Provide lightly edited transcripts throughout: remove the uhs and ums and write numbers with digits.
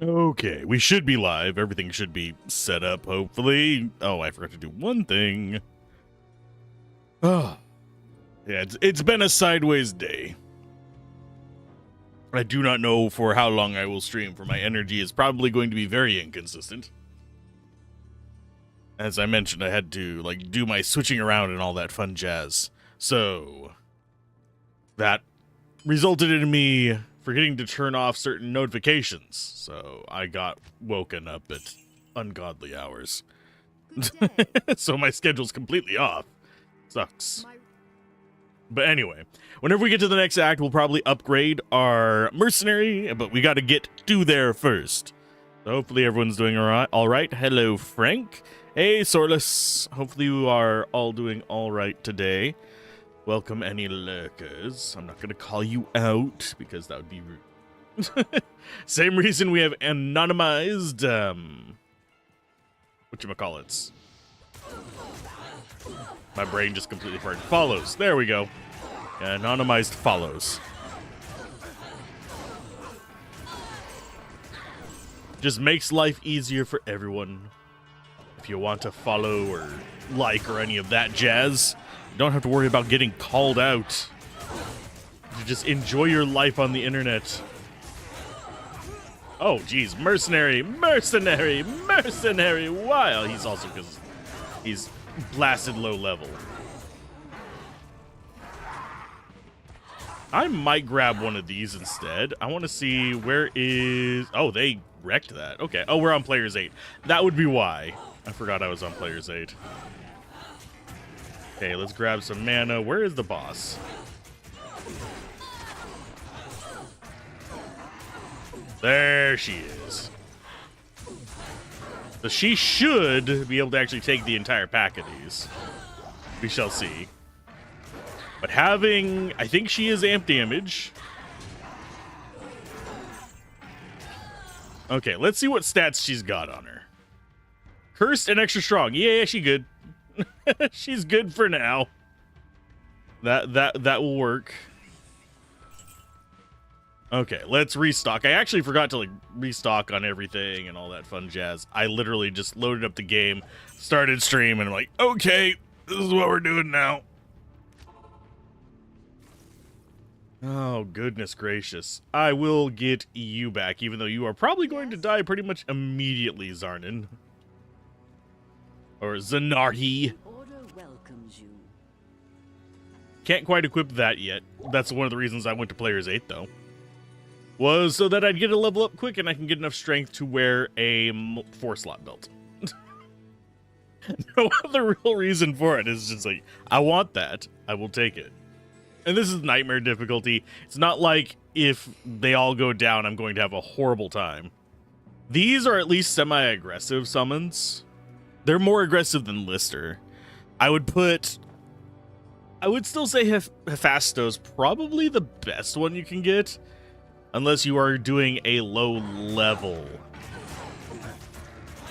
Okay, we should be live. Everything should be set up, hopefully. Oh, I forgot to do one thing. Oh, yeah, it's been a sideways day. I do not know for how long I will stream, for my energy is probably going to be very inconsistent. As I mentioned, I had to do my switching around and all that fun jazz. So that resulted in me forgetting to turn off certain notifications. So I got woken up at ungodly hours. So my schedule's completely off. Sucks. But anyway, whenever we get to the next act, we'll probably upgrade our mercenary, but we got to get to there first. So hopefully everyone's doing all right. Hello, Frank. Hey, Sorless. Hopefully you are all doing all right today. Welcome any lurkers. I'm not going to call you out because that would be rude. Same reason we have anonymized, whatchamacallits. My brain just completely farted. Follows. There we go. Anonymized follows. Just makes life easier for everyone. If you want to follow or like or any of that jazz, you don't have to worry about getting called out. You just enjoy your life on the internet. Oh, geez. Mercenary, mercenary, mercenary. Wow. He's also because he's blasted low level. I might grab one of these instead. I want to see where is... Oh, they wrecked that. Okay. Oh, we're on Players 8. That would be why. I forgot I was on Players 8. Okay, let's grab some mana. Where is the boss? There she is. So she should be able to actually take the entire pack of these. We shall see. But having... I think she is amp damage. Okay, let's see what stats she's got on her. Cursed and extra strong. Yeah, she good. She's good for now. That will work. Okay, let's restock. I actually forgot to restock on everything and all that fun jazz. I literally just loaded up the game, started stream, and I'm like, okay, this is what we're doing now. Oh, goodness gracious. I will get you back, even though you are probably going to die pretty much immediately, Zarnin. Or Zanarhi. Can't quite equip that yet. That's one of the reasons I went to Players 8, though. Was so that I'd get a level up quick and I can get enough strength to wear a 4-slot belt. No other real reason for it. It's just like, I want that. I will take it. And this is nightmare difficulty. It's not like if they all go down, I'm going to have a horrible time. These are at least semi-aggressive summons. They're more aggressive than Lister. I would still say Hephaestus probably the best one you can get. Unless you are doing a low-level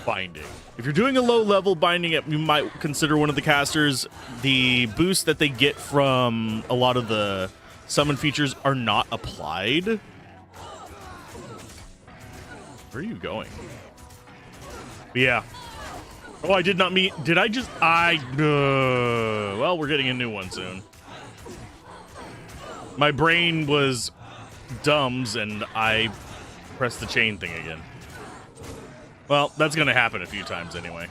binding. If you're doing a low-level binding, you might consider one of the casters. The boost that they get from a lot of the summon features are not applied. Where are you going? But yeah. Oh, I did not mean... Did I just... well, we're getting a new one soon. My brain was dumbs, and I pressed the chain thing again. Well, that's going to happen a few times anyway.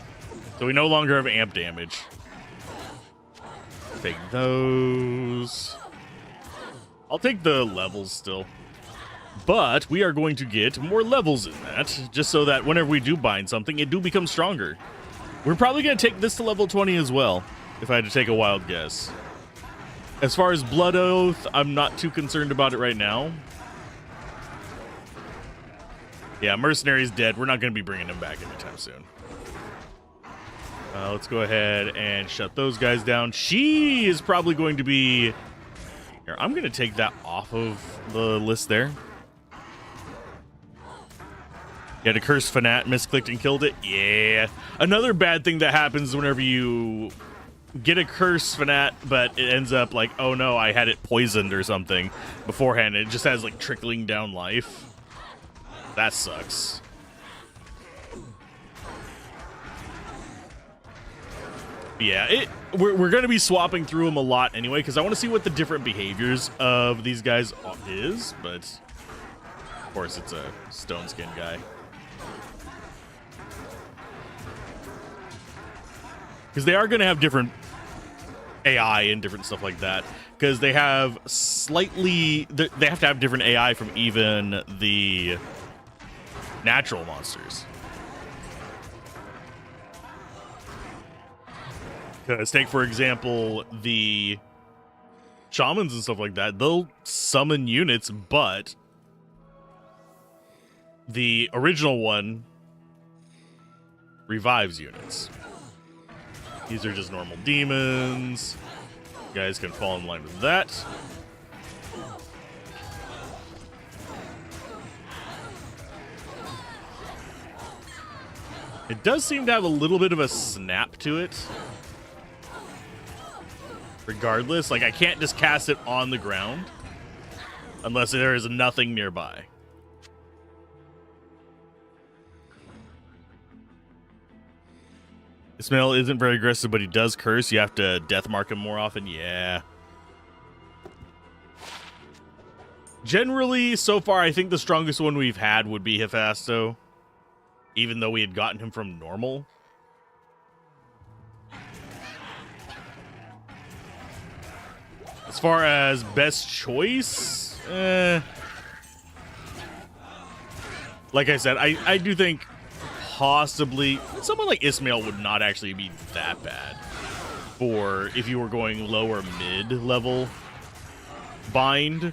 So we no longer have amp damage. Take those. I'll take the levels still. But we are going to get more levels in that, just so that whenever we do bind something, it do become stronger. We're probably going to take this to level 20 as well, if I had to take a wild guess. As far as Blood Oath, I'm not too concerned about it right now. Yeah, Mercenary's dead. We're not going to be bringing him back anytime soon. Let's go ahead and shut those guys down. She is probably going to be... Here, I'm going to take that off of the list there. Yeah, the Cursed Fanat misclicked and killed it. Yeah. Another bad thing that happens whenever you get a Cursed Fanat, but it ends up like, oh no, I had it poisoned or something beforehand. It just has like trickling down life. That sucks. Yeah, we're going to be swapping through them a lot anyway, because I want to see what the different behaviors of these guys is, but of course it's a stone skin guy. Because they are going to have different AI and different stuff like that, because they have they have to have different AI from even the natural monsters. Because take, for example, the shamans and stuff like that. They'll summon units, but the original one revives units. These are just normal demons. You guys can fall in line with that. It does seem to have a little bit of a snap to it. Regardless, like I can't just cast it on the ground unless there is nothing nearby. Ismail isn't very aggressive, but he does curse. You have to death mark him more often. Yeah. Generally, so far, I think the strongest one we've had would be Hephasto, even though we had gotten him from normal. As far as best choice, like I said, I do think possibly someone like Ismail would not actually be that bad for if you were going low or mid level bind.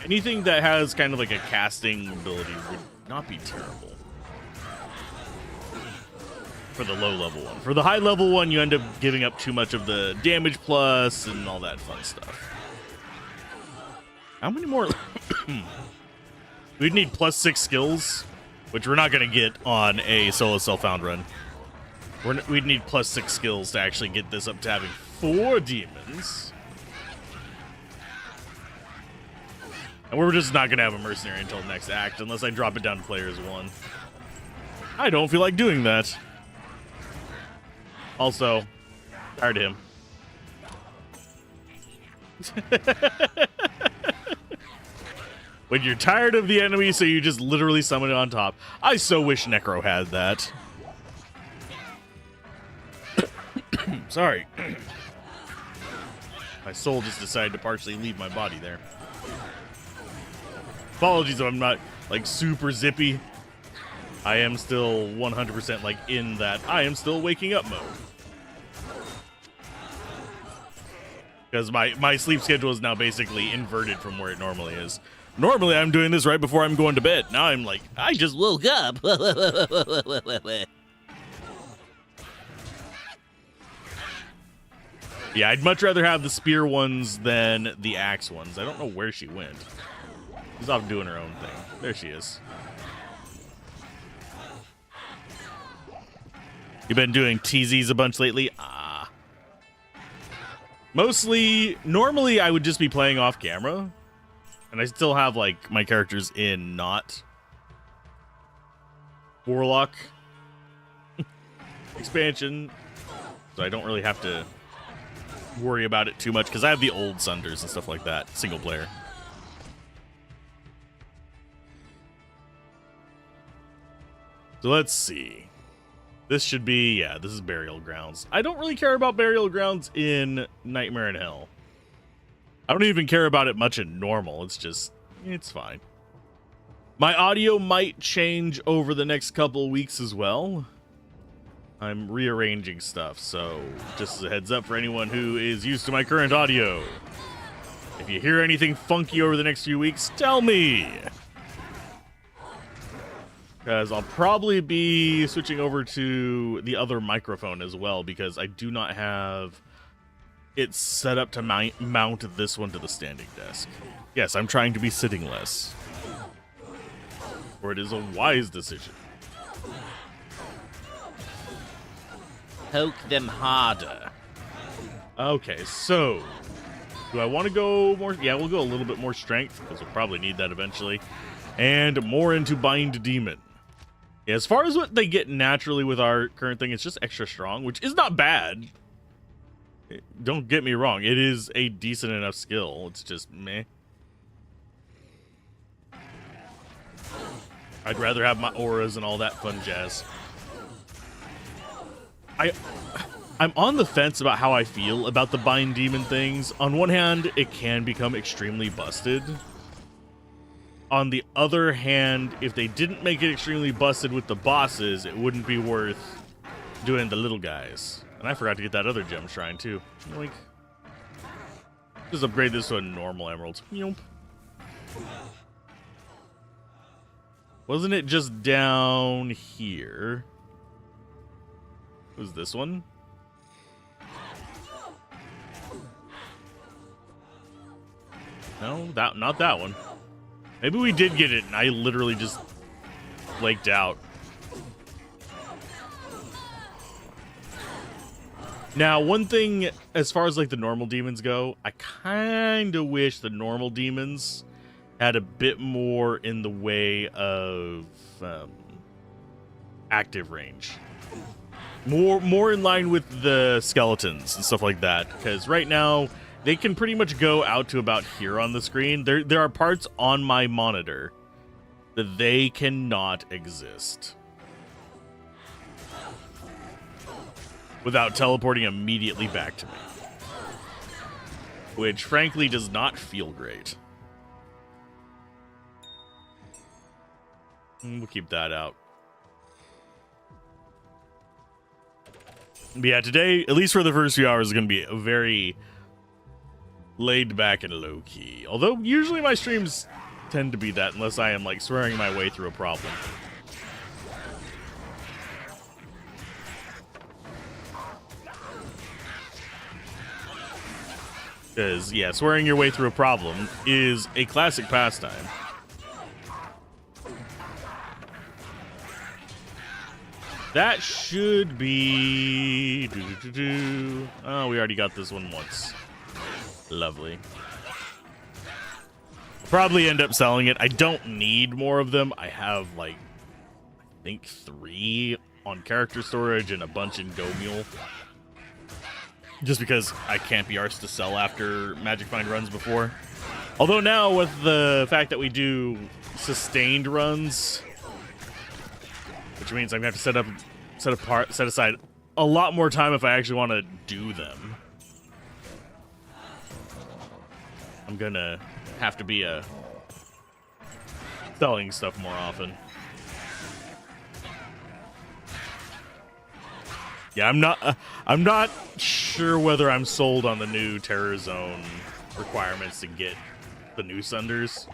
Anything that has kind of like a casting ability would not be terrible for the low level one. For the high level one, you end up giving up too much of the damage plus and all that fun stuff. How many more? We'd need +6 skills, which we're not going to get on a solo self-found run. We'd need +6 skills to actually get this up to having 4 demons. And we're just not going to have a mercenary until next act, unless I drop it down to players 1. I don't feel like doing that. Also, tired of him. When you're tired of the enemy, so you just literally summon it on top. I so wish Necro had that. Sorry. My soul just decided to partially leave my body there. Apologies if I'm not, like, super zippy. I am still 100%, like, in that I am still waking up mode. Because my sleep schedule is now basically inverted from where it normally is. Normally, I'm doing this right before I'm going to bed. Now I'm like, I just woke up. Yeah, I'd much rather have the spear ones than the axe ones. I don't know where she went. She's off doing her own thing. There she is. You've been doing TZs a bunch lately? Ah. Mostly, normally I would just be playing off camera. And I still have, like, my characters in not Warlock expansion. So I don't really have to worry about it too much, because I have the old Sunders and stuff like that, single player. So let's see. This should be, yeah, this is Burial Grounds. I don't really care about Burial Grounds in Nightmare in Hell. I don't even care about it much in normal. It's just, it's fine. My audio might change over the next couple of weeks as well. I'm rearranging stuff, so just as a heads up for anyone who is used to my current audio. If you hear anything funky over the next few weeks, tell me. Because I'll probably be switching over to the other microphone as well, because I do not have it's set up to mount this one to the standing desk. Yes, I'm trying to be sitting less. Or it is a wise decision. Poke them harder. Okay, so do I want to go more? Yeah, we'll go a little bit more strength, because we'll probably need that eventually. And more into Bind Demon. Yeah, as far as what they get naturally with our current thing, it's just extra strong, which is not bad. Don't get me wrong. It is a decent enough skill. It's just meh. I'd rather have my auras and all that fun jazz. I'm on the fence about how I feel about the bind demon things. On one hand, it can become extremely busted. On the other hand, if they didn't make it extremely busted with the bosses, it wouldn't be worth doing the little guys. And I forgot to get that other gem shrine too. Like, just upgrade this to a normal emerald. Yoop. Wasn't it just down here? Was this one? No, not that one. Maybe we did get it and I literally just flaked out. Now, one thing, as far as like the normal demons go, I kind of wish the normal demons had a bit more in the way of active range. More in line with the skeletons and stuff like that. Because right now, they can pretty much go out to about here on the screen. There are parts on my monitor that they cannot exist without teleporting immediately back to me. Which, frankly, does not feel great. We'll keep that out. But yeah, today, at least for the first few hours, is going to be a very laid back and low key. Although usually my streams tend to be that unless I am like swearing my way through a problem. Because, yeah, swearing your way through a problem is a classic pastime. That should be... Oh, we already got this one once. Lovely. Probably end up selling it. I don't need more of them. I have, like, I think 3 on character storage and a bunch in Go Mule. Just because I can't be arsed to sell after Magic Find runs before. Although now, with the fact that we do sustained runs, which means I'm going to have to set aside a lot more time if I actually want to do them. I'm gonna have to be selling stuff more often. Yeah, I'm not sure whether I'm sold on the new Terror Zone requirements to get the new Sunders.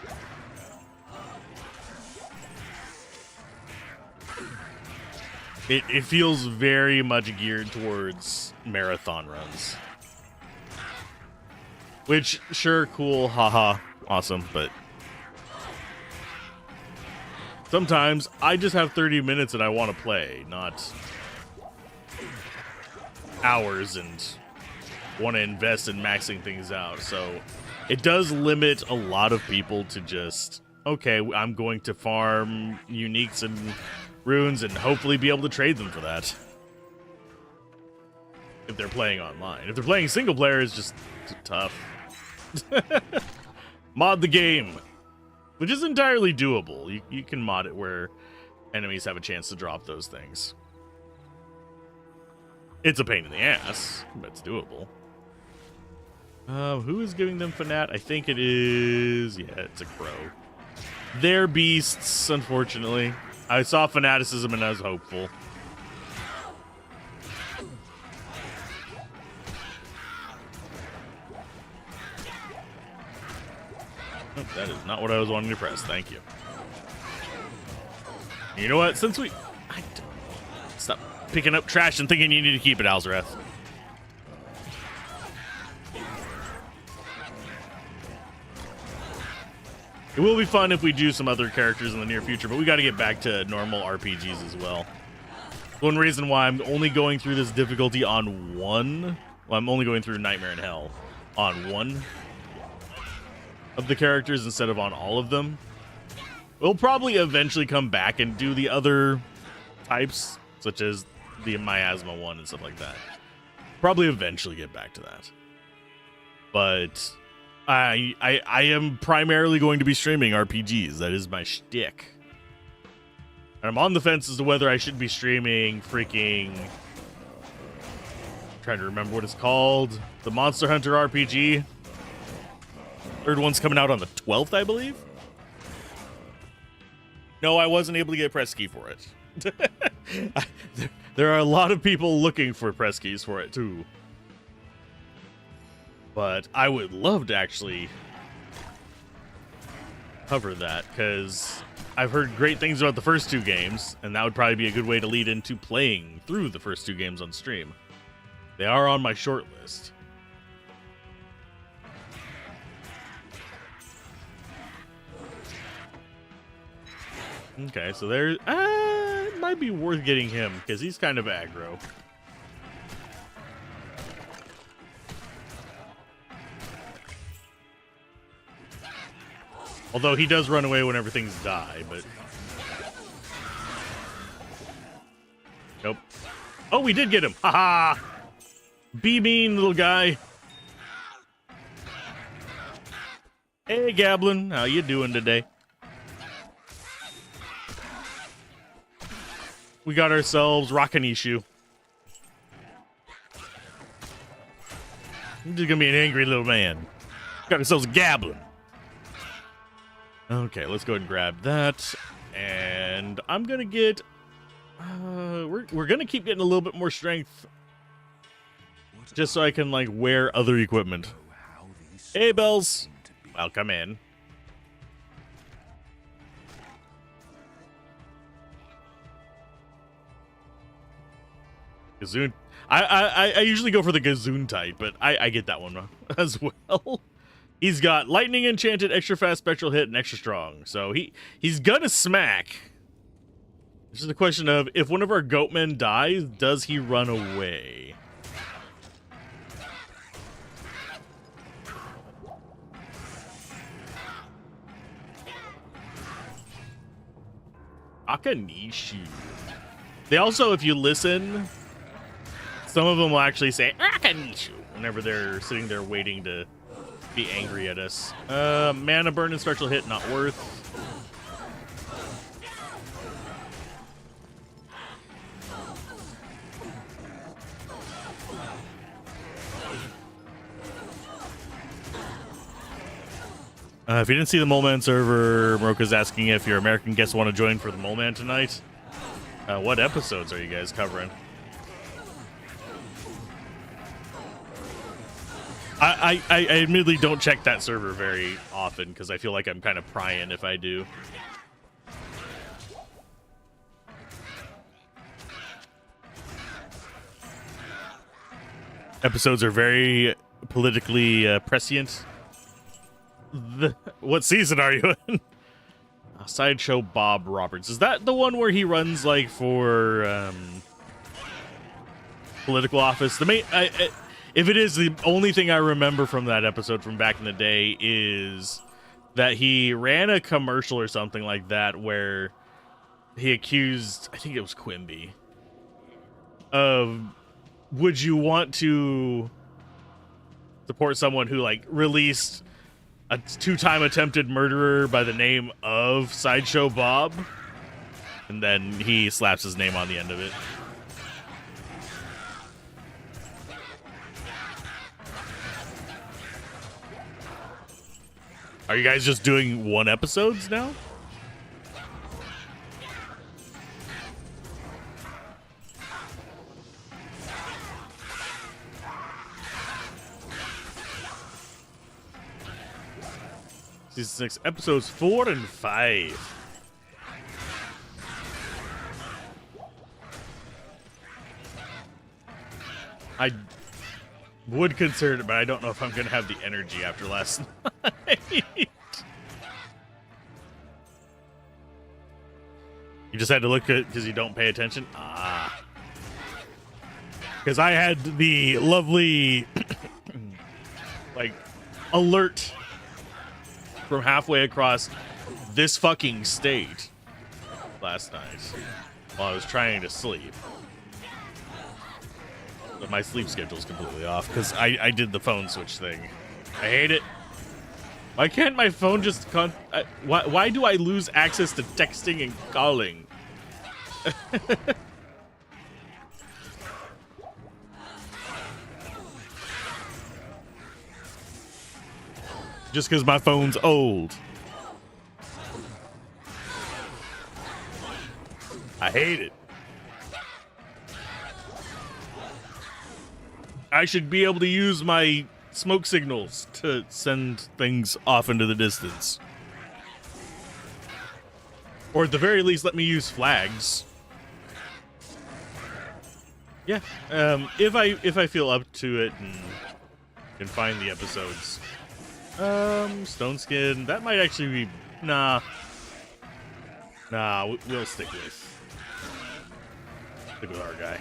It feels very much geared towards marathon runs. Which, sure, cool, haha, awesome, but sometimes I just have 30 minutes and I want to play, not hours and want to invest in maxing things out. So it does limit a lot of people to just, okay, I'm going to farm uniques and runes and hopefully be able to trade them for that. If they're playing online. If they're playing single player, it's just tough. Mod the game, which is entirely doable. You can mod it where enemies have a chance to drop those things. It's a pain in the ass, but it's doable. Who is giving them Fanat? I think it is... Yeah, it's a crow. They're beasts, unfortunately. I saw fanaticism and I was hopeful. Oh, that is not what I was wanting to press. Thank you. You know what? Since stop picking up trash and thinking you need to keep it, Alzorath. It will be fun if we do some other characters in the near future, but we got to get back to normal RPGs as well. One reason why I'm only going through this difficulty on one... Well, I'm only going through Nightmare in Hell on one of the characters instead of on all of them. We'll probably eventually come back and do the other types, such as the miasma one and stuff like that. Probably eventually get back to that. But I am primarily going to be streaming RPGs. That is my shtick. And I'm on the fence as to whether I should be streaming freaking... trying to remember what it's called. The Monster Hunter RPG. Third one's coming out on the 12th, I believe. No, I wasn't able to get press key for it. There are a lot of people looking for press keys for it, too. But I would love to actually cover that, because I've heard great things about the first two games, and that would probably be a good way to lead into playing through the first two games on stream. They are on my short list. Okay, so there, it might be worth getting him, because he's kind of aggro. Although he does run away whenever things die, but... Nope. Oh, we did get him! Haha! Be mean, little guy. Hey, Gablin. How you doing today? We got ourselves Rakanishu. He's just gonna be an angry little man. Got ourselves a Gablin. Okay, let's go ahead and grab that. And I'm gonna get... we're gonna keep getting a little bit more strength. Just so I can, like, wear other equipment. Hey, Bells. Welcome in. Gazoon. I usually go for the Gazoon type, but I get that one as well. He's got lightning enchanted, extra fast spectral hit, and extra strong. So he's gonna smack. This is the question of, if one of our goatmen dies, does he run away? Akanishu. They also, if you listen, some of them will actually say Akanishu whenever they're sitting there waiting to be angry at us. Mana burn and spectral hit, not worth. If you didn't see the Mole Man server, Moroka's asking if your American guests want to join for the Mole Man tonight. What episodes are you guys covering? I admittedly don't check that server very often because I feel like I'm kind of prying if I do. Episodes are very politically prescient. What season are you in? Sideshow Bob Roberts. Is that the one where he runs like for political office? The main, if it is, the only thing I remember from that episode from back in the day is that he ran a commercial or something like that where he accused, I think it was Quimby, of, would you want to support someone who like released a 2-time attempted murderer by the name of Sideshow Bob? And then he slaps his name on the end of it. Are you guys just doing one episodes now? Season 6, episodes 4 and 5. I would consider it, but I don't know if I'm going to have the energy after last night. You just had to look at it because you don't pay attention? Ah. Because I had the lovely, like, alert from halfway across this fucking state last night while I was trying to sleep. But my sleep schedule's completely off because I did the phone switch thing. I hate it. Why can't my phone just why do I lose access to texting and calling? Just because my phone's old. I hate it. I should be able to use my smoke signals to send things off into the distance. Or at the very least, let me use flags. Yeah, if I feel up to it and can find the episodes. Stone Skin, that might actually be, nah, we'll stick with our guy.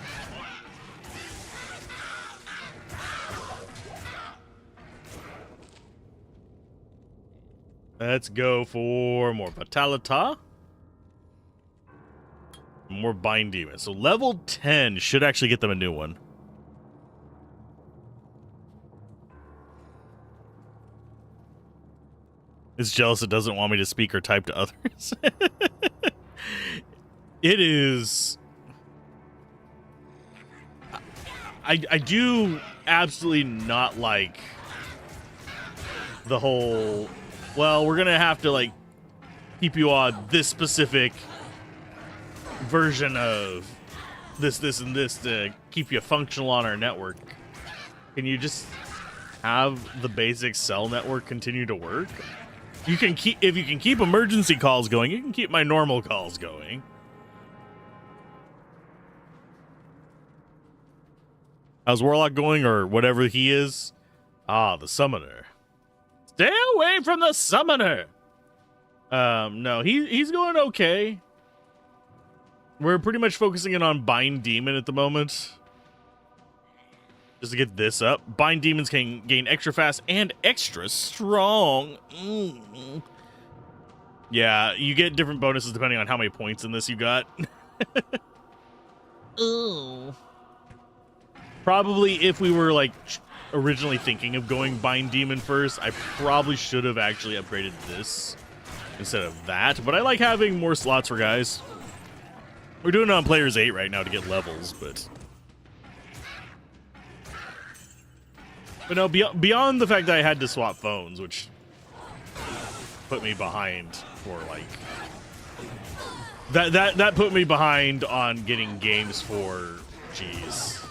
Let's go for more Vitalita. More Bind Demon. So level 10 should actually get them a new one. It's jealous it doesn't want me to speak or type to others. It is... I do absolutely not like the whole... Well, we're gonna have to, like, keep you on this specific version of this, and this to keep you functional on our network. Can you just have the basic cell network continue to work? You can keep, if you can keep emergency calls going, you can keep my normal calls going. How's Warlock going, or whatever he is? Ah, the summoner. Stay away from the summoner. No, he's going okay. We're pretty much focusing in on Bind Demon at the moment. Just to get this up. Bind Demons can gain extra fast and extra strong. Yeah, you get different bonuses depending on how many points in this you got. Ooh. Probably if we were like originally thinking of going Bind Demon first, I probably should have actually upgraded this instead of that. But I like having more slots for guys. We're doing it on Players 8 right now to get levels, but no, beyond the fact that I had to swap phones, which put me behind for like that put me behind on getting games for, geez,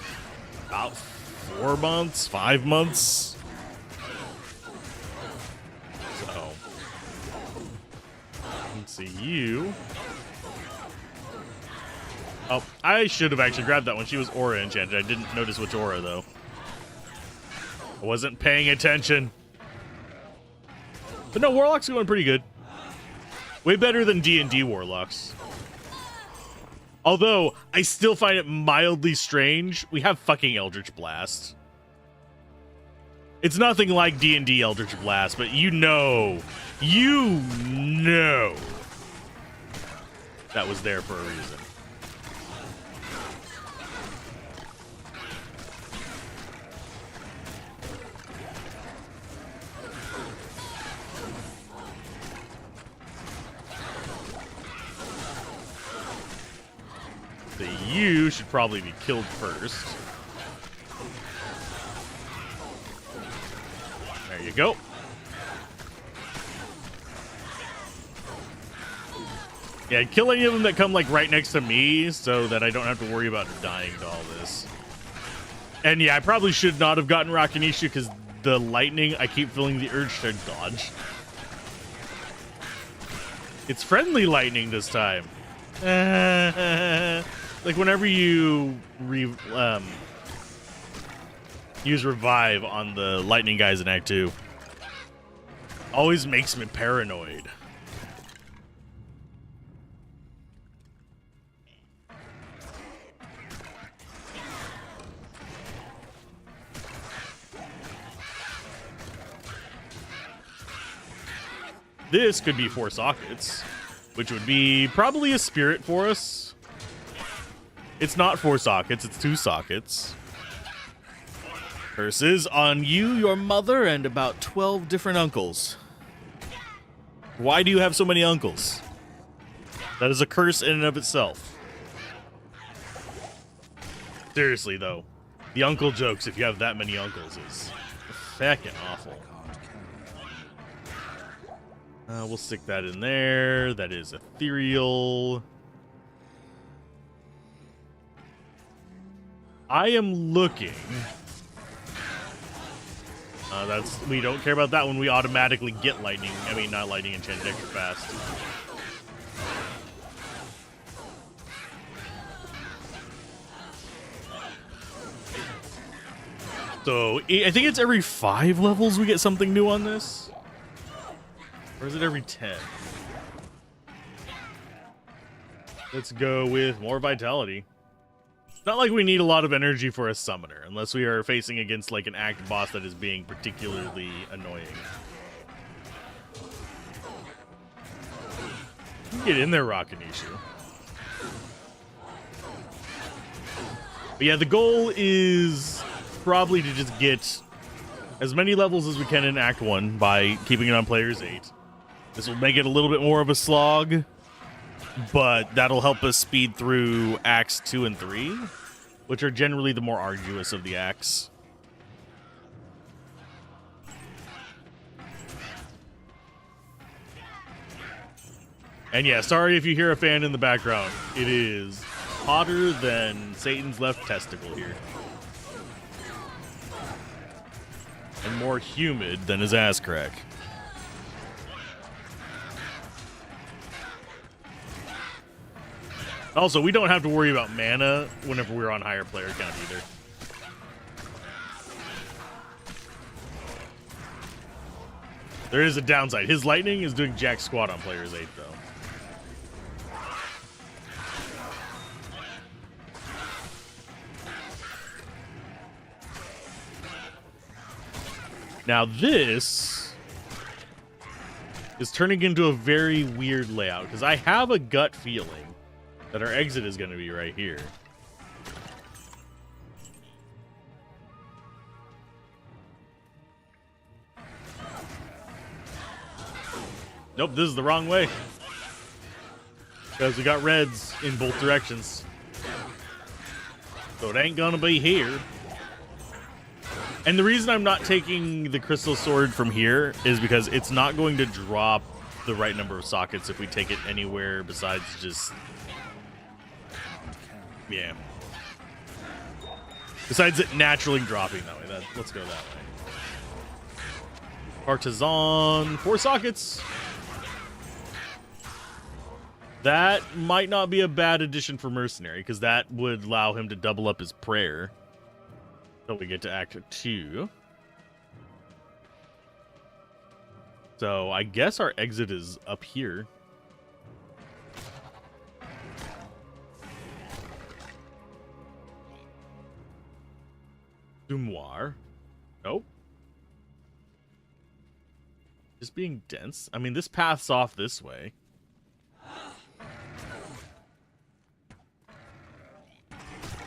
about 4 months, 5 months. So let's see you. Oh, I should have actually grabbed that one. She was aura enchanted. I didn't notice which aura, though. I wasn't paying attention. But no, Warlock's going pretty good. Way better than D&D Warlocks. Although, I still find it mildly strange. We have fucking Eldritch Blast. It's nothing like D&D Eldritch Blast, but you know that was there for a reason. You should probably be killed first. There you go. Yeah, kill any of them that come like right next to me so that I don't have to worry about dying to all this. And yeah, I probably should not have gotten Rakinishu because the lightning, I keep feeling the urge to dodge. It's friendly lightning this time. Like whenever you use revive on the lightning guys in Act 2, always makes me paranoid. This could be 4 sockets, which would be probably a spirit for us. It's not 4 sockets, it's 2 sockets. Curses on you, your mother, and about 12 different uncles. Why do you have so many uncles? That is a curse in and of itself. Seriously, though, the uncle jokes, if you have that many uncles, is feckin' awful. We'll stick that in there. That is ethereal. I am looking. We don't care about that one. We automatically get lightning. I mean, not lightning enchanted extra fast. So, I think it's every 5 levels we get something new on this. Or is it every 10? Let's go with more vitality. Not like we need a lot of energy for a summoner, unless we are facing against like an act boss that is being particularly annoying. Get in there, Rakanishu. But yeah, the goal is probably to just get as many levels as we can in Act 1 by keeping it on Player's 8. This will make it a little bit more of a slog, but that'll help us speed through Acts 2 and 3, which are generally the more arduous of the acts. And yeah, sorry if you hear a fan in the background. It is hotter than Satan's left testicle here. And more humid than his ass crack. Also, we don't have to worry about mana whenever we're on higher player count either. There is a downside. His lightning is doing jack squat on player's 8, though. Now this is turning into a very weird layout, because I have a gut feeling that our exit is going to be right here. Nope, this is the wrong way. Because we got reds in both directions. So it ain't gonna be here. And the reason I'm not taking the crystal sword from here is because it's not going to drop the right number of sockets if we take it anywhere besides just... yeah. Besides it naturally dropping that way. Let's go that way. Partisan, 4 sockets. That might not be a bad addition for Mercenary, because that would allow him to double up his prayer. So we get to Act 2. So I guess our exit is up here. Dumoir. Nope. Just being dense. I mean, this path's off this way.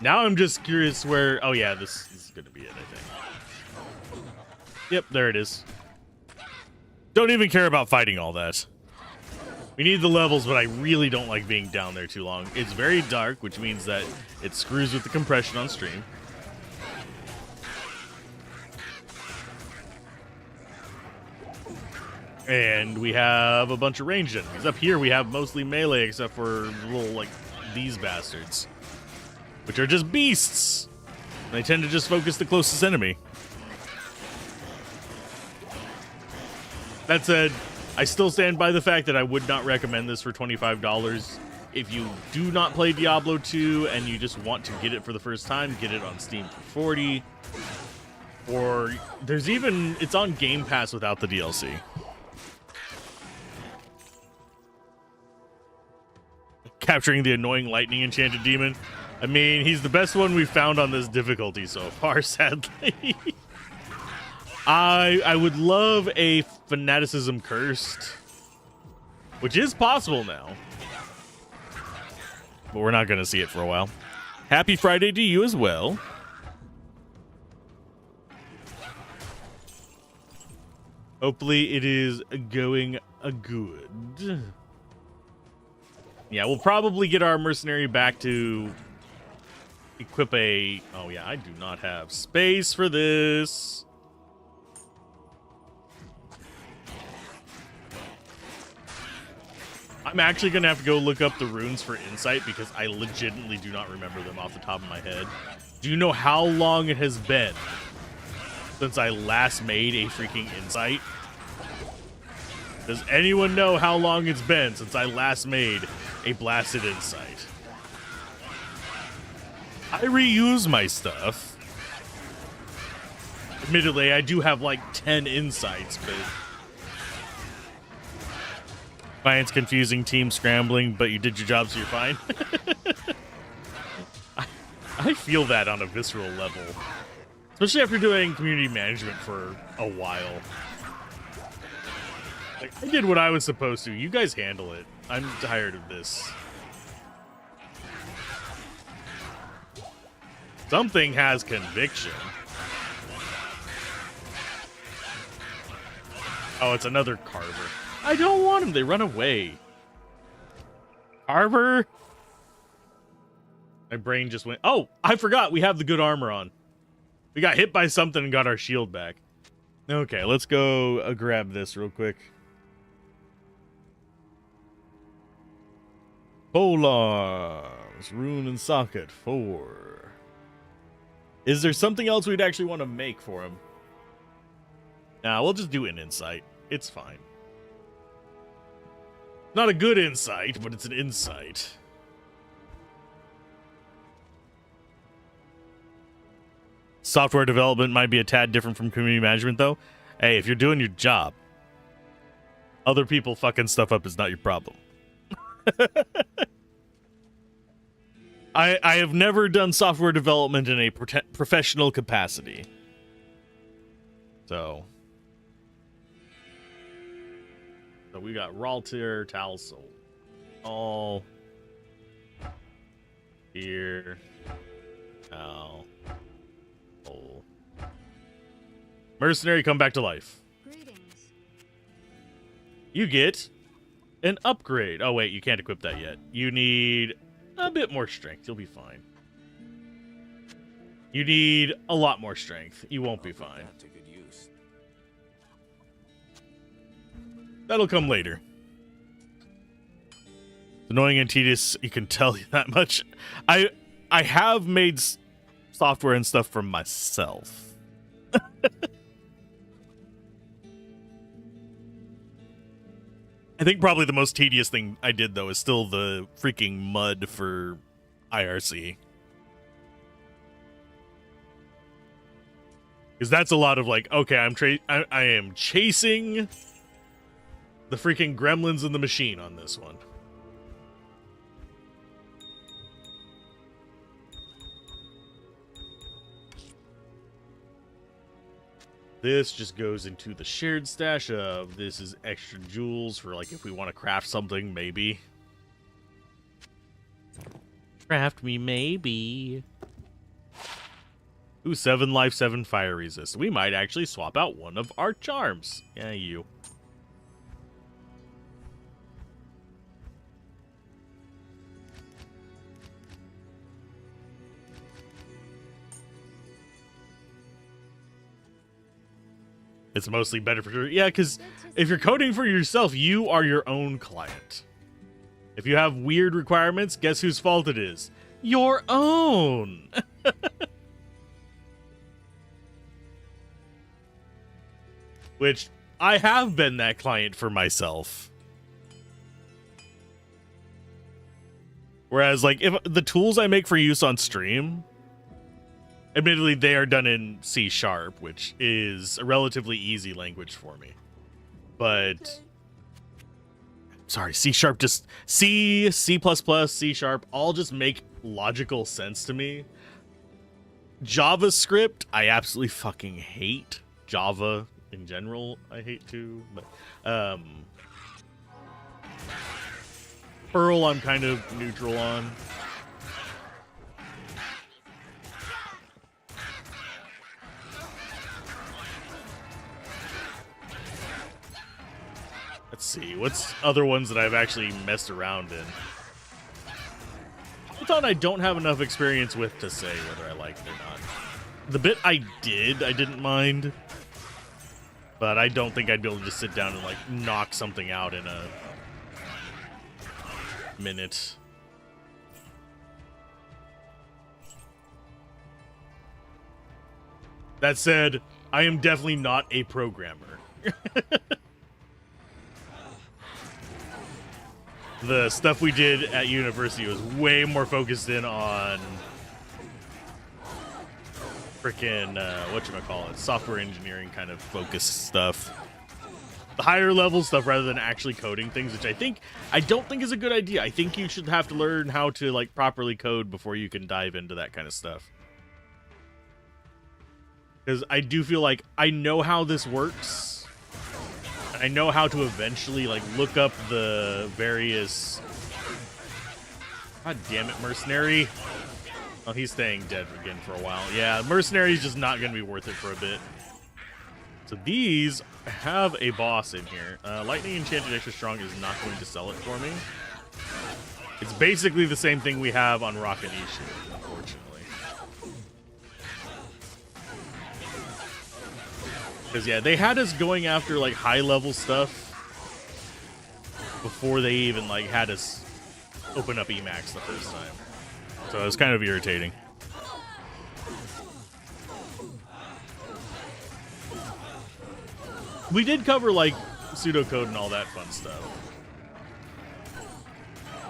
Now I'm just curious where... oh yeah, this is going to be it, I think. Yep, there it is. Don't even care about fighting all that. We need the levels, but I really don't like being down there too long. It's very dark, which means that it screws with the compression on stream. And we have a bunch of ranged enemies. Up here we have mostly melee, except for little, like, these bastards. Which are just beasts. They tend to just focus the closest enemy. That said, I still stand by the fact that I would not recommend this for $25. If you do not play Diablo 2 and you just want to get it for the first time, get it on Steam for $40. Or there's even... it's on Game Pass without the DLC. Capturing the annoying lightning enchanted demon. I mean, he's the best one we've found on this difficulty so far, sadly. I would love a Fanaticism Cursed. which is possible now. But we're not going to see it for a while. Happy Friday to you as well. Hopefully it is going good. Yeah, we'll probably get our mercenary back to equip a... Oh yeah, I do not have space for this. I'm actually going to have to go look up the runes for insight because I legitimately do not remember them off the top of my head. Do you know how long it has been since I last made a freaking insight? Does anyone know how long it's been since I last made a blasted insight? I reuse my stuff. Admittedly, I do have like 10 insights, but... Client's confusing, team scrambling, but you did your job, so you're fine. I feel that on a visceral level. Especially after doing community management for a while. Like, I did what I was supposed to. You guys handle it. I'm tired of this. Something has conviction. Oh, it's another Carver. I don't want them. They run away. Carver? My brain just went... Oh, I forgot. We have the good armor on. We got hit by something and got our shield back. Okay, let's go grab this real quick. Polar's rune and socket 4. Is there something else we'd actually want to make for him? Nah, we'll just do an insight. It's fine. Not a good insight, but it's an insight. Software development might be a tad different from community management, though. Hey, if you're doing your job, other people fucking stuff up is not your problem. I have never done software development in a professional capacity. So we got Raltir, Talsol. All here. Tal. Oh. Mercenary, come back to life. Greetings. You get an upgrade. Oh, wait, you can't equip that yet. You need a bit more strength. You'll be fine. You need a lot more strength. You won't be fine. To good use. That'll come later. It's annoying and tedious, you can tell you that much. I have made software and stuff for myself. I think probably the most tedious thing I did, though, is still the freaking mud for IRC. Because that's a lot of like, okay, I am chasing the freaking gremlins in the machine on this one. This just goes into the shared stash of this is extra jewels for like if we want to craft something, maybe. Craft me, maybe. Ooh, 7 life, 7 fire resist. We might actually swap out one of our charms. Yeah, you. It's mostly better for... Yeah, because if you're coding for yourself, you are your own client. If you have weird requirements, guess whose fault it is? Your own! Which, I have been that client for myself. Whereas, like, if the tools I make for use on stream... Admittedly, they are done in C#, which is a relatively easy language for me. But... Sorry, C#, just... C, C++, C#, all just make logical sense to me. JavaScript, I absolutely fucking hate. Java, in general, I hate too. But, Pearl I'm kind of neutral on. Let's see, what's other ones that I've actually messed around in? Python I don't have enough experience with to say whether I liked it or not. The bit I didn't mind. But I don't think I'd be able to just sit down and, like, knock something out in a minute. That said, I am definitely not a programmer. The stuff we did at university was way more focused in on freaking, whatchamacallit, software engineering kind of focused stuff. The higher level stuff rather than actually coding things, which I don't think is a good idea. I think you should have to learn how to, like, properly code before you can dive into that kind of stuff. Because I do feel like I know how this works. I know how to eventually, like, look up the various... God damn it, Mercenary. Oh, he's staying dead again for a while. Yeah, Mercenary's just not going to be worth it for a bit. So these have a boss in here. Lightning Enchanted Extra Strong is not going to sell it for me. It's basically the same thing we have on Rocket Ishu, unfortunately. Because, yeah, they had us going after, like, high-level stuff before they even, like, had us open up Emacs the first time. So it was kind of irritating. We did cover, like, pseudocode and all that fun stuff.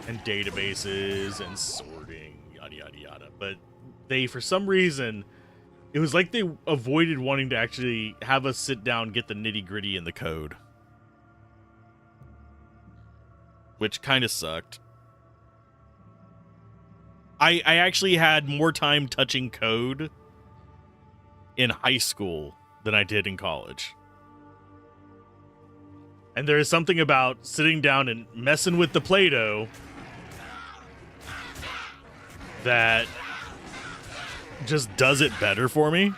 And databases and sorting, yada, yada, yada. But they, for some reason... It was like they avoided wanting to actually have us sit down, get the nitty-gritty in the code. Which kind of sucked. I actually had more time touching code in high school than I did in college. And there is something about sitting down and messing with the Play-Doh that... just does it better for me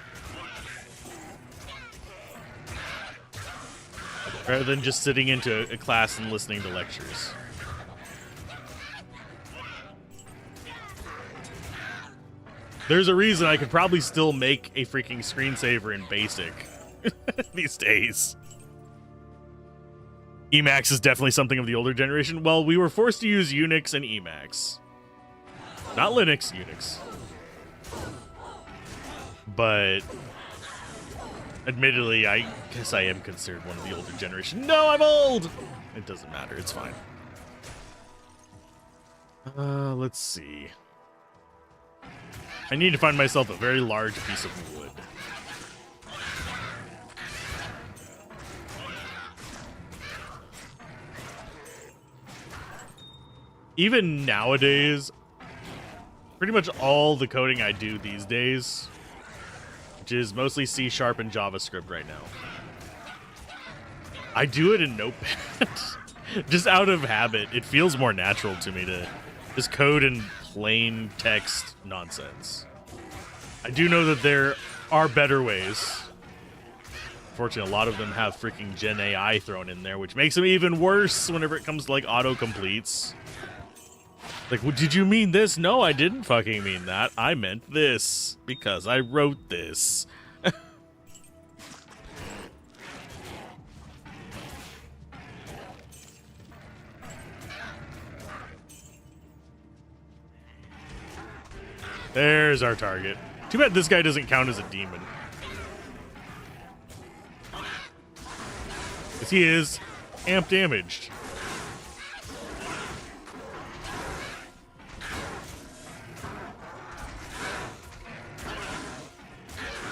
rather than just sitting into a class and listening to lectures. There's a reason I could probably still make a freaking screensaver in BASIC these days. Emacs is definitely something of the older generation. Well, we were forced to use Unix and Emacs. Not Linux, Unix. But admittedly, I guess I am considered one of the older generation. No, I'm old! It doesn't matter. It's fine. Let's see. I need to find myself a very large piece of wood. Even nowadays, pretty much all the coding I do these days, which is mostly C# and JavaScript right now, I do it in Notepad. Just out of habit. It feels more natural to me to just code in plain text nonsense. I do know that there are better ways. Unfortunately, a lot of them have freaking Gen AI thrown in there, which makes them even worse whenever it comes to, like, autocompletes. Like, well, did you mean this? No, I didn't fucking mean that. I meant this because I wrote this. There's our target. Too bad this guy doesn't count as a demon. Because he is amp damaged.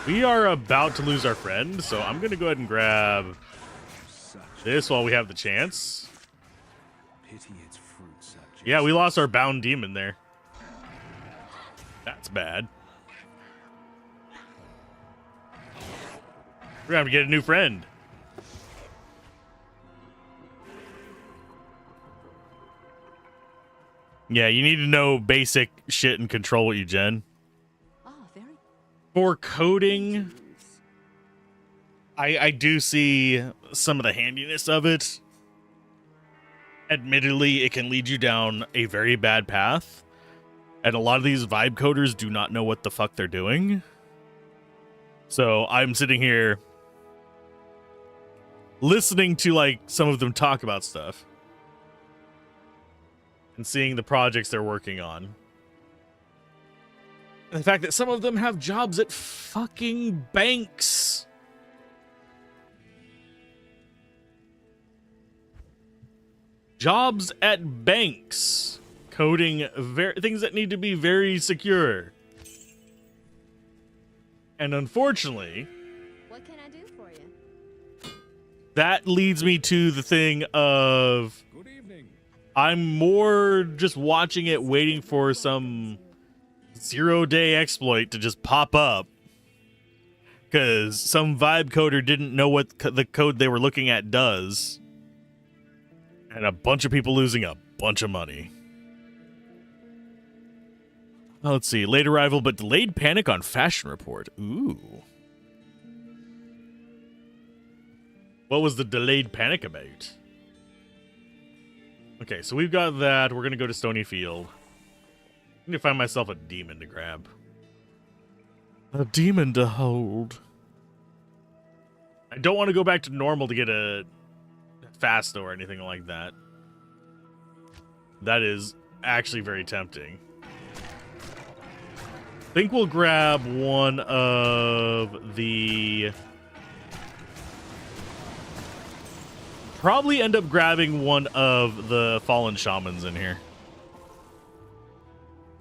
We are about to lose our friend, so I'm going to go ahead and grab this while we have the chance. Yeah, we lost our bound demon there. That's bad. We're going to get a new friend. Yeah, you need to know basic shit and control what you gen. For coding, I do see some of the handiness of it. Admittedly, it can lead you down a very bad path. And a lot of these vibe coders do not know what the fuck they're doing. So I'm sitting here listening to like some of them talk about stuff and seeing the projects they're working on. And the fact that some of them have jobs at fucking banks. Jobs at banks. Coding things that need to be very secure. And unfortunately, what can I do for you? That leads me to the thing of Good evening. I'm more just watching it, waiting for some 0-day exploit to just pop up. Because some vibe coder didn't know what the code they were looking at does. And a bunch of people losing a bunch of money. Let's see. Late arrival, but delayed panic on fashion report. Ooh. What was the delayed panic about? Okay, so we've got that. We're going to go to Stony Field. I need to find myself a demon to grab. A demon to hold. I don't want to go back to normal to get a fast or anything like that. That is actually very tempting. I think we'll grab one of the... Probably end up grabbing one of the fallen shamans in here.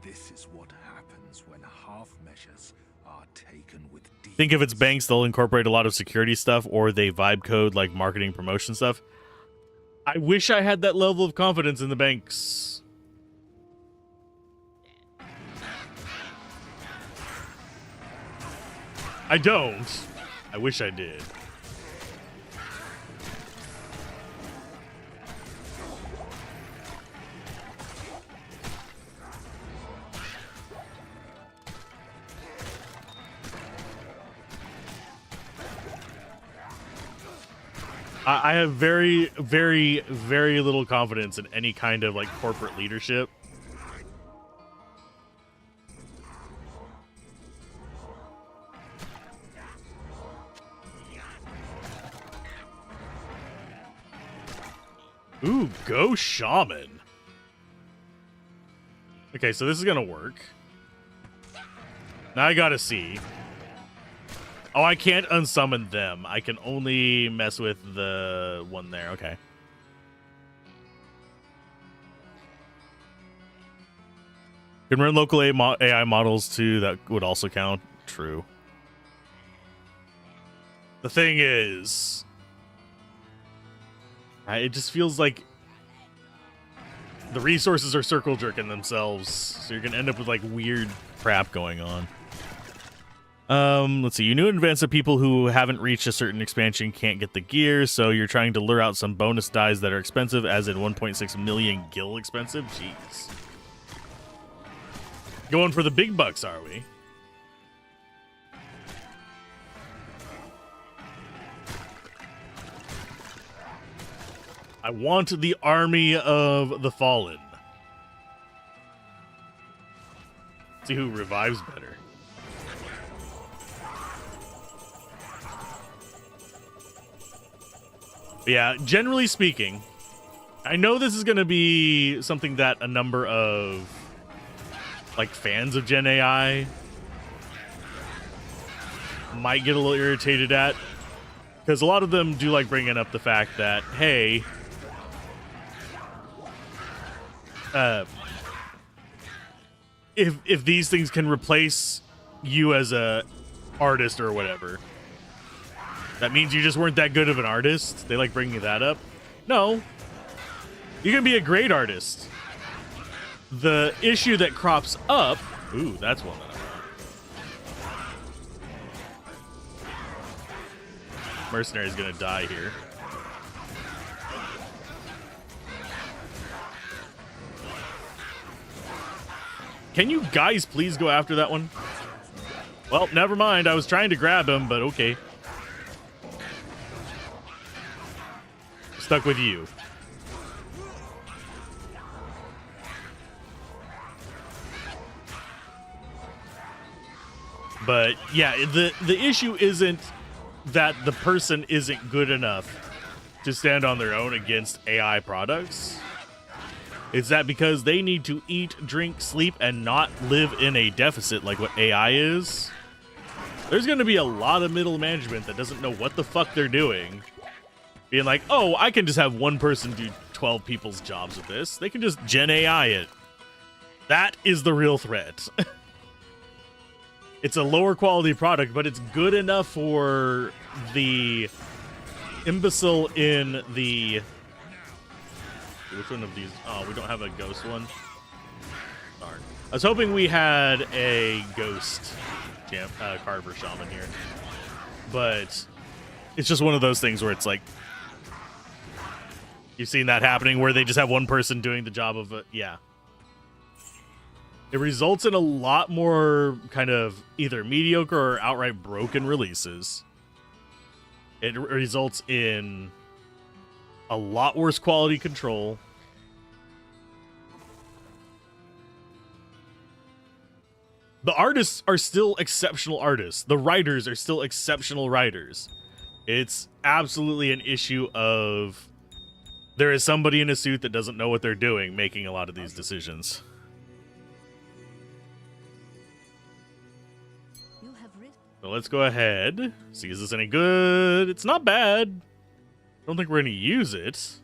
This is what happens when half measures are taken with deep. Think if it's banks, they'll incorporate a lot of security stuff, or they vibe code like marketing promotion stuff. I wish I had that level of confidence in the banks. I don't. I wish I did. I have very, very, very little confidence in any kind of like corporate leadership. Ooh, go shaman. Okay, so this is gonna work. Now I gotta see. Oh, I can't unsummon them. I can only mess with the one there. Okay. Can run local AI models too. That would also count. True. The thing is, it just feels like the resources are circle jerking themselves. So you're going to end up with like weird crap going on. Let's see. You knew in advance that people who haven't reached a certain expansion can't get the gear, so you're trying to lure out some bonus dies that are expensive, as in 1.6 million gil expensive. Jeez. Going for the big bucks, are we? I want the army of the fallen. See who revives better. Yeah, generally speaking, I know this is going to be something that a number of like fans of Gen AI might get a little irritated at, because a lot of them do like bringing up the fact that, hey, if these things can replace you as a artist or whatever, that means you just weren't that good of an artist. They like bringing that up. No, you can be a great artist. The issue that crops up, ooh, that's one that I want. Mercenary's gonna die here. Can you guys please go after that one? Well, never mind. I was trying to grab him, but okay. Stuck with you. But yeah, the issue isn't that the person isn't good enough to stand on their own against AI products. It's that because they need to eat, drink, sleep, and not live in a deficit like what AI is, there's going to be a lot of middle management that doesn't know what the fuck they're doing. Being like, oh, I can just have one person do 12 people's jobs with this. They can just Gen AI it. That is the real threat. It's a lower quality product, but it's good enough for the imbecile in the... Which one of these? Oh, we don't have a ghost one. Darn. I was hoping we had a ghost Carver Shaman here. But it's just one of those things where it's like... You've seen that happening where they just have one person doing the job of it. Yeah. It results in a lot more kind of either mediocre or outright broken releases. It results in a lot worse quality control. The artists are still exceptional artists. The writers are still exceptional writers. It's absolutely an issue of there is somebody in a suit that doesn't know what they're doing making a lot of these decisions. So let's go ahead. See, is this any good? It's not bad. Don't think we're going to use it.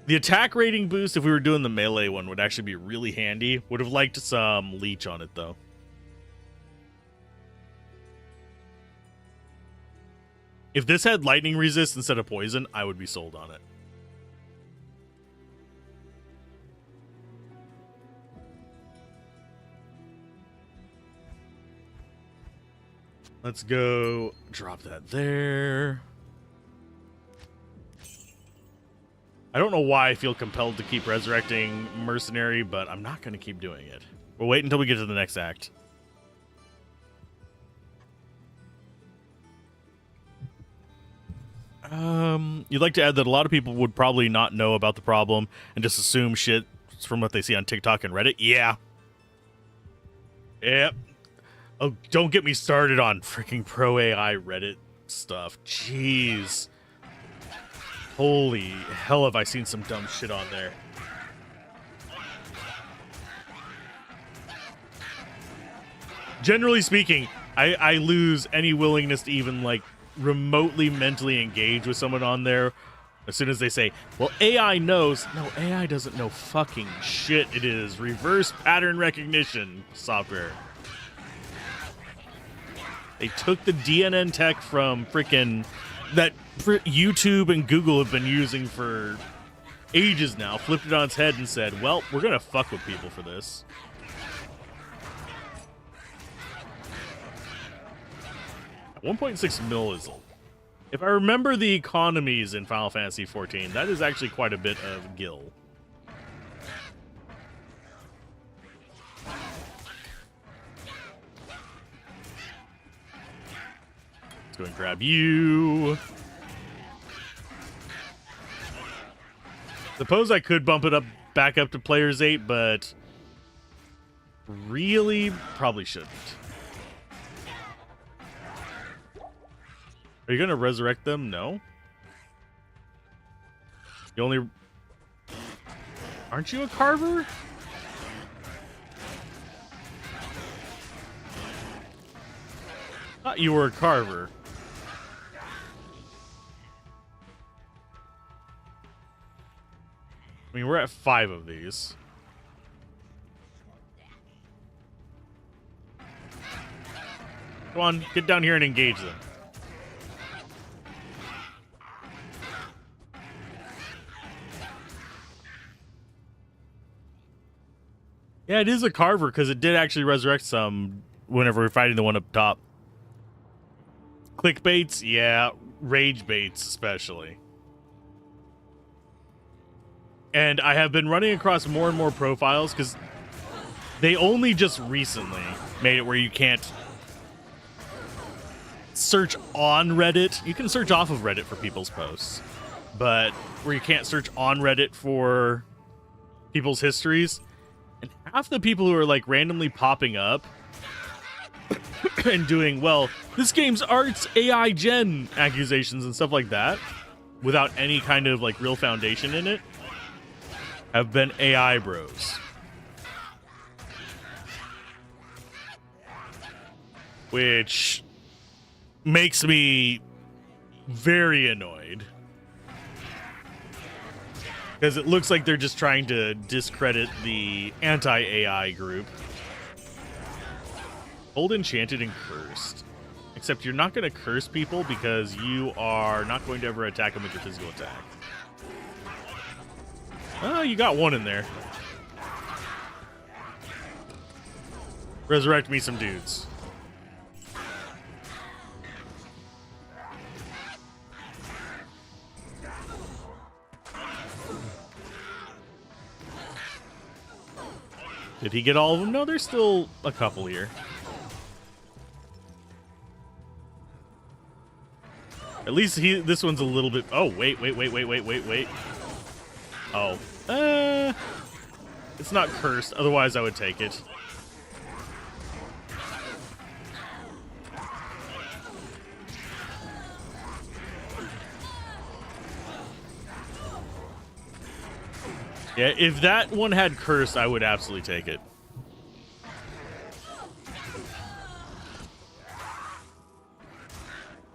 The attack rating boost, if we were doing the melee one, would actually be really handy. Would have liked some leech on it, though. If this had lightning resist instead of poison, I would be sold on it. Let's go drop that there. I don't know why I feel compelled to keep resurrecting Mercenary, but I'm not going to keep doing it. We'll wait until we get to the next act. You'd like to add that a lot of people would probably not know about the problem and just assume shit from what they see on TikTok and Reddit. Yeah. Yep. Oh, don't get me started on freaking pro AI Reddit stuff. Jeez. Holy hell, have I seen some dumb shit on there. Generally speaking, I lose any willingness to even, like, remotely mentally engage with someone on there as soon as they say, well, AI knows. No, AI doesn't know fucking shit. It is reverse pattern recognition software. They took the DNN tech from frickin' that YouTube and Google have been using for ages now, flipped it on its head and said, well, we're going to fuck with people for this. At 1.6 mil is... If I remember the economies in Final Fantasy XIV, that is actually quite a bit of gil. Go and grab you. Suppose I could bump it up back up to players 8, but really probably shouldn't. Are you gonna resurrect them? No. You only... Aren't you a carver? Thought you were a carver. I mean, we're at 5 of these. Come on, get down here and engage them. Yeah, it is a carver because it did actually resurrect some whenever we're fighting the one up top. Clickbaits, yeah. Rage baits, especially. And I have been running across more and more profiles because They only just recently made it where you can't search on Reddit. You can search off of Reddit for people's posts, but where you can't search on Reddit for people's histories. And half the people who are like randomly popping up and doing, well, this game's art's AI gen accusations and stuff like that, without any kind of like real foundation in it, have been AI bros. Which makes me very annoyed. Because it looks like they're just trying to discredit the anti-AI group. Old, Enchanted, and Cursed. Except you're not going to curse people because you are not going to ever attack them with your physical attack. Oh, you got one in there. Resurrect me some dudes. Did he get all of them? No, there's still a couple here. At least this one's a little bit... Oh, wait. Oh. It's not cursed. Otherwise, I would take it. Yeah, if that one had cursed, I would absolutely take it.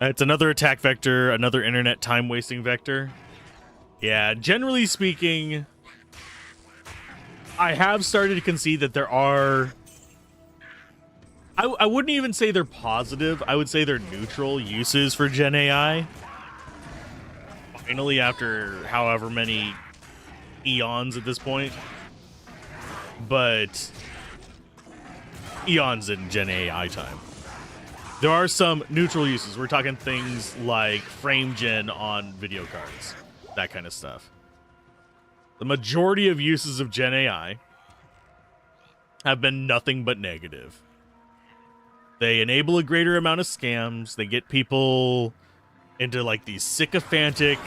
It's another attack vector, another internet time-wasting vector. Yeah, generally speaking, I have started to concede that there are... I wouldn't even say they're positive. I would say they're neutral uses for Gen AI. Finally, after however many eons at this point. But eons in Gen AI time. There are some neutral uses. We're talking things like frame gen on video cards. That kind of stuff. The majority of uses of Gen AI have been nothing but negative. They enable a greater amount of scams. They get people into like these sycophantic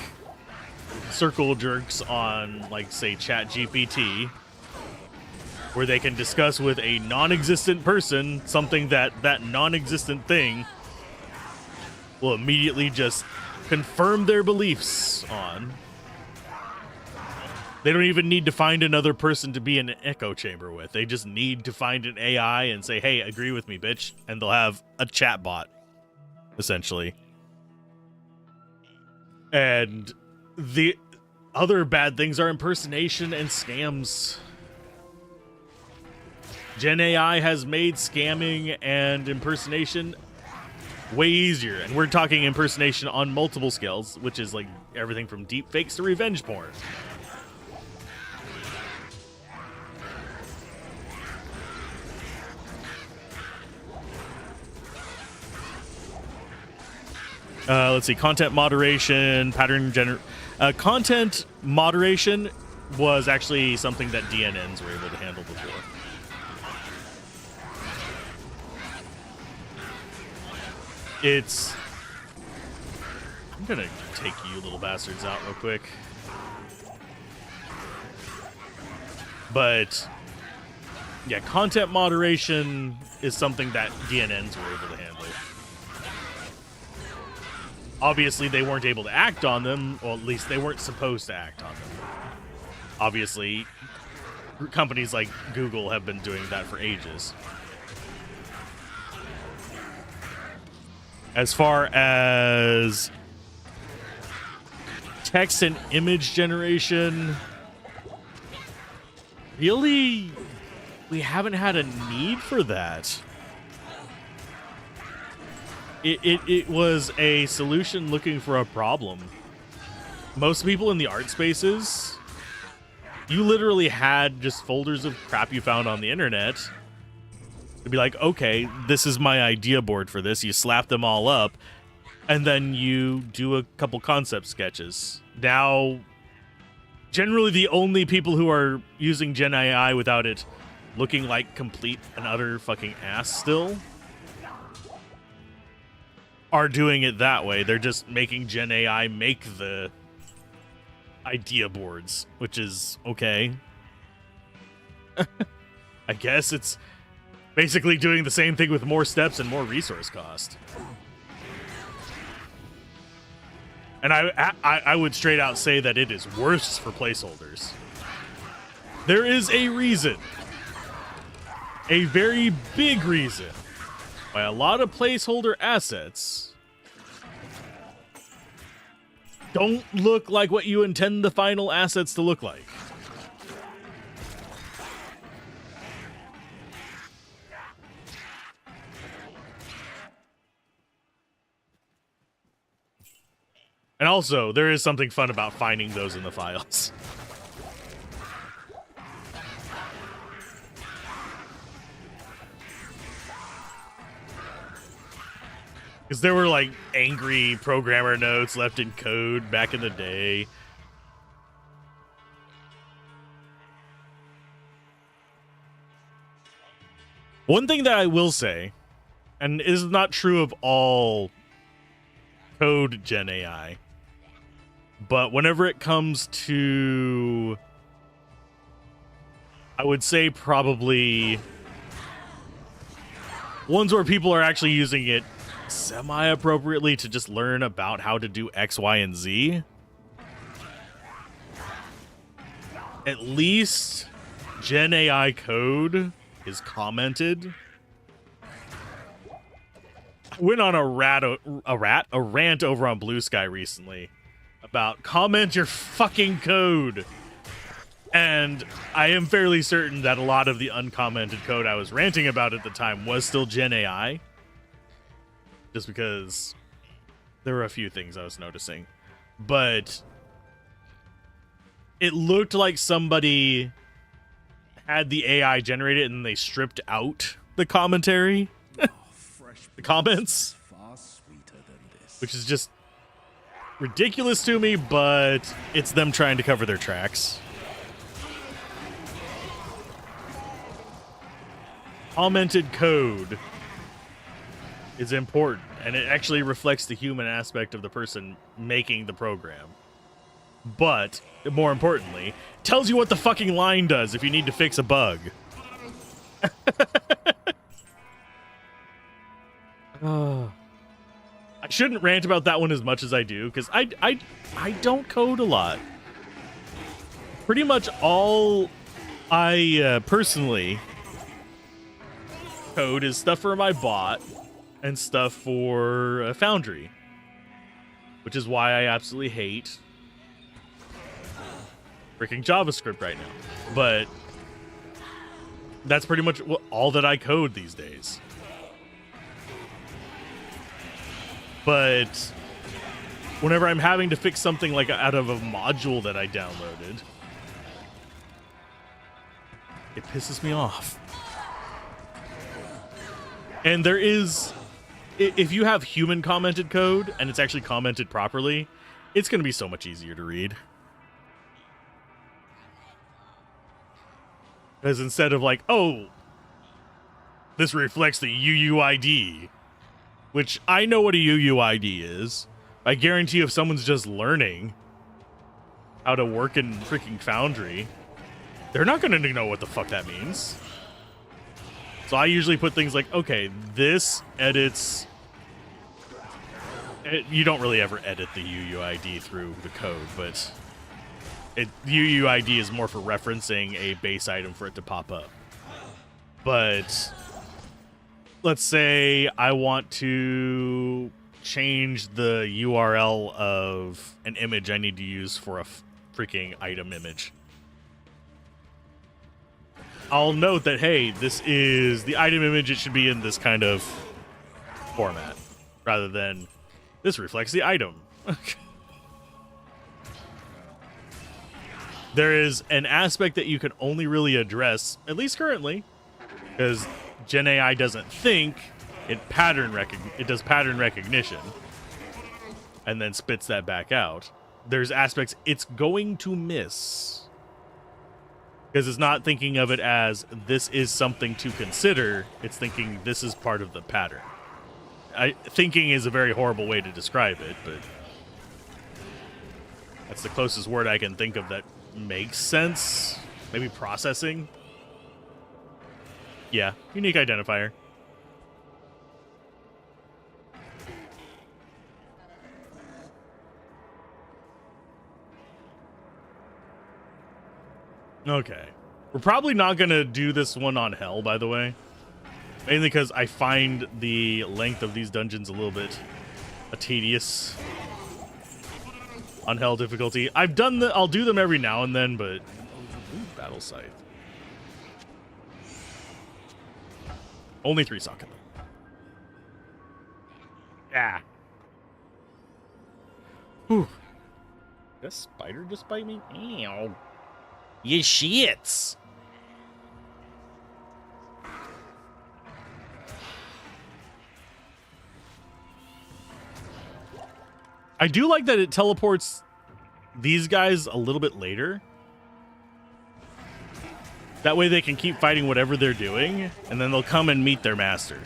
circle jerks on, like, say, ChatGPT, where they can discuss with a non-existent person something that non-existent thing will immediately just confirm their beliefs on. They don't even need to find another person to be in an echo chamber with. They just need to find an AI and say, hey, agree with me, bitch. And they'll have a chat bot, essentially. And the other bad things are impersonation and scams. Gen AI has made scamming and impersonation way easier. And we're talking impersonation on multiple scales, which is like everything from deep fakes to revenge porn. Let's see, content moderation, content moderation was actually something that DNNs were able to handle before. I'm gonna take you little bastards out real quick. But yeah, content moderation is something that DNNs were able to handle. Obviously, they weren't able to act on them, or at least they weren't supposed to act on them. Obviously, companies like Google have been doing that for ages. As far as text and image generation, really, we haven't had a need for that. It was a solution looking for a problem. Most people in the art spaces, you literally had just folders of crap you found on the internet. To be like, okay, this is my idea board for this. You slap them all up, and then you do a couple concept sketches. Now, generally the only people who are using Gen AI without it looking like complete and utter fucking ass still, are doing it that way. They're just making Gen AI make the idea boards, which is okay. I guess it's basically doing the same thing with more steps and more resource cost. And I would straight out say that it is worse for placeholders. There is a reason, a very big reason, why a lot of placeholder assets don't look like what you intend the final assets to look like. And also, there is something fun about finding those in the files. Because there were, like, angry programmer notes left in code back in the day. One thing that I will say, and is not true of all code Gen AI, but whenever it comes to, I would say probably ones where people are actually using it semi-appropriately to just learn about how to do X, Y, and Z, at least Gen AI code is commented. I went on a rant over on Blue Sky recently about comment your fucking code. And I am fairly certain that a lot of the uncommented code I was ranting about at the time was still Gen AI. Just because there were a few things I was noticing. But it looked like somebody had the AI generate it and they stripped out the commentary. The comments. Which is just ridiculous to me, but it's them trying to cover their tracks. Commented code is important, and it actually reflects the human aspect of the person making the program. But, more importantly, tells you what the fucking line does if you need to fix a bug. I shouldn't rant about that one as much as I do, because I don't code a lot. Pretty much all I personally code is stuff for my bot and stuff for Foundry, which is why I absolutely hate freaking JavaScript right now. But that's pretty much all that I code these days. But whenever I'm having to fix something like out of a module that I downloaded, it pisses me off. And there is, if you have human commented code and it's actually commented properly, it's going to be so much easier to read. Because instead of like, oh, this reflects the UUID, which I know what a UUID is. I guarantee if someone's just learning how to work in freaking Foundry, they're not going to know what the fuck that means. So I usually put things like, okay, this edits. You don't really ever edit the UUID through the code, but UUID is more for referencing a base item for it to pop up. But let's say I want to change the URL of an image I need to use for a freaking item image. I'll note that, hey, this is the item image. It should be in this kind of format rather than this reflects the item. There is an aspect that you can only really address, at least currently, because Gen AI doesn't think, it does pattern recognition and then spits that back out. There's aspects it's going to miss. Because it's not thinking of it as this is something to consider. It's thinking this is part of the pattern. Thinking is a very horrible way to describe it, but that's the closest word I can think of that makes sense. Maybe processing. Yeah, unique identifier. Okay. We're probably not going to do this one on Hell, by the way. Mainly because I find the length of these dungeons a little bit tedious on Hell difficulty. I'll do them every now and then, but... Ooh, Battle Scythe. Only 3 socket. Yeah. Whew. Did a spider just bite me? Ew. You shits. I do like that it teleports these guys a little bit later. That way they can keep fighting whatever they're doing, and then they'll come and meet their master.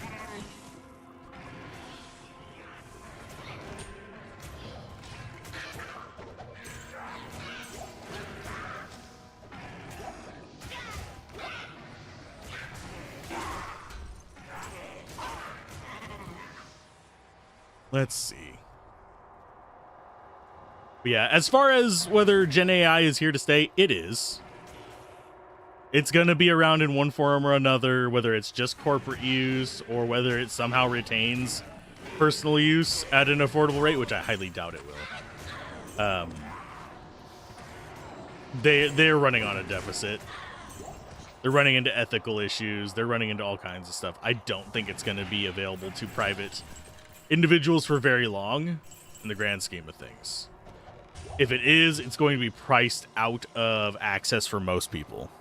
Let's see. But yeah, as far as whether Gen AI is here to stay, it is. It's going to be around in one form or another, whether it's just corporate use or whether it somehow retains personal use at an affordable rate, which I highly doubt it will. They're running on a deficit. They're running into ethical issues. They're running into all kinds of stuff. I don't think it's going to be available to private individuals for very long in the grand scheme of things. If it is, it's going to be priced out of access for most people.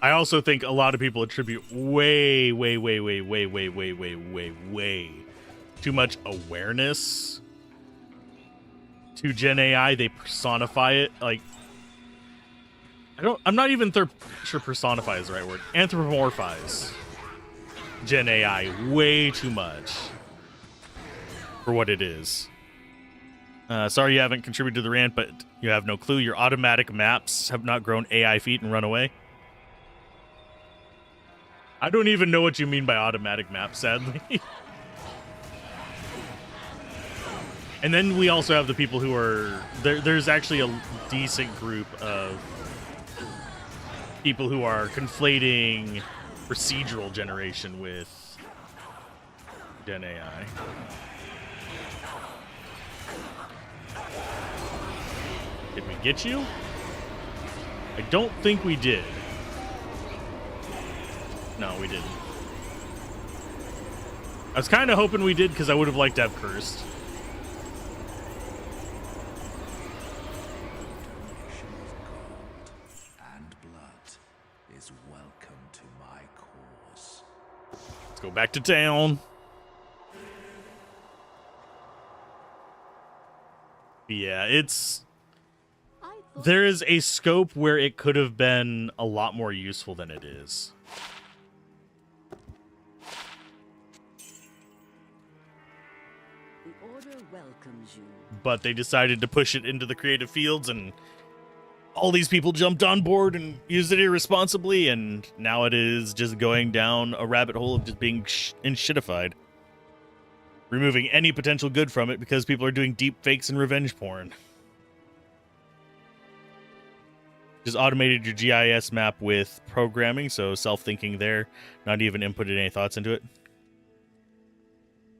I also think a lot of people attribute way too much awareness to Gen AI. They personify it like I'm not even sure personify is the right word. Anthropomorphize Gen AI way too much for what it is. Sorry you haven't contributed to the rant, but you have no clue. Your automatic maps have not grown AI feet and run away. I don't even know what you mean by automatic maps, sadly. And then we also have the people who are... There's actually a decent group of people who are conflating procedural generation with Gen AI. Did we get you? I don't think we did. No, we didn't. I was kind of hoping we did because I would have liked to have cursed. And blood is welcome to my cause. Let's go back to town. Yeah, there is a scope where it could have been a lot more useful than it is. Welcomes you. But they decided to push it into the creative fields, and all these people jumped on board and used it irresponsibly, and now it is just going down a rabbit hole of just being shitified. Removing any potential good from it because people are doing deep fakes and revenge porn. Just automated your GIS map with programming, so self-thinking there, not even inputted any thoughts into it.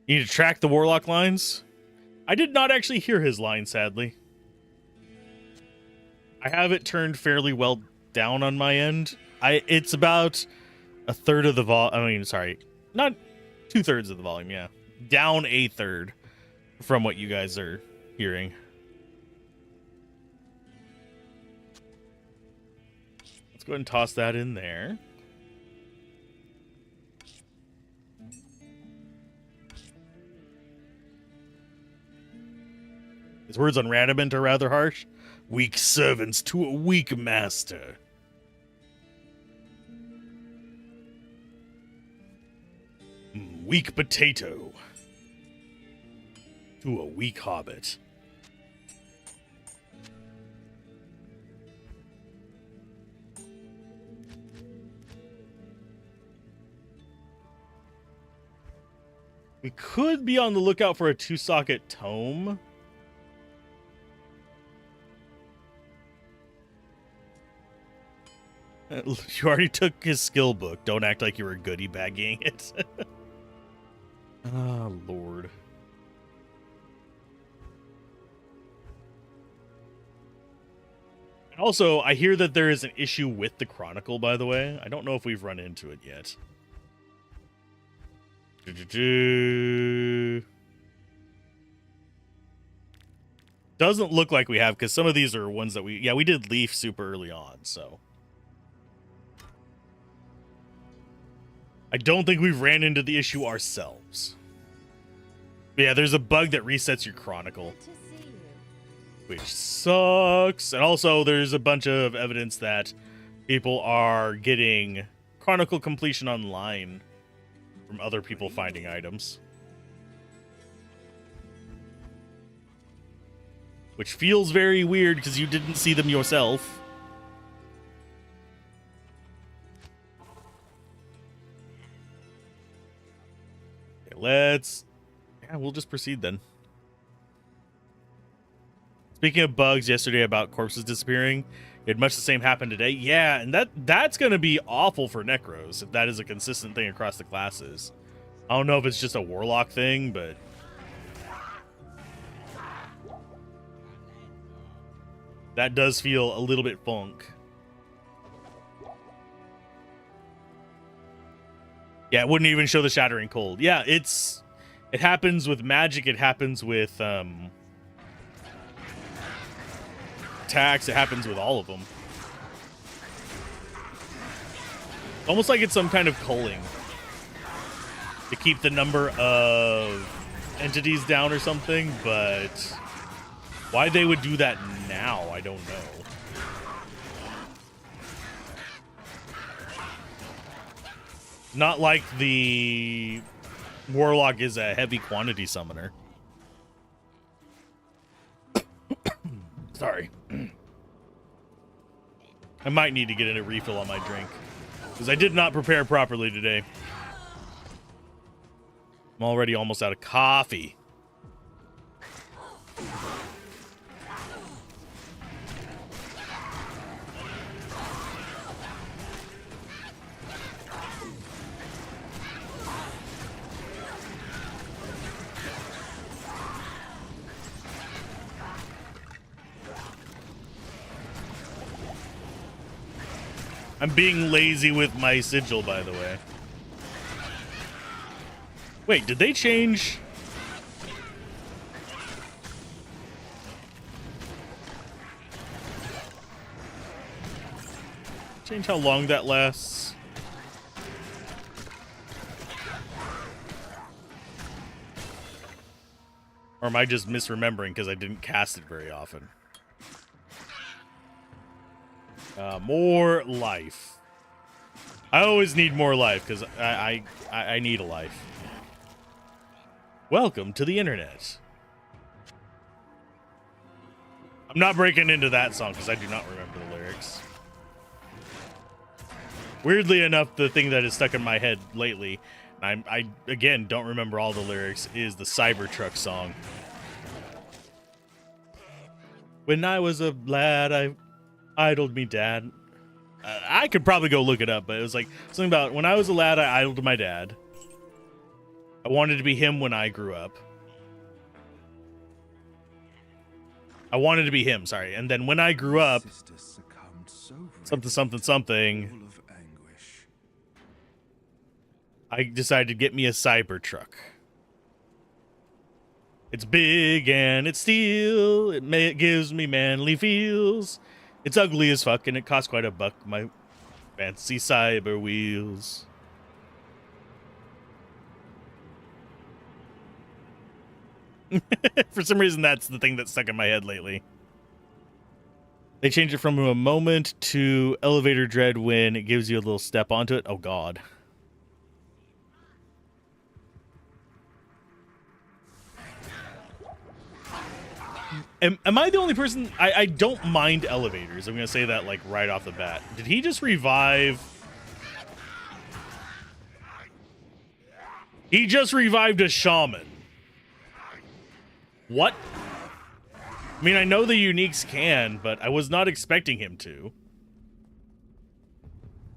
You need to track the Warlock lines. I did not actually hear his line, sadly. I have it turned fairly well down on my end. It's about a third of the not 2/3 of the volume, yeah. Down a third from what you guys are hearing. Let's go ahead and toss that in there. His words on Radamant are rather harsh. Weak servants to a weak master. Weak potato to a weak hobbit. We could be on the lookout for a 2-socket tome. You already took his skill book. Don't act like you were goodie bagging it. Oh, Lord. Also, I hear that there is an issue with the Chronicle, by the way. I don't know if we've run into it yet. Doesn't look like we have, because some of these are ones that we did leaf super early on, so. I don't think we've ran into the issue ourselves. But yeah, there's a bug that resets your Chronicle, Good to see you. which sucks. And also, there's a bunch of evidence that people are getting Chronicle completion online from other people finding items. Which feels very weird because you didn't see them yourself. Okay, we'll just proceed then. Speaking of bugs yesterday about corpses disappearing, you had much the same happen today. Yeah, and that's going to be awful for Necros if that is a consistent thing across the classes. I don't know if it's just a Warlock thing, but that does feel a little bit funk. Yeah, it wouldn't even show the Shattering Cold. Yeah, it happens with magic. It happens with attacks. It happens with all of them. Almost like it's some kind of culling to keep the number of entities down or something, but why they would do that now, I don't know. Not like the Warlock is a heavy quantity summoner. Sorry. I might need to get a refill on my drink, because I did not prepare properly today. I'm already almost out of coffee. I'm being lazy with my sigil, by the way. Wait, did they change? Change how long that lasts? Or am I just misremembering because I didn't cast it very often? More life. I always need more life because I need a life. Welcome to the internet. I'm not breaking into that song because I do not remember the lyrics. Weirdly enough, the thing that is stuck in my head lately, I again don't remember all the lyrics, is the Cybertruck song. When I was a lad, I idled me dad. I could probably go look it up, but it was like something about when I was a lad, I idled my dad. I wanted to be him when I grew up. I wanted to be him, sorry. And then when I grew up, something, I decided to get me a Cybertruck. It's big and it's steel. It gives me manly feels. It's ugly as fuck and it costs quite a buck. My fancy cyber wheels. For some reason, that's the thing that's stuck in my head lately. They changed it from a moment to elevator dread when it gives you a little step onto it. Oh, God. Am I the only person? I don't mind elevators. I'm going to say that, like, right off the bat. Did he just revive? He just revived a shaman. What? I mean, I know the uniques can, but I was not expecting him to.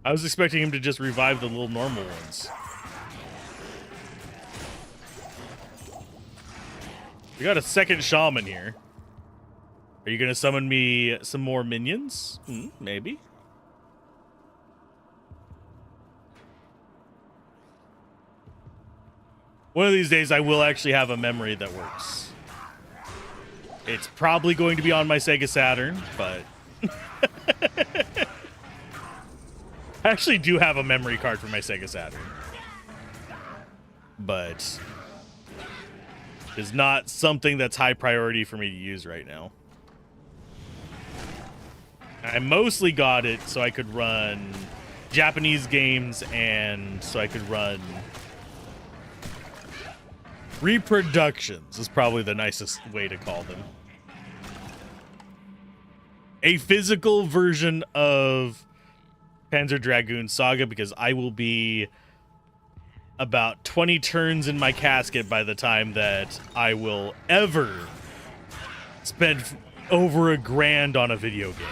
I was expecting him to just revive the little normal ones. We got a second shaman here. Are you going to summon me some more minions? Maybe. One of these days, I will actually have a memory that works. It's probably going to be on my Sega Saturn, but... I actually do have a memory card for my Sega Saturn. But... it's not something that's high priority for me to use right now. I mostly got it so I could run Japanese games and so I could run... reproductions is probably the nicest way to call them. A physical version of Panzer Dragoon Saga, because I will be about 20 turns in my casket by the time that I will ever spend over $1,000 on a video game.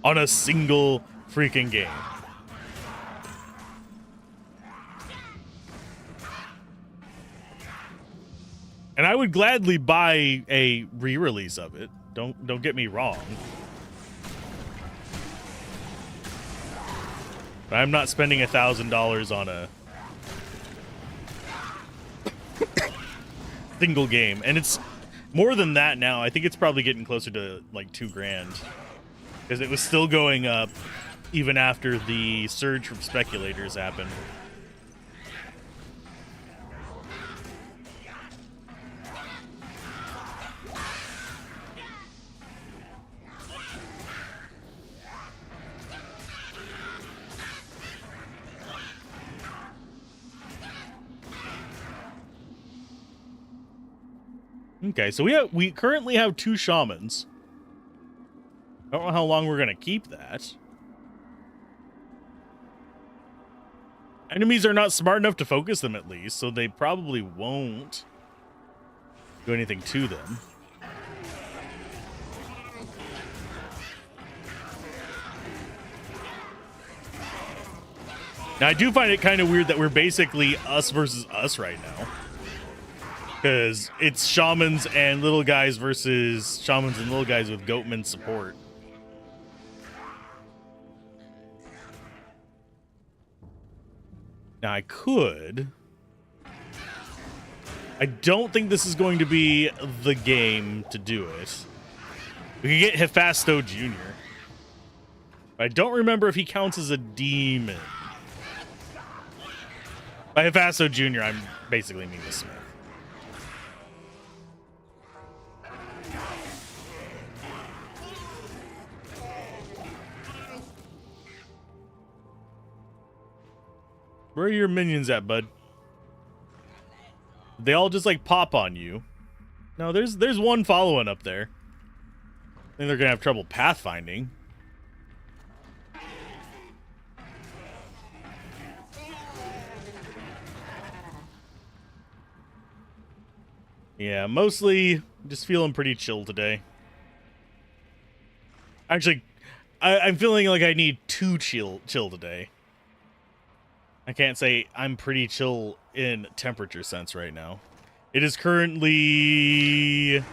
On a single freaking game. And I would gladly buy a re-release of it. Don't get me wrong. But I'm not spending $1,000 on a single game. And it's more than that now. I think it's probably getting closer to like $2,000. Because it was still going up even after the surge from speculators happened. Okay, so we currently have 2 shamans. I don't know how long we're gonna keep that. Enemies are not smart enough to focus them, at least, so they probably won't do anything to them. Now, I do find it kind of weird that we're basically us versus us right now. Because it's shamans and little guys versus shamans and little guys with goatman support. Now, I could... I don't think this is going to be the game to do it. We can get Hephasto Jr. But I don't remember if he counts as a demon. By Hephasto Jr., I'm basically meaning the Smith. Where are your minions at, bud? They all just like pop on you. No, there's one following up there. I think they're gonna have trouble pathfinding. Yeah, mostly just feeling pretty chill today. Actually, I'm feeling like I need to chill today. I can't say I'm pretty chill in temperature sense right now. It is currently a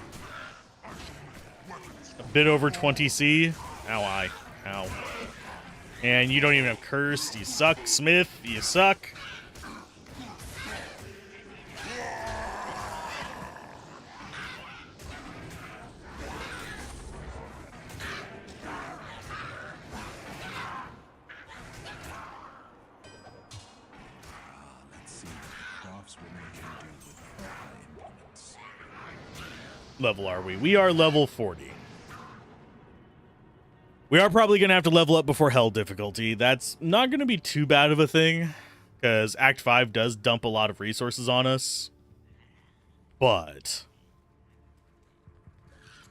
bit over 20°C. Ow, ow. And you don't even have cursed. You suck, Smith. You suck. lives when they can do with proper implements. Level are we? We are level 40. We are probably going to have to level up before hell difficulty. That's not going to be too bad of a thing, because Act 5 does dump a lot of resources on us. But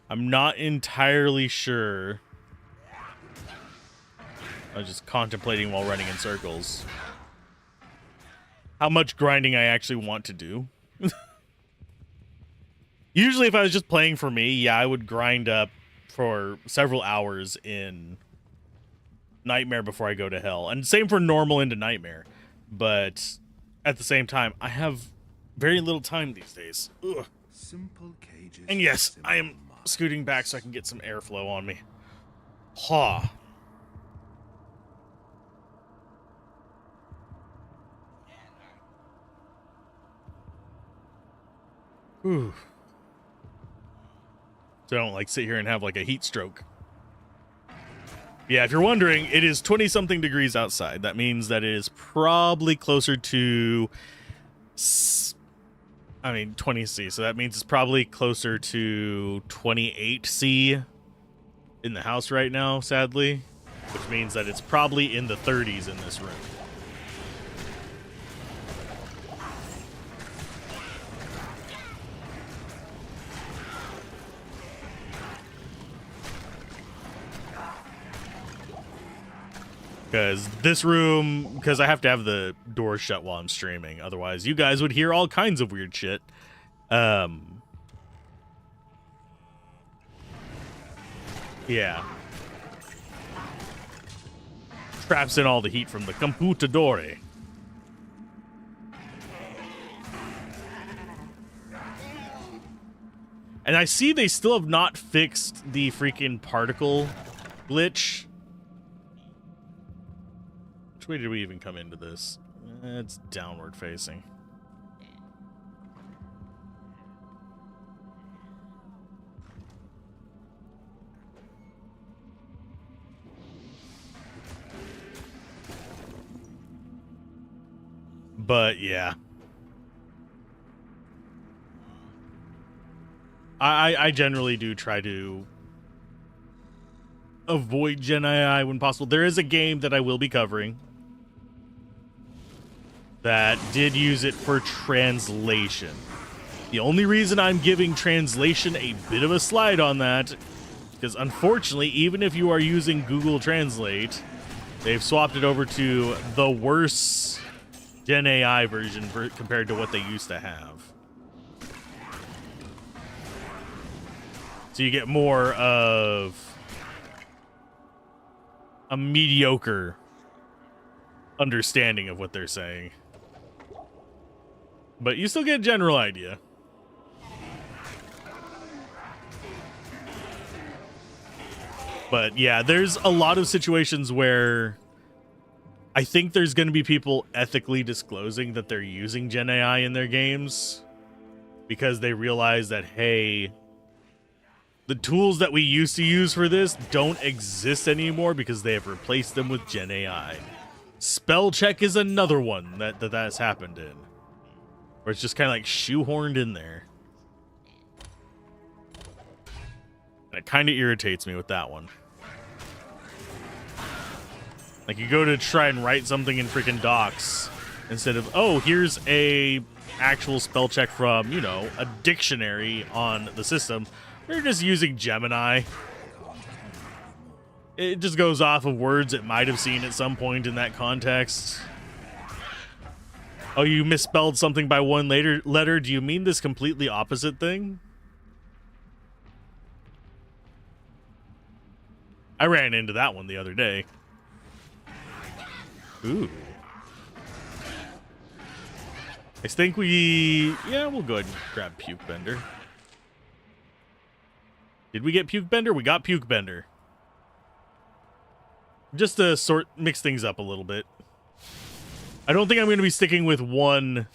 I'm not entirely sure. I was just contemplating while running in circles how much grinding I actually want to do. Usually if I was just playing for me, yeah, I would grind up for several hours in Nightmare before I go to Hell. And same for normal into Nightmare. But at the same time, I have very little time these days. Ugh. Simple cages. And yes, simple I am minds. scooting back so I can get some airflow on me. Ha. Whew. So I don't like sit here and have like a heat stroke. Yeah, if you're wondering, it is 20-something degrees outside. That means that it is probably closer to 20C. So that means it's probably closer to 28C in the house right now, sadly. Which means that it's probably in the 30s in this room. Because this room, because I have to have the door shut while I'm streaming. Otherwise, you guys would hear all kinds of weird shit. Yeah. Traps in all the heat from the computadore. And I see they still have not fixed the freaking particle glitch. Which way did we even come into this? It's downward facing. But yeah. I generally do try to avoid Gen AI when possible. There is a game that I will be covering that did use it for translation. The only reason I'm giving translation a bit of a slide on that, because unfortunately, even if you are using Google Translate, they've swapped it over to the worse Gen AI version compared to what they used to have. So you get more of a mediocre understanding of what they're saying. But you still get a general idea. But yeah, there's a lot of situations where I think there's going to be people ethically disclosing that they're using Gen AI in their games because they realize that, hey, the tools that we used to use for this don't exist anymore because they have replaced them with Gen AI. Spell check is another one that's happened in, where it's just kind of like shoehorned in there. And it kind of irritates me with that one. Like, you go to try and write something in freaking docs instead of, oh, here's a actual spell check from, you know, a dictionary on the system. They're just using Gemini. It just goes off of words it might have seen at some point in that context. Oh, you misspelled something by one letter. Do you mean this completely opposite thing? I ran into that one the other day. Ooh. I think yeah, we'll go ahead and grab Puke Bender. Did we get Puke Bender? We got Puke Bender. Just to mix things up a little bit. I don't think I'm going to be sticking with one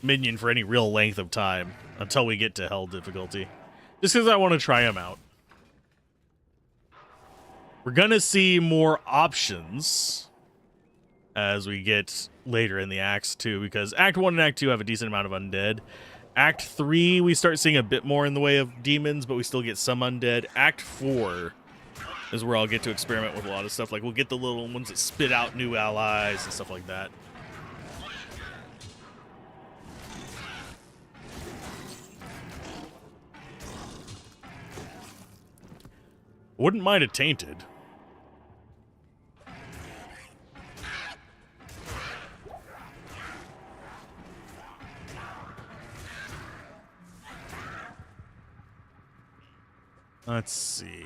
minion for any real length of time until we get to Hell difficulty. Just because I want to try them out. We're going to see more options as we get later in the acts too, because Act 1 and Act 2 have a decent amount of undead. Act 3, we start seeing a bit more in the way of demons, but we still get some undead. Act 4 is where I'll get to experiment with a lot of stuff. Like, we'll get the little ones that spit out new allies and stuff like that. Wouldn't mind a tainted. Let's see.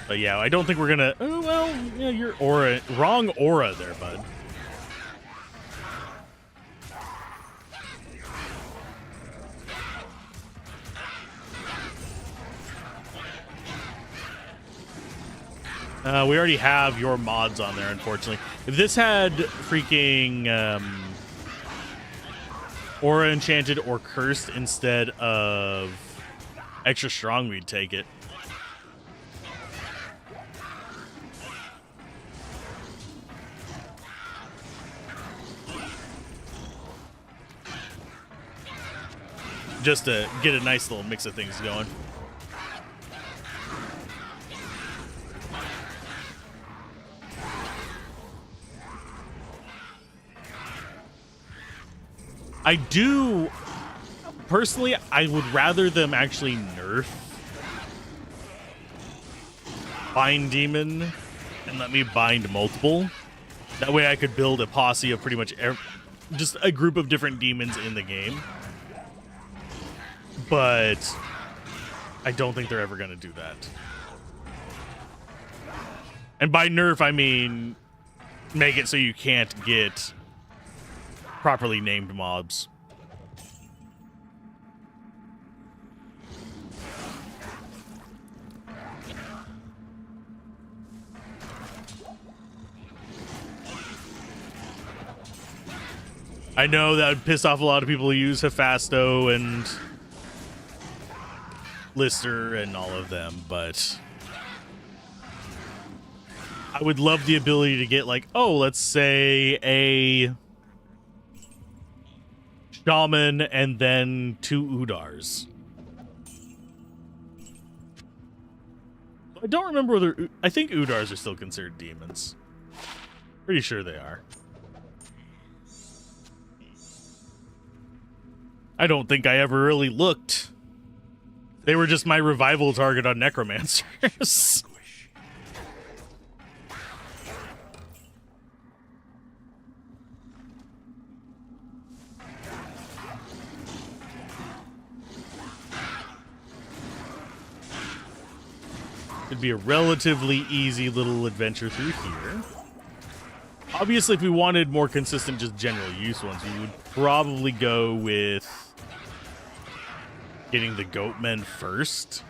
But yeah, I don't think we're gonna. Oh well, yeah, you're wrong aura there, bud. We already have your mods on there, unfortunately. If this had freaking aura enchanted or cursed instead of extra strong, we'd take it. Just to get a nice little mix of things going. I do, personally, I would rather them actually nerf Bind Demon and let me bind multiple. That way I could build a posse of pretty much just a group of different demons in the game. But I don't think they're ever going to do that. And by nerf, I mean make it so you can't get properly named mobs. I know that would piss off a lot of people who use Hephasto and Lister and all of them, but I would love the ability to get, like, oh, let's say a Shaman and then 2 Udars. I don't remember whether... I think Udars are still considered demons. Pretty sure they are. I don't think I ever really looked. They were just my revival target on Necromancers. It'd be a relatively easy little adventure through here. Obviously, if we wanted more consistent, just general use ones, we would probably go with getting the Goatmen first.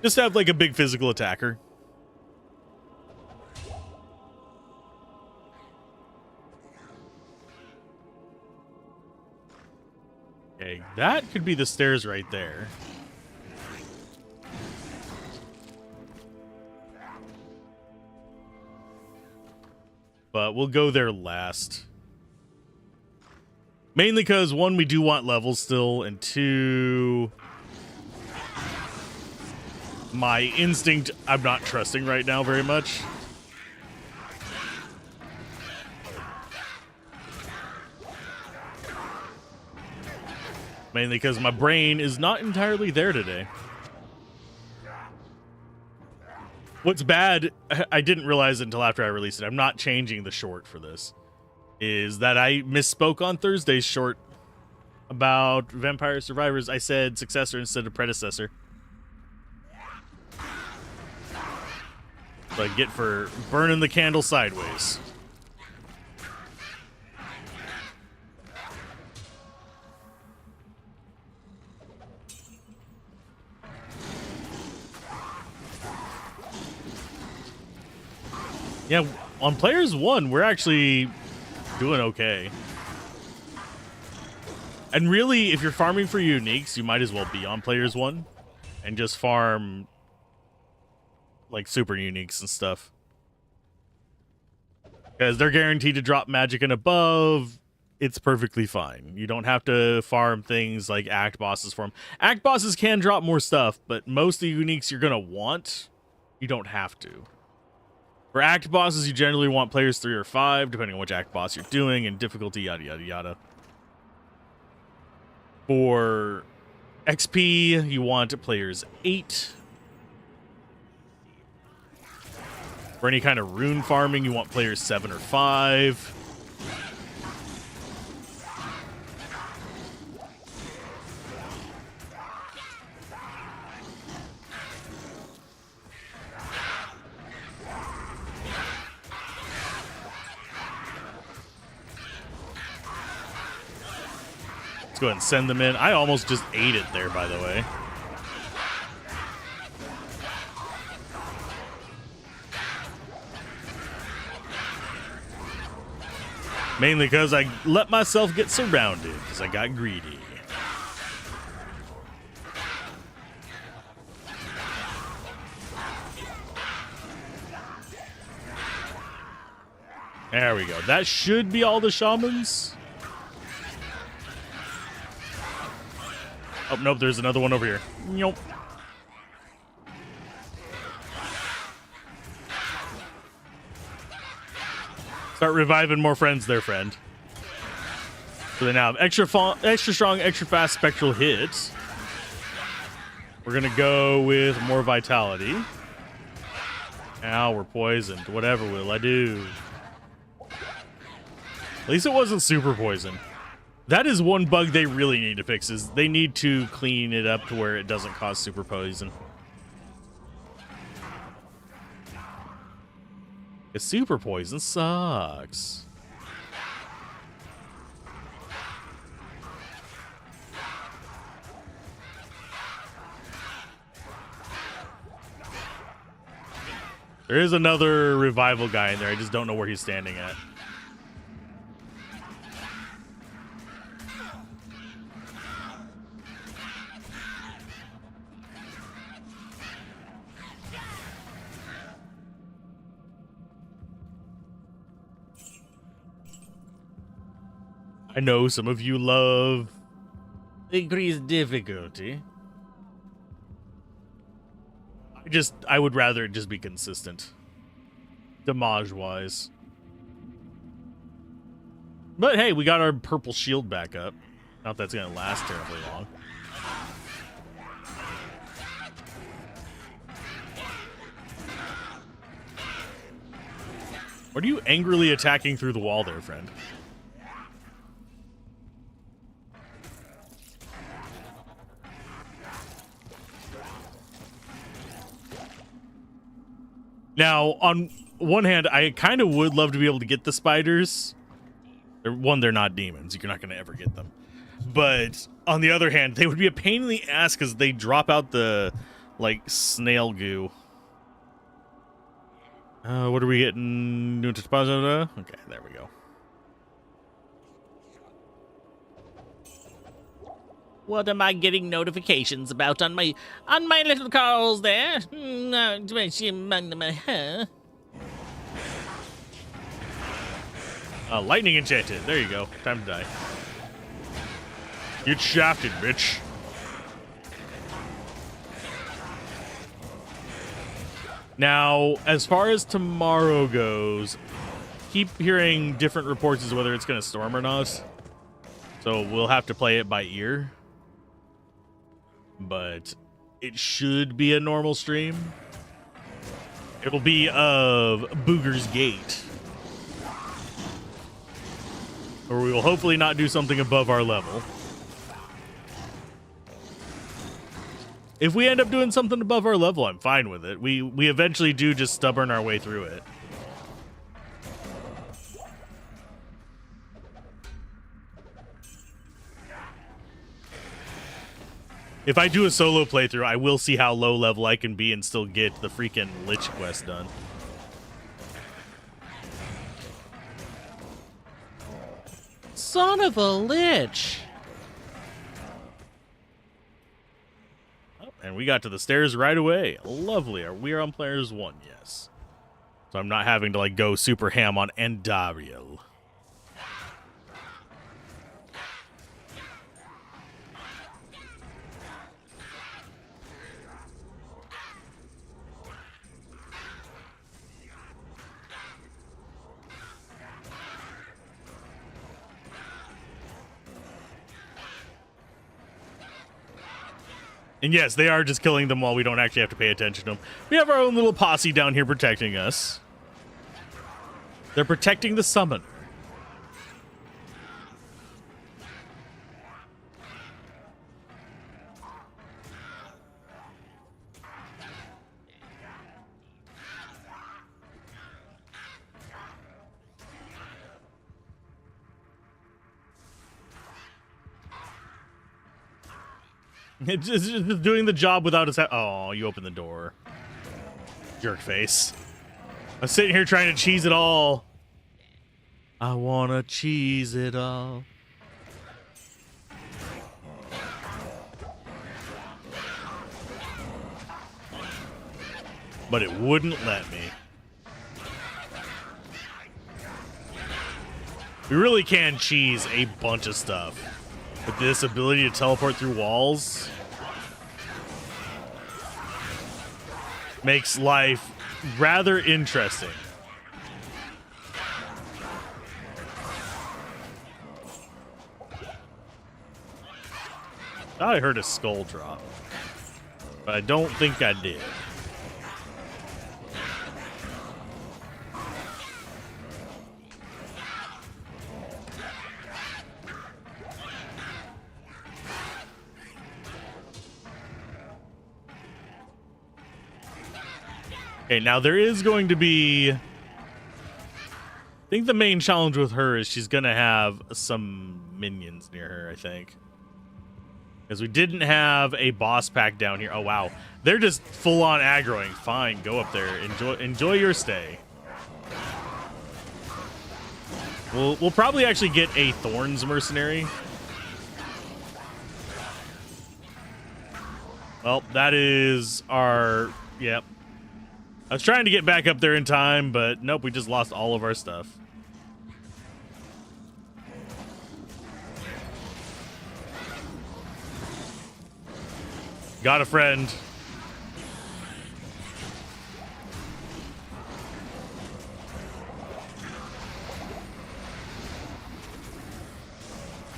Just have like a big physical attacker. Okay, that could be the stairs right there. But we'll go there last. Mainly because, 1, we do want levels still, and 2, my instinct, I'm not trusting right now very much. Mainly because my brain is not entirely there today. What's bad, I didn't realize it until after I released it. I'm not changing the short for this. Is that I misspoke on Thursday's short about Vampire Survivors. I said successor instead of predecessor. So I get for burning the candle sideways. Yeah, on Players 1, we're actually doing okay. And really, if you're farming for uniques, you might as well be on Players 1 and just farm like super uniques and stuff. Because they're guaranteed to drop magic and above. It's perfectly fine. You don't have to farm things like act bosses for them. Act bosses can drop more stuff, but most of the uniques you're going to want, you don't have to. For act bosses, you generally want players 3 or 5, depending on which act boss you're doing, and difficulty, yada, yada, yada. For XP, you want players 8. For any kind of rune farming, you want players 7 or 5. Let's go ahead and send them in. I almost just ate it there, by the way. Mainly because I let myself get surrounded, because I got greedy. There we go. That should be all the shamans. Oh, nope, there's another one over here. Nope. Start reviving more friends there, friend. So they now have extra strong, extra fast spectral hits. We're going to go with more vitality. Now we're poisoned. Whatever will I do? At least it wasn't super poison. That is one bug they really need to fix, is they need to clean it up to where it doesn't cause super poison. Because super poison sucks. There is another revival guy in there. I just don't know where he's standing at. I know some of you love increased difficulty. I would rather it just be consistent, damage-wise. But hey, we got our purple shield back up. Not that's gonna last terribly long. What are you angrily attacking through the wall there, friend? Now, on one hand, I kind of would love to be able to get the spiders. They're not demons. You're not going to ever get them. But on the other hand, they would be a pain in the ass because they drop out the, like, snail goo. What are we getting? Okay, there we go. What am I getting notifications about on my little calls there? Lightning enchanted. There you go. Time to die. Get shafted, bitch. Now, as far as tomorrow goes, keep hearing different reports as to whether it's going to storm or not. So we'll have to play it by ear. But it should be a normal stream. It'll be of Booger's Gate. Or we will hopefully not do something above our level. If we end up doing something above our level, I'm fine with it. We eventually do just stubborn our way through it. If I do a solo playthrough, I will see how low level I can be and still get the freaking Lich quest done. Son of a Lich! Oh, and we got to the stairs right away. Lovely. We are on players 1, yes. So I'm not having to like go super ham on Endariel. And yes, they are just killing them while we don't actually have to pay attention to them. We have our own little posse down here protecting us. They're protecting the summoner. It's just doing the job without us. Oh, you opened the door. Jerk face. I'm sitting here trying to cheese it all. I wanna cheese it all. But it wouldn't let me. We really can cheese a bunch of stuff. With this ability to teleport through walls makes life rather interesting. I heard a skull drop, but I don't think I did. Okay, now there is going to be... I think the main challenge with her is she's going to have some minions near her, I think. Because we didn't have a boss pack down here. Oh, wow. They're just full-on aggroing. Fine, go up there. Enjoy your stay. We'll probably actually get a Thorns mercenary. Well, that is our... Yep. I was trying to get back up there in time, but nope, we just lost all of our stuff. Got a friend.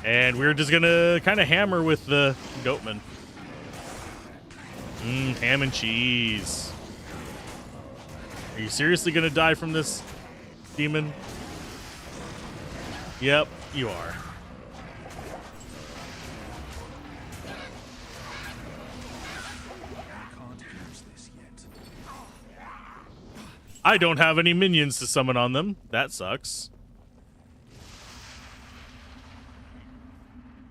And we're just gonna kind of hammer with the goatman. Ham and cheese. Are you seriously gonna die from this demon? Yep, you are. I don't have any minions to summon on them. That sucks.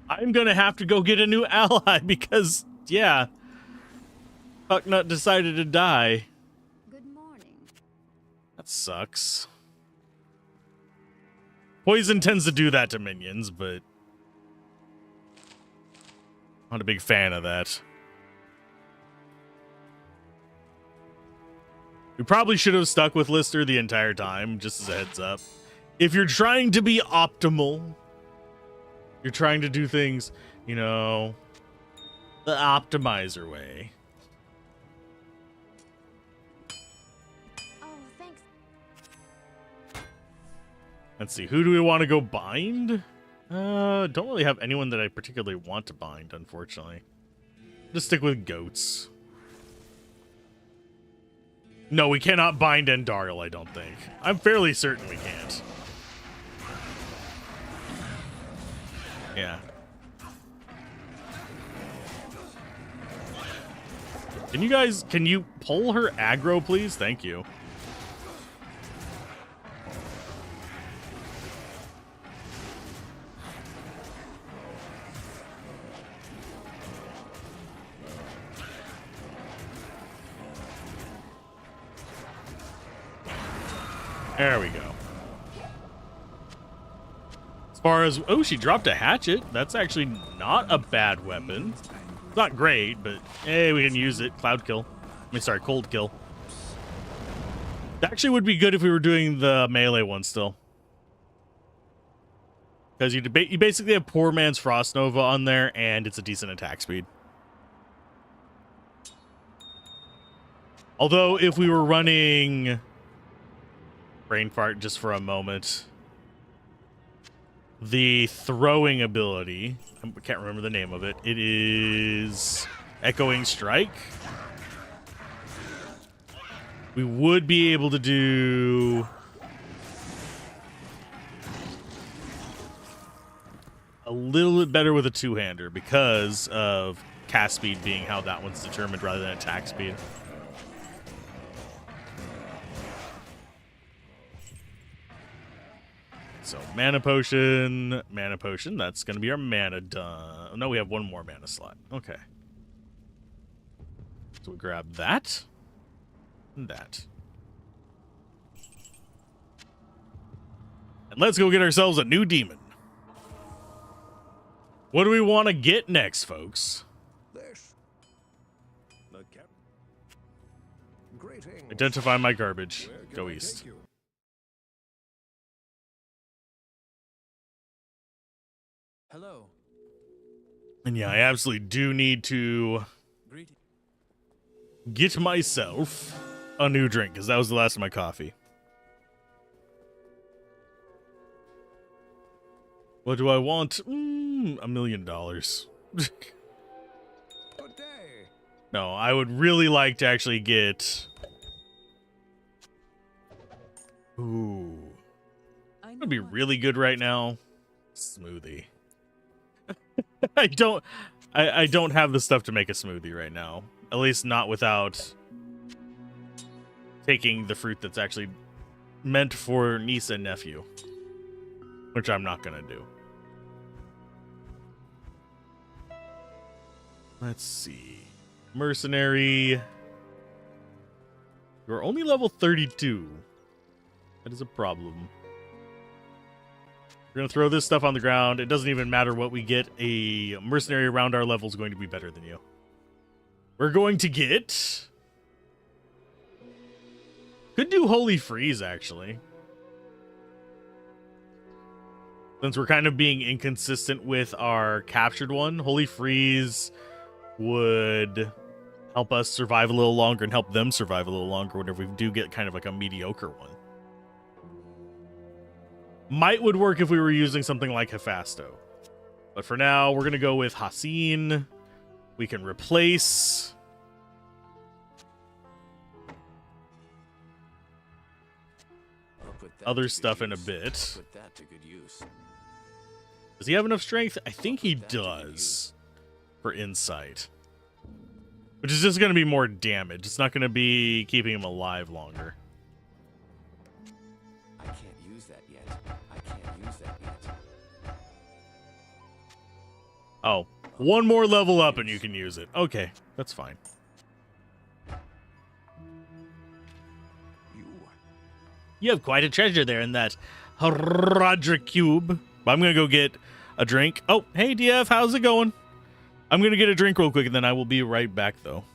I'm gonna have to go get a new ally because, yeah, Fucknut decided to die. Good morning. That sucks. Poison tends to do that to minions, but I'm not a big fan of that. We probably should have stuck with Lister the entire time, just as a heads up. If you're trying to be optimal, you're trying to do things, you know, the optimizer way. Oh, thanks. Let's see, who do we want to go bind? Don't really have anyone that I particularly want to bind, unfortunately. Just stick with goats. No, we cannot bind Endariel, I don't think. I'm fairly certain we can't. Yeah. Can you pull her aggro, please? Thank you. There we go. As far as... Oh, she dropped a hatchet. That's actually not a bad weapon. It's not great, but hey, we can use it. Cloud kill. I mean, sorry, cold kill. Actually would be good if we were doing the melee one still. Because you basically have poor man's Frost Nova on there, and it's a decent attack speed. Although, if we were running... Brain fart just for a moment. The throwing ability... I can't remember the name of it. It is... Echoing Strike. We would be able to do... a little bit better with a two-hander because of cast speed being how that one's determined rather than attack speed. So mana potion, that's going to be our mana done. No, we have one more mana slot. Okay. So we grab that and that. And let's go get ourselves a new demon. What do we want to get next, folks? This. The cap. Greetings. Identify my garbage. Where can Go I east. take you? Hello. And yeah, I absolutely do need to Greeting. get myself a new drink, because that was the last of my coffee. What do I want? $1 million. Good day. No, I would really like to actually get... Ooh. That'd be really good right now. Smoothie. I don't have the stuff to make a smoothie right now. At least not without taking the fruit that's actually meant for niece and nephew. Which I'm not gonna do. Let's see. Mercenary. You're only level 32. That is a problem. We're going to throw this stuff on the ground. It doesn't even matter what we get. A mercenary around our level is going to be better than you. We're going to get... Could do Holy Freeze, actually. Since we're kind of being inconsistent with our captured one, Holy Freeze would help us survive a little longer and help them survive a little longer whenever we do get kind of like a mediocre one. Might would work if we were using something like Hephasto. But for now, we're going to go with Hassin. We can replace... other stuff in a bit. Put that to good use. Does he have enough strength? I think he does. For insight. Which is just going to be more damage. It's not going to be keeping him alive longer. I can't use that yet. Oh, one more level up and you can use it. Okay, that's fine. You have quite a treasure there in that Roderick cube. I'm going to go get a drink. Oh, hey, DF, how's it going? I'm going to get a drink real quick, and then I will be right back, though.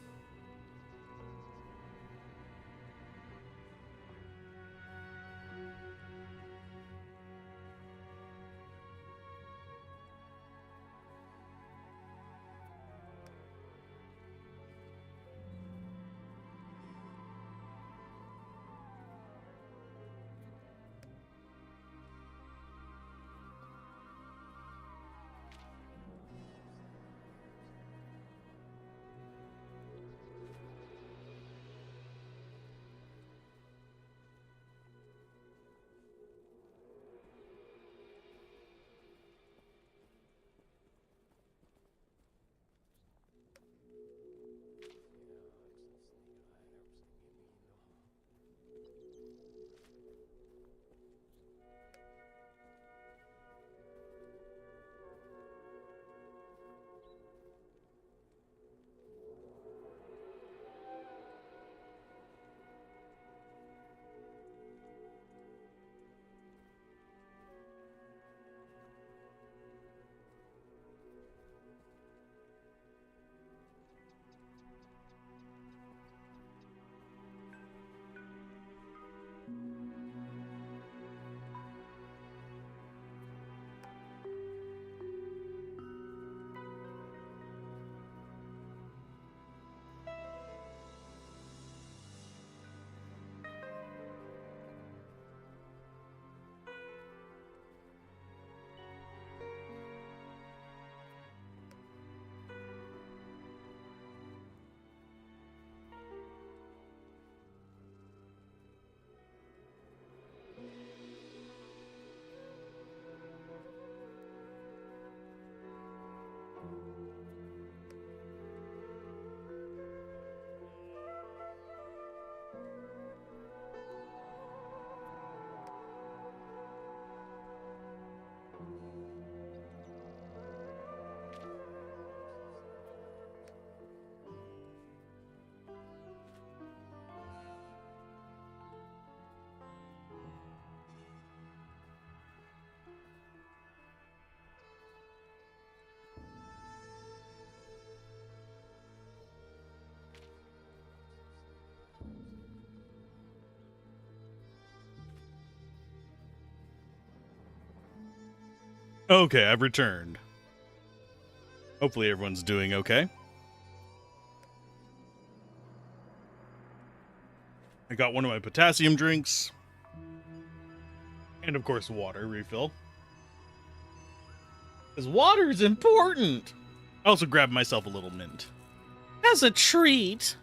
Okay, I've returned. Hopefully everyone's doing okay. I got one of my potassium drinks. And of course, water refill. Because water is important. I also grabbed myself a little mint. As a treat.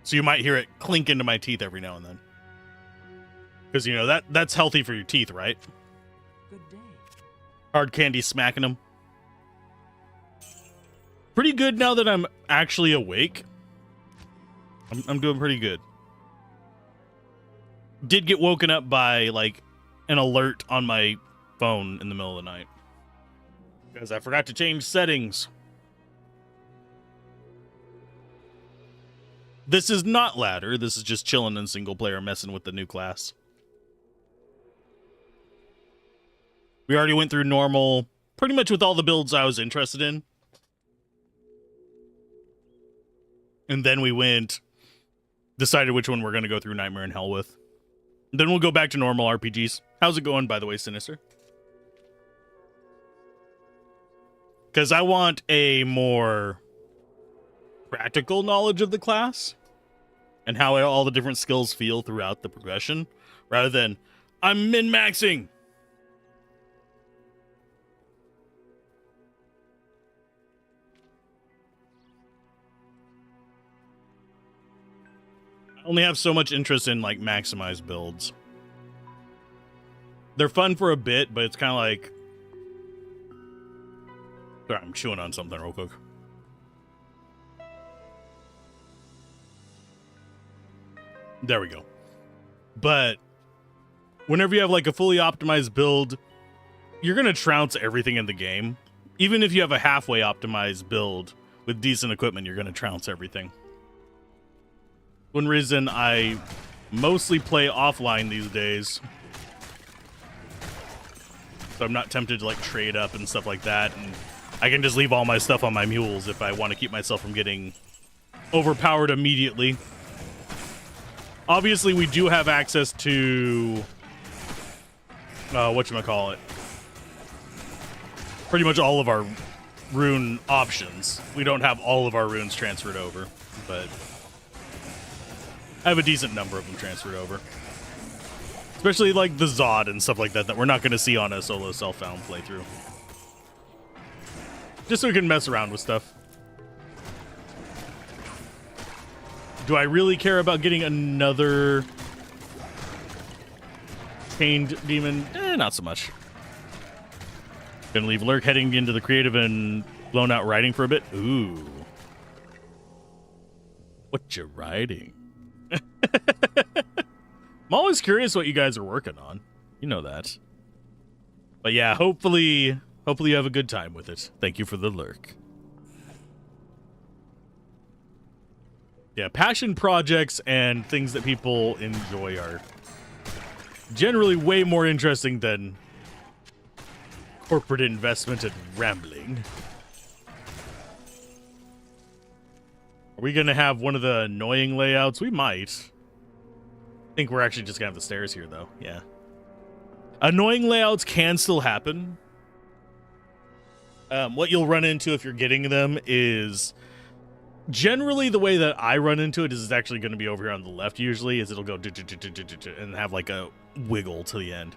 So you might hear it clink into my teeth every now and then. Because, you know, that's healthy for your teeth, right? Good day. Hard candy smacking them. Pretty good now that I'm actually awake. I'm doing pretty good. Did get woken up by, like, an alert on my phone in the middle of the night. Because I forgot to change settings. This is not ladder. This is just chilling in single player, messing with the new class. We already went through normal, pretty much with all the builds I was interested in. And then we decided which one we're going to go through Nightmare in Hell with. Then we'll go back to normal RPGs. How's it going, by the way, Sinister? Because I want a more practical knowledge of the class and how all the different skills feel throughout the progression, rather than, I'm min-maxing! I only have so much interest in, like, maximized builds. They're fun for a bit, but it's kind of like... Sorry, I'm chewing on something real quick. There we go. But whenever you have, like, a fully optimized build, you're going to trounce everything in the game. Even if you have a halfway optimized build with decent equipment, you're going to trounce everything. One reason I mostly play offline these days, so I'm not tempted to, like, trade up and stuff like that, and I can just leave all my stuff on my mules if I want to keep myself from getting overpowered immediately. Obviously, we do have access to whatchamacallit, pretty much all of our rune options. We don't have all of our runes transferred over, but I have a decent number of them transferred over. Especially like the Zod and stuff like that that we're not going to see on a solo self-found playthrough. Just so we can mess around with stuff. Do I really care about getting another chained demon? Not so much. Gonna leave Lurk heading into the creative and blown out riding for a bit. Ooh. What you riding? I'm always curious what you guys are working on. You know that. But yeah, hopefully you have a good time with it. Thank you for the lurk. Yeah, passion projects and things that people enjoy are generally way more interesting than corporate investment and rambling. Are we gonna have one of the annoying layouts? We might. I think we're actually just gonna have the stairs here, though. Yeah. Annoying layouts can still happen. What you'll run into if you're getting them is... Generally, the way that I run into it is it's actually going to be over here on the left, usually, is it'll go and have like a wiggle to the end.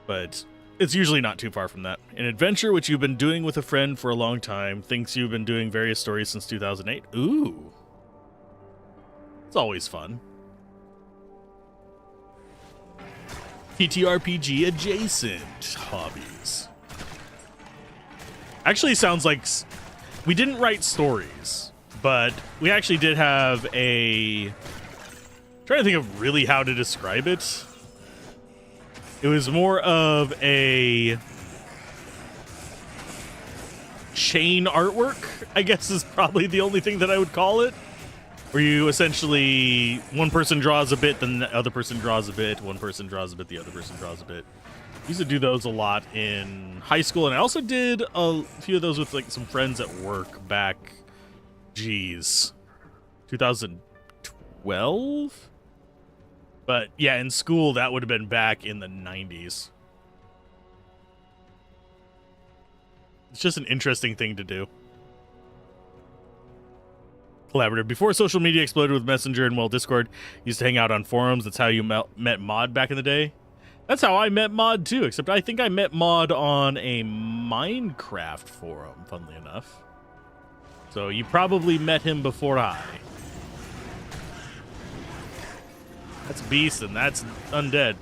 But it's usually not too far from that. An adventure which you've been doing with a friend for a long time, thinks you've been doing various stories since 2008. Ooh. It's always fun. TTRPG adjacent hobbies. Actually sounds like we didn't write stories, but we actually did have I'm trying to think of really how to describe it. It was more of a chain artwork, I guess is probably the only thing that I would call it. Where you essentially, one person draws a bit, then the other person draws a bit, one person draws a bit, the other person draws a bit. I used to do those a lot in high school, and I also did a few of those with like some friends at work back, 2012? But yeah, in school, that would have been back in the 90s. It's just an interesting thing to do. Collaborative. Before social media exploded with Messenger and, well, Discord used to hang out on forums. That's how you met Mod back in the day. That's how I met Mod, too, except I think I met Mod on a Minecraft forum, funnily enough. So you probably met him before I. That's Beast, and that's Undead.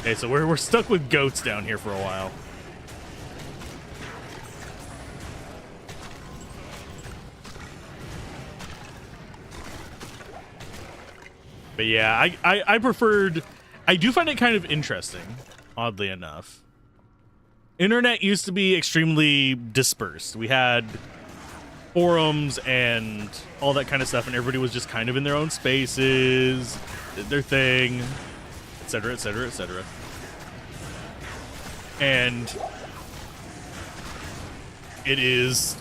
Okay, so we're stuck with goats down here for a while. But yeah, I preferred... I do find it kind of interesting, oddly enough. Internet used to be extremely dispersed. We had forums and all that kind of stuff, and everybody was just kind of in their own spaces, did their thing, etc., etc., etc. And it is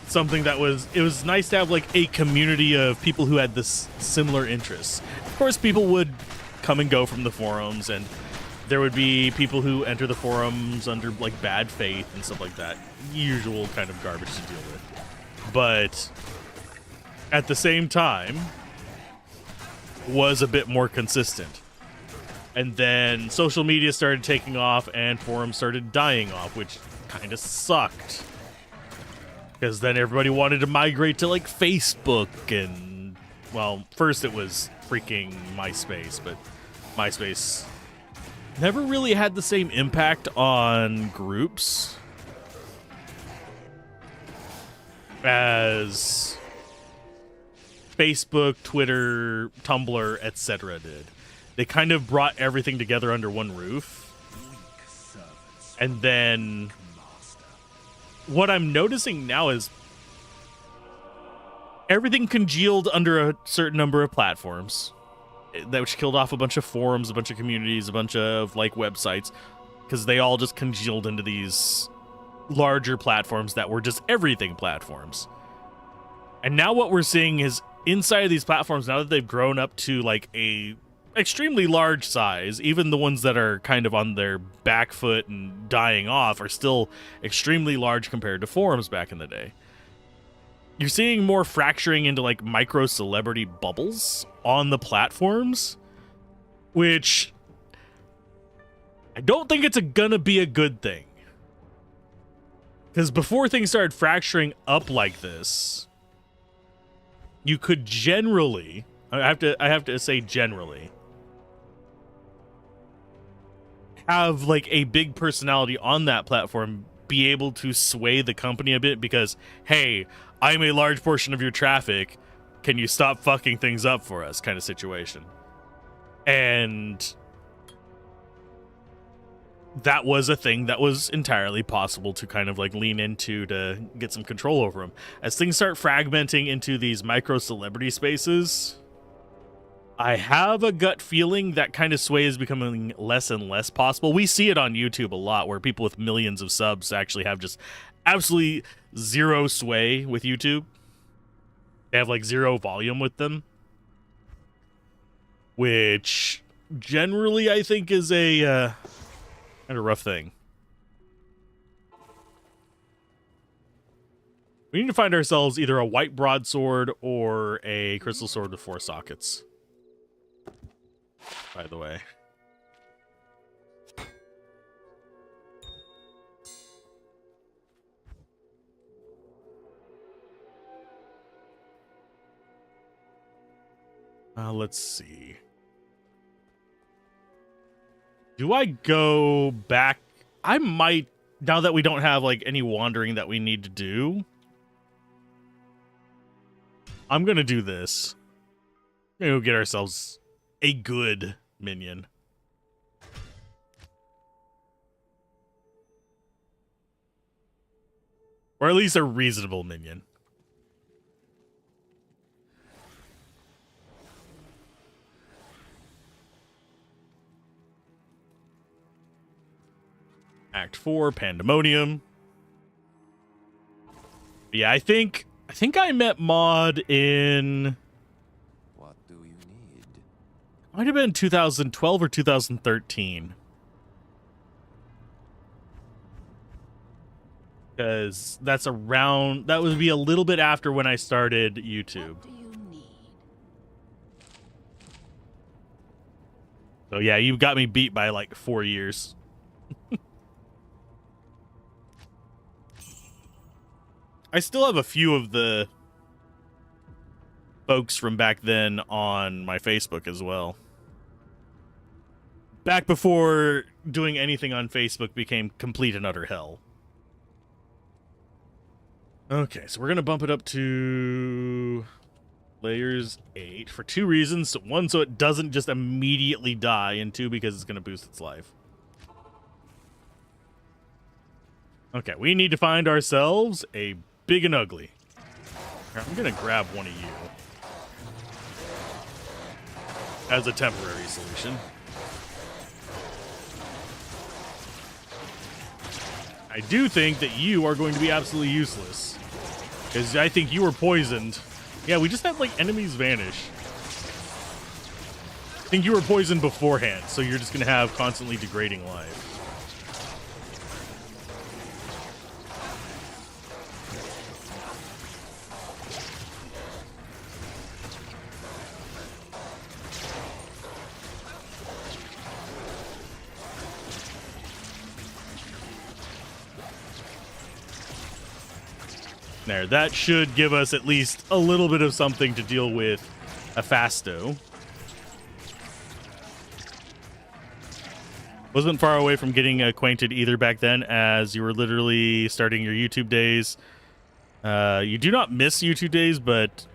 something that it was nice to have like a community of people who had this similar interests. Of course, people would come and go from the forums, and there would be people who enter the forums under like bad faith and stuff like that. Usual kind of garbage to deal with. But at the same time, was a bit more consistent. And then social media started taking off and forums started dying off, which kind of sucked. Because then everybody wanted to migrate to like Facebook and, well, first it was freaking MySpace, but MySpace never really had the same impact on groups as Facebook, Twitter, Tumblr, etc. did. They kind of brought everything together under one roof. And then what I'm noticing now is everything congealed under a certain number of platforms, which killed off a bunch of forums, a bunch of communities, a bunch of like websites, because they all just congealed into these larger platforms that were just everything platforms. And now what we're seeing is inside of these platforms, now that they've grown up to like a extremely large size, even the ones that are kind of on their back foot and dying off are still extremely large compared to forums back in the day. You're seeing more fracturing into like micro celebrity bubbles on the platforms, which I don't think it's gonna be a good thing. Because before things started fracturing up like this, you could generally, I have to say generally, have like a big personality on that platform be able to sway the company a bit because, hey, I'm a large portion of your traffic. Can you stop fucking things up for us? Kind of situation. And that was a thing that was entirely possible to kind of like lean into to get some control over them. As things start fragmenting into these micro celebrity spaces, I have a gut feeling that kind of sway is becoming less and less possible. We see it on YouTube a lot where people with millions of subs actually have just absolutely zero sway with YouTube. They have like zero volume with them, which generally I think is a kind of rough thing. We need to find ourselves either a white broadsword or a crystal sword with 4 sockets. By the way. Let's see. Do I go back? I might, now that we don't have like any wandering that we need to do. I'm gonna do this. We're gonna go get ourselves a good minion. Or at least a reasonable minion. Act 4, Pandemonium. Yeah, I think I met Mod in... What do you need? Might have been 2012 or 2013. Because that would be a little bit after when I started YouTube. What do you need? So yeah, you got me beat by like 4 years. I still have a few of the folks from back then on my Facebook as well. Back before doing anything on Facebook became complete and utter hell. Okay, so we're going to bump it up to layers 8 for 2 reasons. One, so it doesn't just immediately die, and 2, because it's going to boost its life. Okay, we need to find ourselves a big and ugly. I'm going to grab one of you as a temporary solution. I do think that you are going to be absolutely useless, because I think you were poisoned. Yeah, we just had, like, enemies vanish. I think you were poisoned beforehand, so you're just going to have constantly degrading life. There, that should give us at least a little bit of something to deal with Hephasto. Wasn't far away from getting acquainted either back then, as you were literally starting your YouTube days. You do not miss YouTube days, but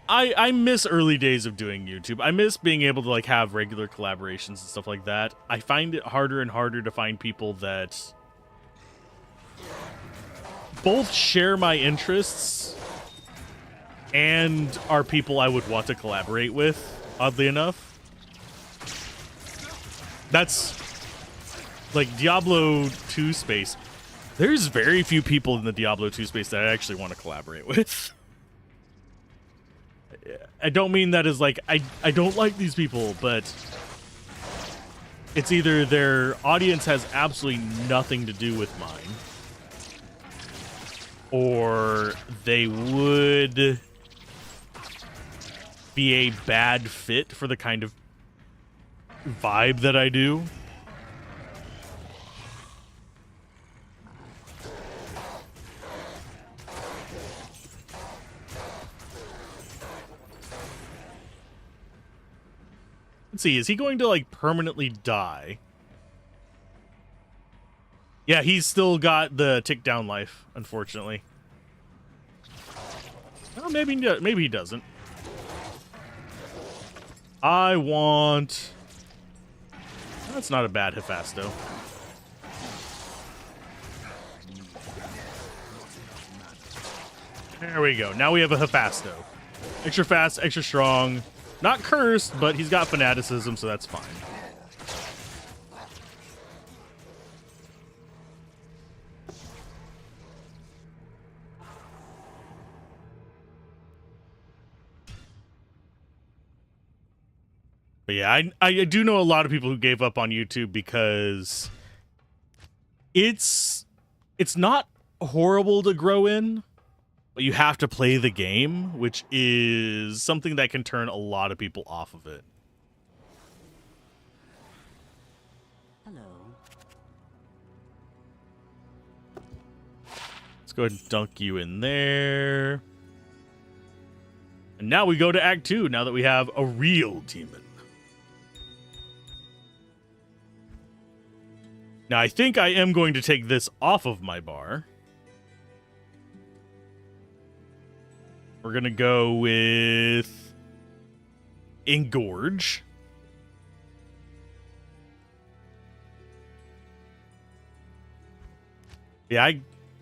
I miss early days of doing YouTube. I miss being able to like have regular collaborations and stuff like that. I find it harder and harder to find people that both share my interests and are people I would want to collaborate with, oddly enough. That's like Diablo 2 space. There's very few people in the Diablo 2 space that I actually want to collaborate with. I don't mean that as like, I don't like these people, but it's either their audience has absolutely nothing to do with mine, or they would be a bad fit for the kind of vibe that I do. Let's see, is he going to like permanently die? Yeah, he's still got the tick down life, unfortunately. Well, maybe he doesn't. I want... That's not a bad Hephasto. There we go. Now we have a Hephasto. Extra fast, extra strong. Not cursed, but he's got fanaticism, so that's fine. But yeah, I do know a lot of people who gave up on YouTube because it's not horrible to grow in, but you have to play the game, which is something that can turn a lot of people off of it. Hello. Let's go ahead and dunk you in there. And now we go to Act 2, now that we have a real demon. Now, I think I am going to take this off of my bar. We're going to go with Engorge. Yeah,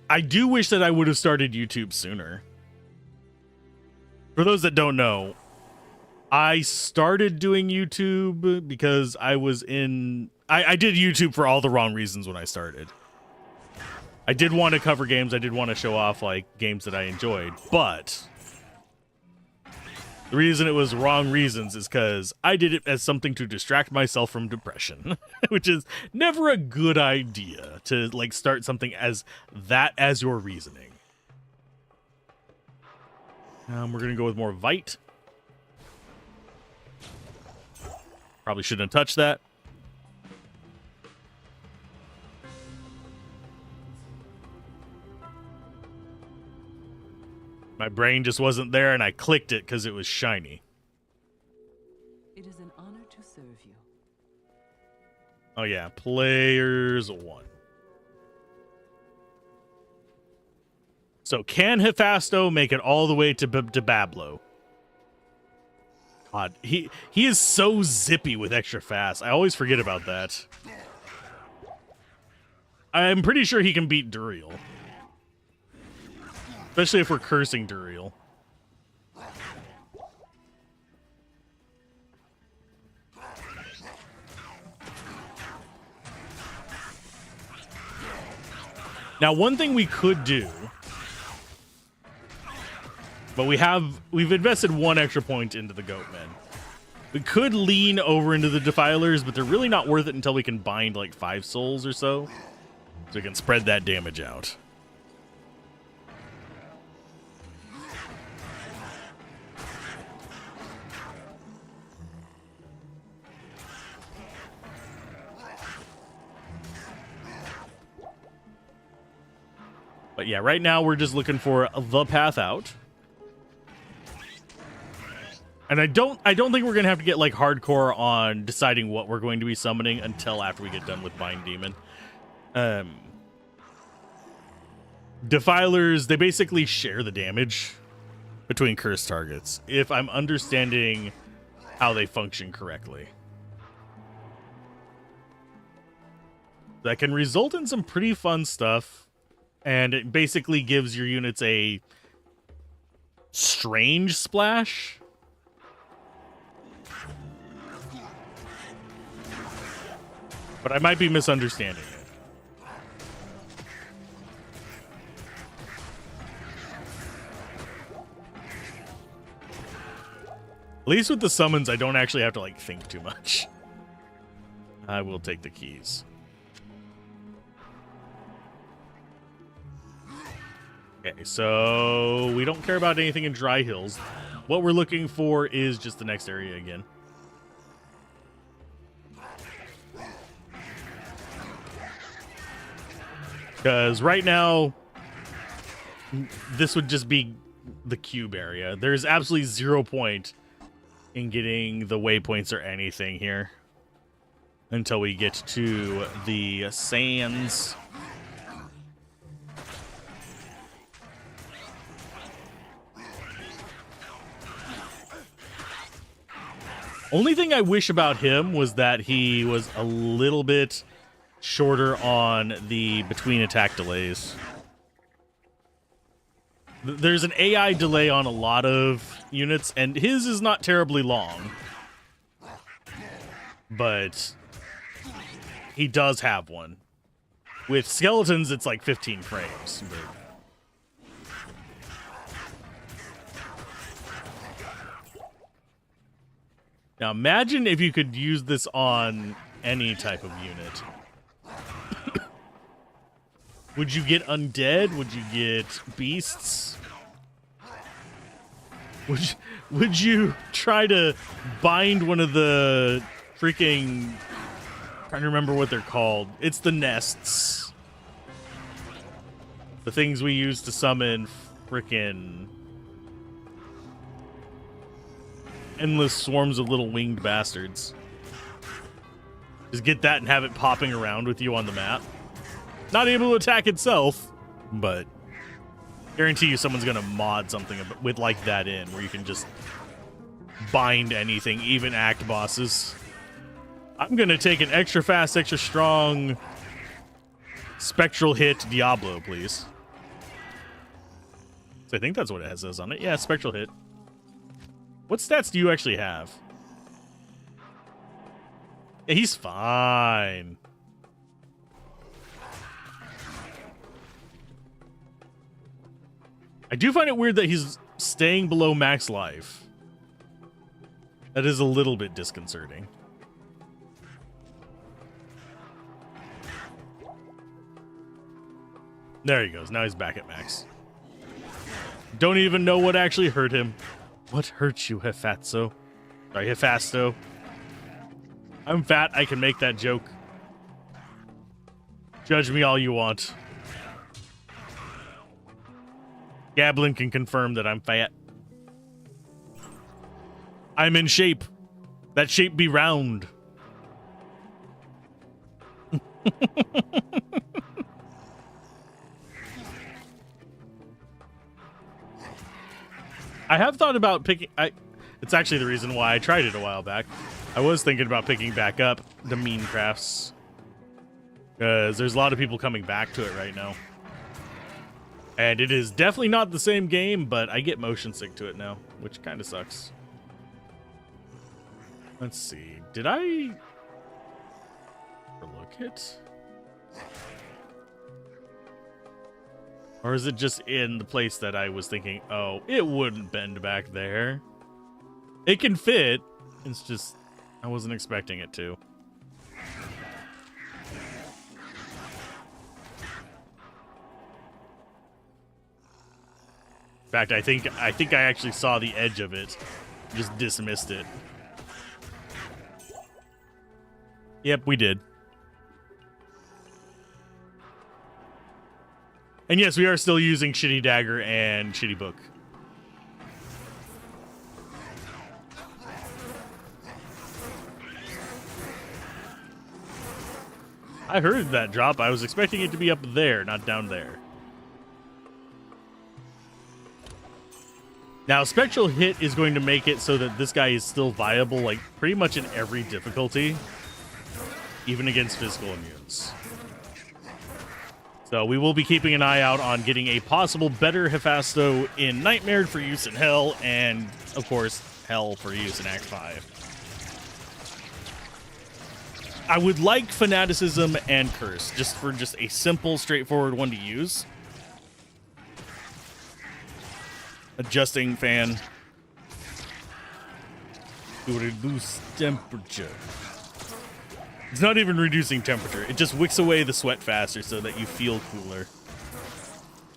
I do wish that I would have started YouTube sooner. For those that don't know, I started doing YouTube because I was in... I did YouTube for all the wrong reasons when I started. I did want to cover games. I did want to show off like games that I enjoyed, but The reason it was wrong reasons is because I did it as something to distract myself from depression, which is never a good idea to like start something as that as your reasoning. We're gonna go with more Vite. Probably shouldn't have touched that. My brain just wasn't there, and I clicked it because it was shiny. It is an honor to serve you. Oh yeah, players 1. So can Hephasto make it all the way to Diablo? God, he is so zippy with extra fast. I always forget about that. I'm pretty sure he can beat Duriel. Especially if we're cursing Duriel. Now, one thing we could do, but we've invested 1 extra point into the Goatmen. We could lean over into the Defilers, but they're really not worth it until we can bind like 5 souls or so we can spread that damage out. But yeah, right now we're just looking for the path out. And I don't think we're gonna have to get like hardcore on deciding what we're going to be summoning until after we get done with Bind Demon. Defilers, they basically share the damage between cursed targets, if I'm understanding how they function correctly. That can result in some pretty fun stuff. And it basically gives your units a strange splash. But I might be misunderstanding it. At least with the summons, I don't actually have to like think too much. I will take the keys. Okay, so we don't care about anything in Dry Hills. What we're looking for is just the next area again. Because right now, this would just be the cube area. There's absolutely 0 point in getting the waypoints or anything here until we get to the sands. Only thing I wish about him was that he was a little bit shorter on the between attack delays. There's an AI delay on a lot of units, and his is not terribly long. But he does have one. With skeletons, it's like 15 frames. But now imagine if you could use this on any type of unit. Would you get undead? Would you get beasts? Would you try to bind one of the freaking... I'm trying to remember what they're called. It's the nests. The things we use to summon freaking... endless swarms of little winged bastards. Just get that and have it popping around with you on the map. Not able to attack itself, but guarantee you someone's gonna mod something with like that in, where you can just bind anything, even act bosses. I'm gonna take an extra fast, extra strong spectral hit Diablo, please. So I think that's what it says on it. Yeah, spectral hit. What stats do you actually have? Yeah, he's fine. I do find it weird that he's staying below max life. That is a little bit disconcerting. There he goes. Now he's back at max. Don't even know what actually hurt him. What hurt you, Hefatso? Sorry, Hefasto. I'm fat. I can make that joke. Judge me all you want. Gablin can confirm that I'm fat. I'm in shape. That shape be round. I have thought about picking... It's actually the reason why I tried it a while back. I was thinking about picking back up the Mean Crafts. Because there's a lot of people coming back to it right now. And it is definitely not the same game, but I get motion sick to it now, which kind of sucks. Let's see. Did I overlook it? Or is it just in the place that I was thinking, oh, it wouldn't bend back there? It can fit. It's just, I wasn't expecting it to. In fact, I think I actually saw the edge of it. Just dismissed it. Yep, we did. And yes, we are still using Shitty Dagger and Shitty Book. I heard that drop. I was expecting it to be up there, not down there. Now, Spectral Hit is going to make it so that this guy is still viable, like, pretty much in every difficulty. Even against physical immunes. So we will be keeping an eye out on getting a possible better Hephasto in Nightmare for use in Hell, and, of course, Hell for use in Act 5. I would like Fanaticism and Curse, just for just a simple, straightforward one to use. Adjusting fan. To reduce temperature. It's not even reducing temperature. It just wicks away the sweat faster so that you feel cooler.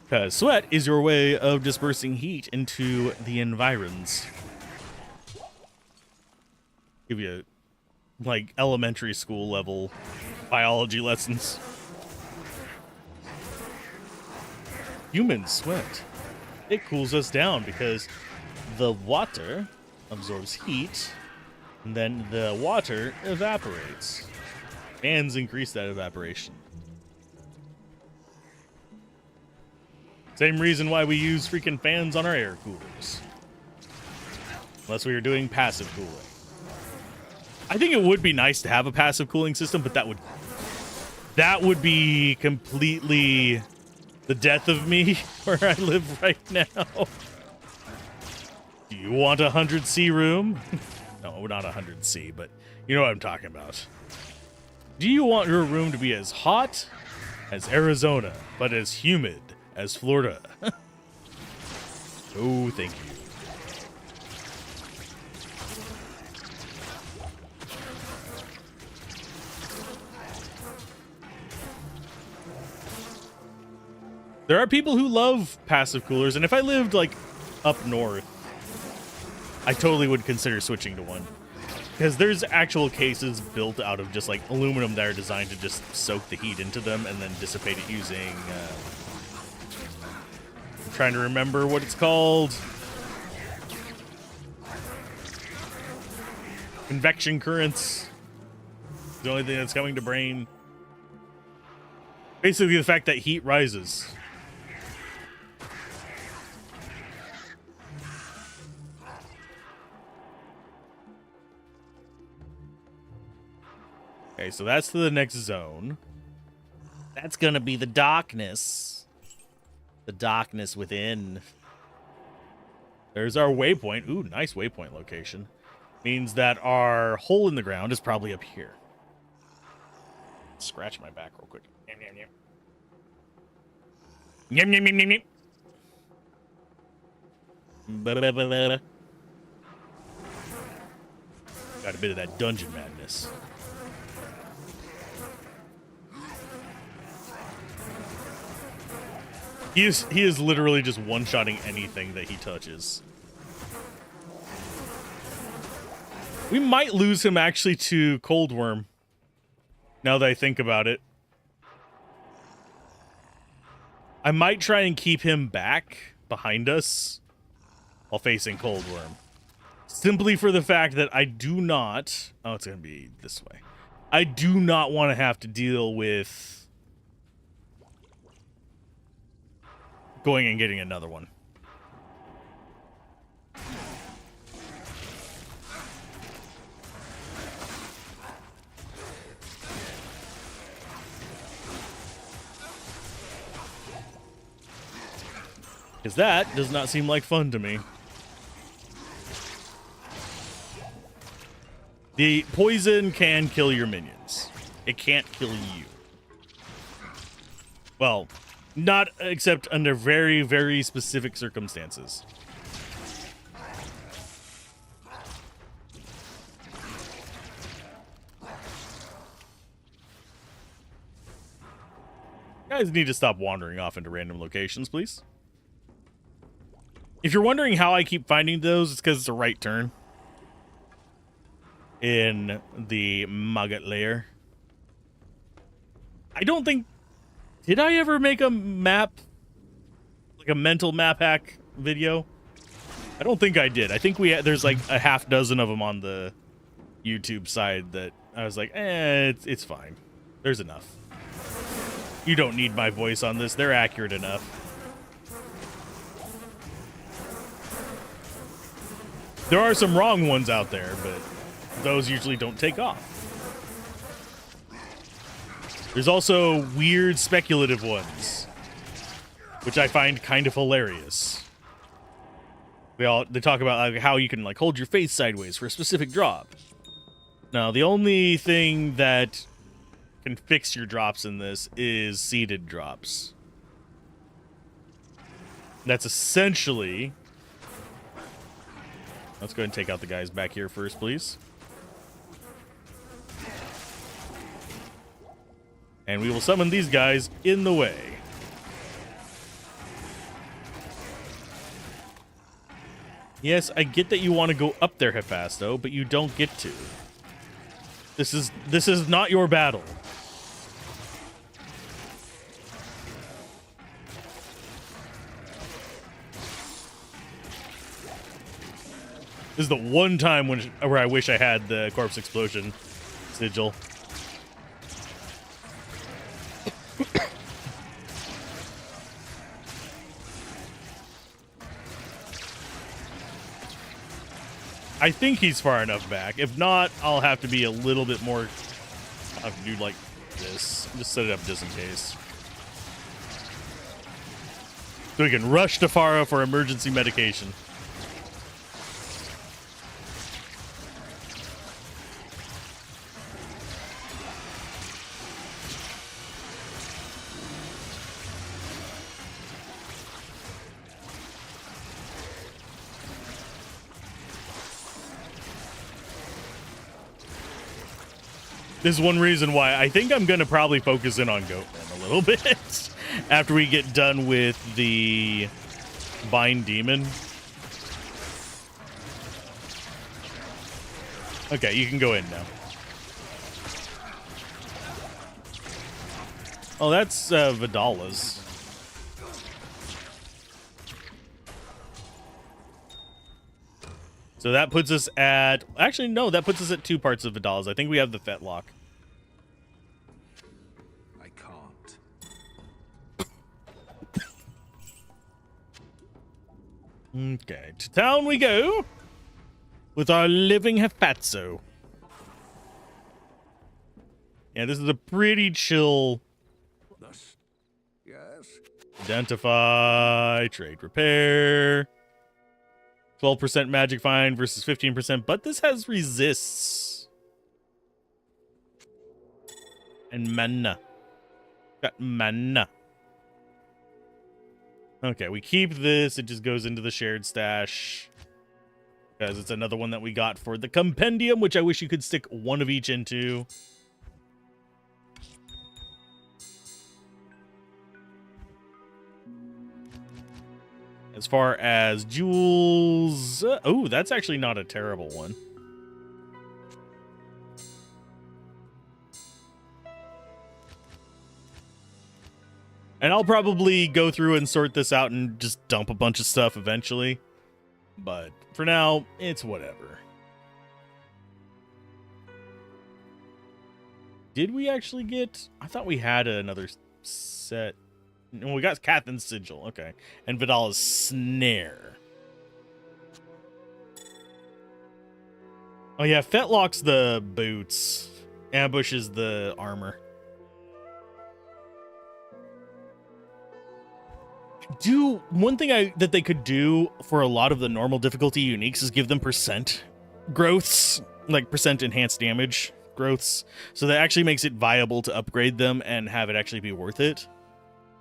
Because sweat is your way of dispersing heat into the environs. Give you, like, elementary school level biology lessons. Human sweat. It cools us down because the water absorbs heat, and then the water evaporates. Fans increase that evaporation. Same reason why we use freaking fans on our air coolers. Unless we are doing passive cooling. I think it would be nice to have a passive cooling system, but that would be completely the death of me where I live right now. Do you want a 100C room? No, not 100C, but you know what I'm talking about. Do you want your room to be as hot as Arizona, but as humid as Florida? Oh, thank you. There are people who love passive coolers, and if I lived, like, up north, I totally would consider switching to one. Because there's actual cases built out of just, like, aluminum that are designed to just soak the heat into them and then dissipate it using... I'm trying to remember what it's called. Convection currents. The only thing that's coming to brain. Basically the fact that heat rises. Okay, so that's to the next zone. That's gonna be the darkness. The darkness within. There's our waypoint. Ooh, nice waypoint location. Means that our hole in the ground is probably up here. Scratch my back real quick. Yum, yum, yum. Yum, yum, yum, yum, yum. Ba-da-ba-ba-ba. Got a bit of that dungeon madness. He is literally just one-shotting anything that he touches. We might lose him actually to Cold Worm. Now that I think about it. I might try and keep him back behind us while facing Cold Worm. Simply for the fact that I do not... Oh, it's going to be this way. I do not want to have to deal with going and getting another one. Because that does not seem like fun to me. The poison can kill your minions. It can't kill you. Well, not except under very, very specific circumstances. Guys need to stop wandering off into random locations, please. If you're wondering how I keep finding those, it's because it's a right turn in the Maggot layer. I don't think... Did I ever make a map? Like a mental map hack video? I don't think I did. I think there's like a half dozen of them on the YouTube side that I was like, it's fine. There's enough. You don't need my voice on this. They're accurate enough. There are some wrong ones out there, but those usually don't take off. There's also weird speculative ones, which I find kind of hilarious. They talk about like how you can like hold your face sideways for a specific drop. Now, the only thing that can fix your drops in this is seeded drops. That's essentially... Let's go ahead and take out the guys back here first, please. And we will summon these guys in the way. Yes, I get that you want to go up there, Hephasto, but you don't get to. This is not your battle. This is the one time where I wish I had the corpse explosion sigil. I think he's far enough back. If not, I'll have to be a little bit more... I'll have to do like this. Just set it up just in case. So we can rush to Farah for emergency medication. This is one reason why I think I'm going to probably focus in on Goatman a little bit after we get done with the Bind Demon. Okay, you can go in now. Oh, that's Vidala's. So that puts us at... Actually, no, that puts us at 2 parts of Vidala's. I think we have the Fetlock. I can't. Okay, to town we go with our living Hephazo. Yeah, this is a pretty chill... Thus, yes. Identify, trade, repair. 12% magic find versus 15%, but this has resists. And mana. Got mana. Okay, we keep this. It just goes into the shared stash. Because it's another one that we got for the compendium, which I wish you could stick one of each into. As far as jewels, oh, that's actually not a terrible one. And I'll probably go through and sort this out and just dump a bunch of stuff eventually. But for now, it's whatever. Did we actually get... I thought we had another set. No, we got Cathan's Sigil. Okay. And Vidala's Snare. Oh yeah, Fetlock's the boots. Ambush is the armor. One thing that they could do for a lot of the normal difficulty uniques is give them percent growths, like percent enhanced damage growths, so that actually makes it viable to upgrade them and have it actually be worth it.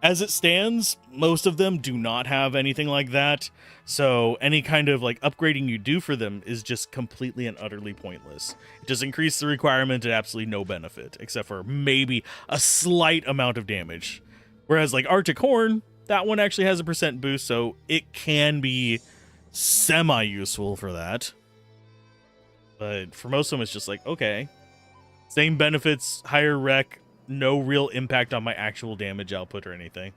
As it stands, most of them do not have anything like that, so any kind of like upgrading you do for them is just completely and utterly pointless. It just increases the requirement at absolutely no benefit, except for maybe a slight amount of damage. Whereas like Arctic Horn, that one actually has a percent boost, so it can be semi-useful for that. But for most of them, it's just like, okay, same benefits, higher rec, no real impact on my actual damage output or anything.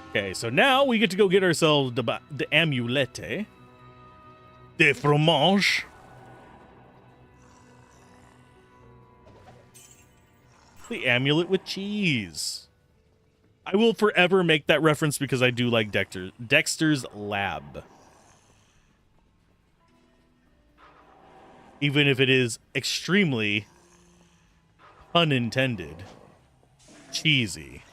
Okay, so now we get to go get ourselves the amulette de fromage. The amulet with cheese. I will forever make that reference because I do like Dexter's Lab. Even if it is extremely unintended, cheesy.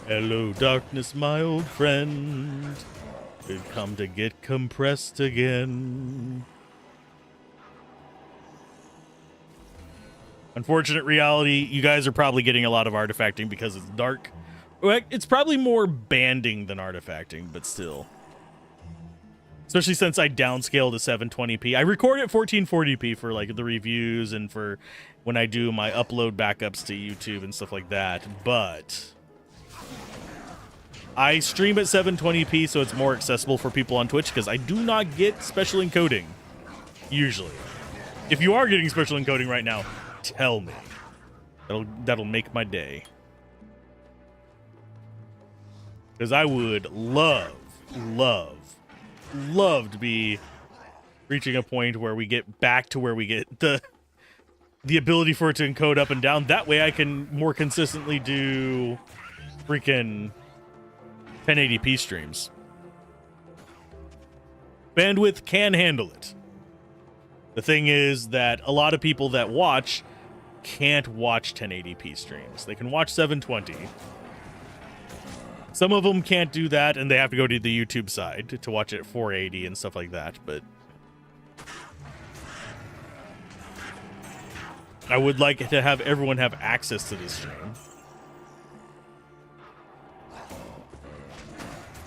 Hello, darkness, my old friend. We've come to get compressed again. Unfortunate reality, you guys are probably getting a lot of artifacting because it's dark. It's probably more banding than artifacting, but still. Especially since I downscale to 720p. I record at 1440p for like the reviews and for when I do my upload backups to YouTube and stuff like that, but I stream at 720p, so it's more accessible for people on Twitch because I do not get special encoding, usually. If you are getting special encoding right now, tell me. That'll make my day. Because I would love to be reaching a point where we get back to where we get the ability for it to encode up and down. That way I can more consistently do freaking 1080p streams. Bandwidth can handle it. The thing is that a lot of people that watch can't watch 1080p streams. They can watch 720. Some of them can't do that, and they have to go to the YouTube side to watch it at 480 and stuff like that, but I would like to have everyone have access to this stream.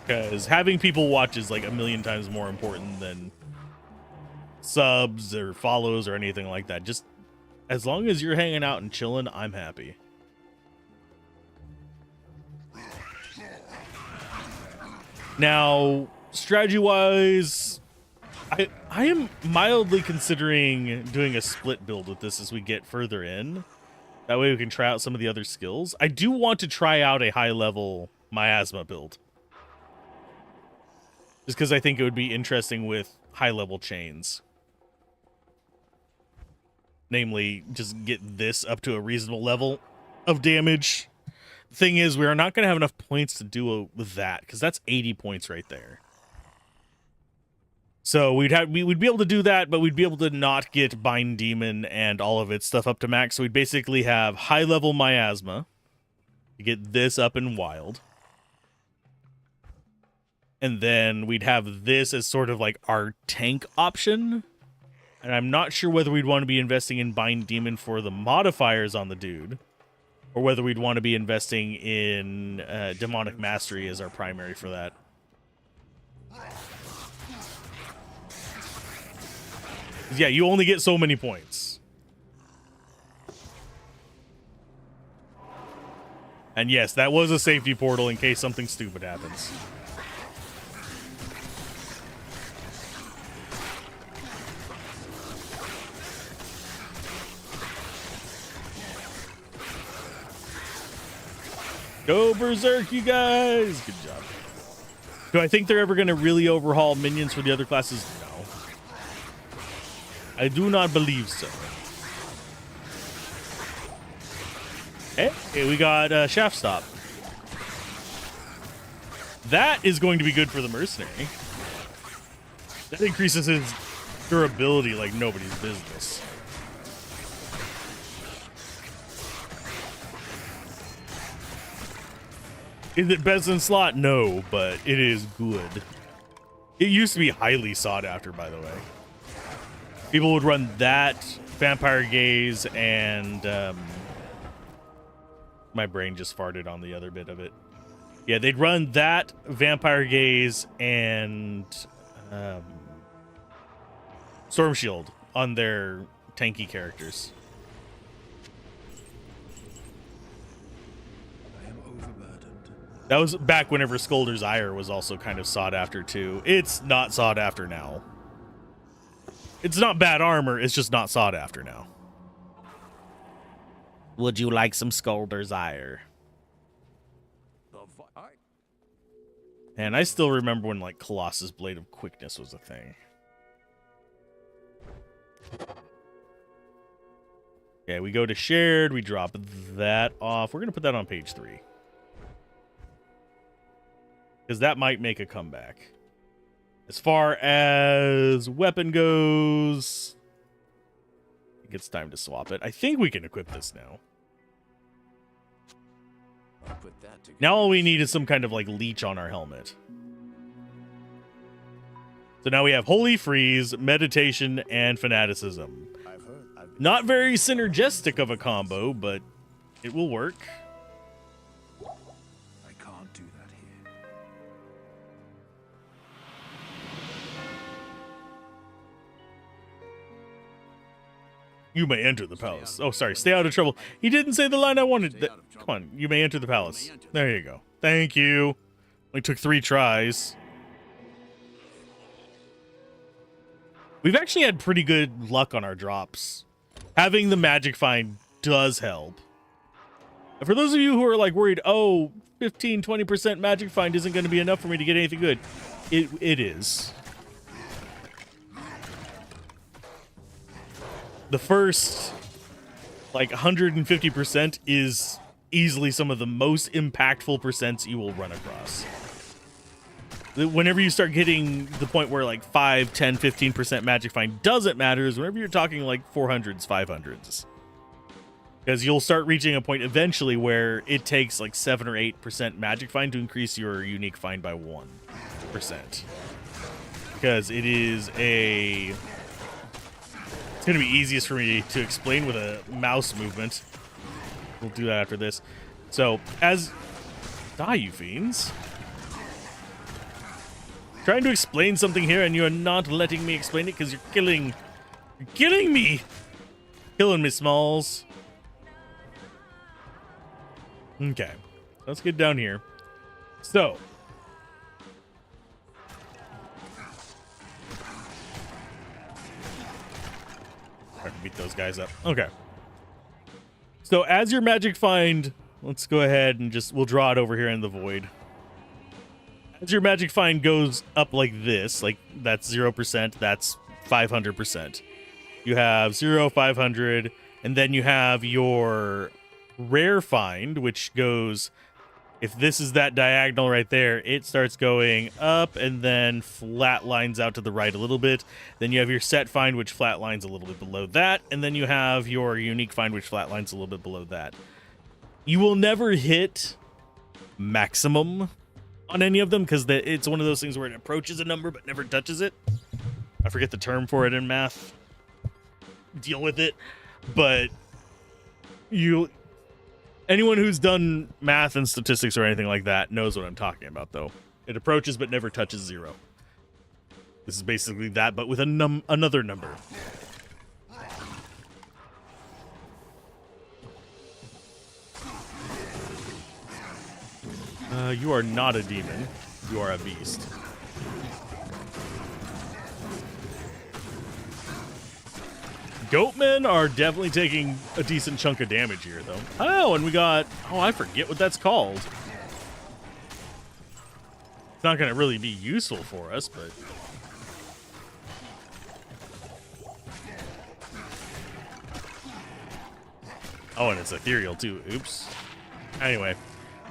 Because having people watch is like a million times more important than subs or follows or anything like that. Just as long as you're hanging out and chilling, I'm happy. Now, strategy-wise, I am mildly considering doing a split build with this as we get further in. That way we can try out some of the other skills. I do want to try out a high-level miasma build. Just because I think it would be interesting with high-level chains. Namely, just get this up to a reasonable level of damage. The thing is, we are not going to have enough points to do with that, because that's 80 points right there. So we would be able to do that, but we'd be able to not get Bind Demon and all of its stuff up to max. So we'd basically have high-level miasma to get this up and wild. And then we'd have this as sort of like our tank option And I'm not sure whether we'd want to be investing in Bind Demon for the modifiers on the dude, or whether we'd want to be investing in Demonic Mastery as our primary for that. Yeah, you only get so many points. And yes, that was a safety portal in case something stupid happens. Go berserk, you guys! Good job. Do I think they're ever going to really overhaul minions for the other classes? No. I do not believe so. Hey, we got Shaft Stop. That is going to be good for the mercenary. That increases his durability like nobody's business. Is it best in slot? No, but it is good. It used to be highly sought after, by the way. People would run that, Vampire Gaze, and my brain just farted on the other bit of it. Yeah, they'd run that, Vampire Gaze, and Storm Shield on their tanky characters. I am overburdened. That was back whenever Skolder's Ire was also kind of sought after too. It's not sought after now. It's not bad armor, it's just not sought after now. Would you like some Skolder's Ire? And I still remember when like Colossus Blade of Quickness was a thing. Okay, we go to shared, we drop that off. We're gonna put that on page 3. Because that might make a comeback. As far as weapon goes, I think it's time to swap it. I think we can equip this now. Put that together. Now all we need is some kind of like leech on our helmet. So now we have Holy Freeze, Meditation, and Fanaticism. Not very synergistic of a combo, but it will work. I can't do that here. You may enter the palace. Oh, sorry. Stay out of trouble. He didn't say the line I wanted. Come on. You may enter the palace. There you go. Thank you. Only took 3 tries. We've actually had pretty good luck on our drops. Having the Magic Find does help. And for those of you who are like worried, oh, 15-20% Magic Find isn't going to be enough for me to get anything good. It is. The first, like, 150% is easily some of the most impactful percents you will run across. Whenever you start getting the point where, like, 5, 10, 15% Magic Find doesn't matter is whenever you're talking, like, 400s, 500s. Because you'll start reaching a point eventually where it takes, like, 7 or 8% Magic Find to increase your unique find by 1%. Because it is a... It's going to be easiest for me to explain with a mouse movement. We'll do that after this. So, as... Die, you fiends. Trying to explain something here and you're not letting me explain it because you're killing... You're killing me! Killing me, Smalls. Okay. Let's get down here. So... Trying to beat those guys up. Okay. So as your Magic Find, let's go ahead and we'll draw it over here in the void. As your Magic Find goes up like this, like that's 0%, that's 500%. You have 0, 500, and then you have your Rare Find, which goes, if this is that diagonal right there, it starts going up and then flat lines out to the right a little bit. Then you have your Set Find, which flat lines a little bit below that. And then you have your Unique Find, which flat lines a little bit below that. You will never hit maximum on any of them because it's one of those things where it approaches a number but never touches it. I forget the term for it in math. deal with it. But anyone who's done math and statistics or anything like that knows what I'm talking about, though. It approaches but never touches 0. This is basically that, but with another number. You are not a demon. You are a beast. Goatmen are definitely taking a decent chunk of damage here, though. Oh, and we got... Oh, I forget what that's called. It's not going to really be useful for us, but... Oh, and it's ethereal, too. Oops. Anyway.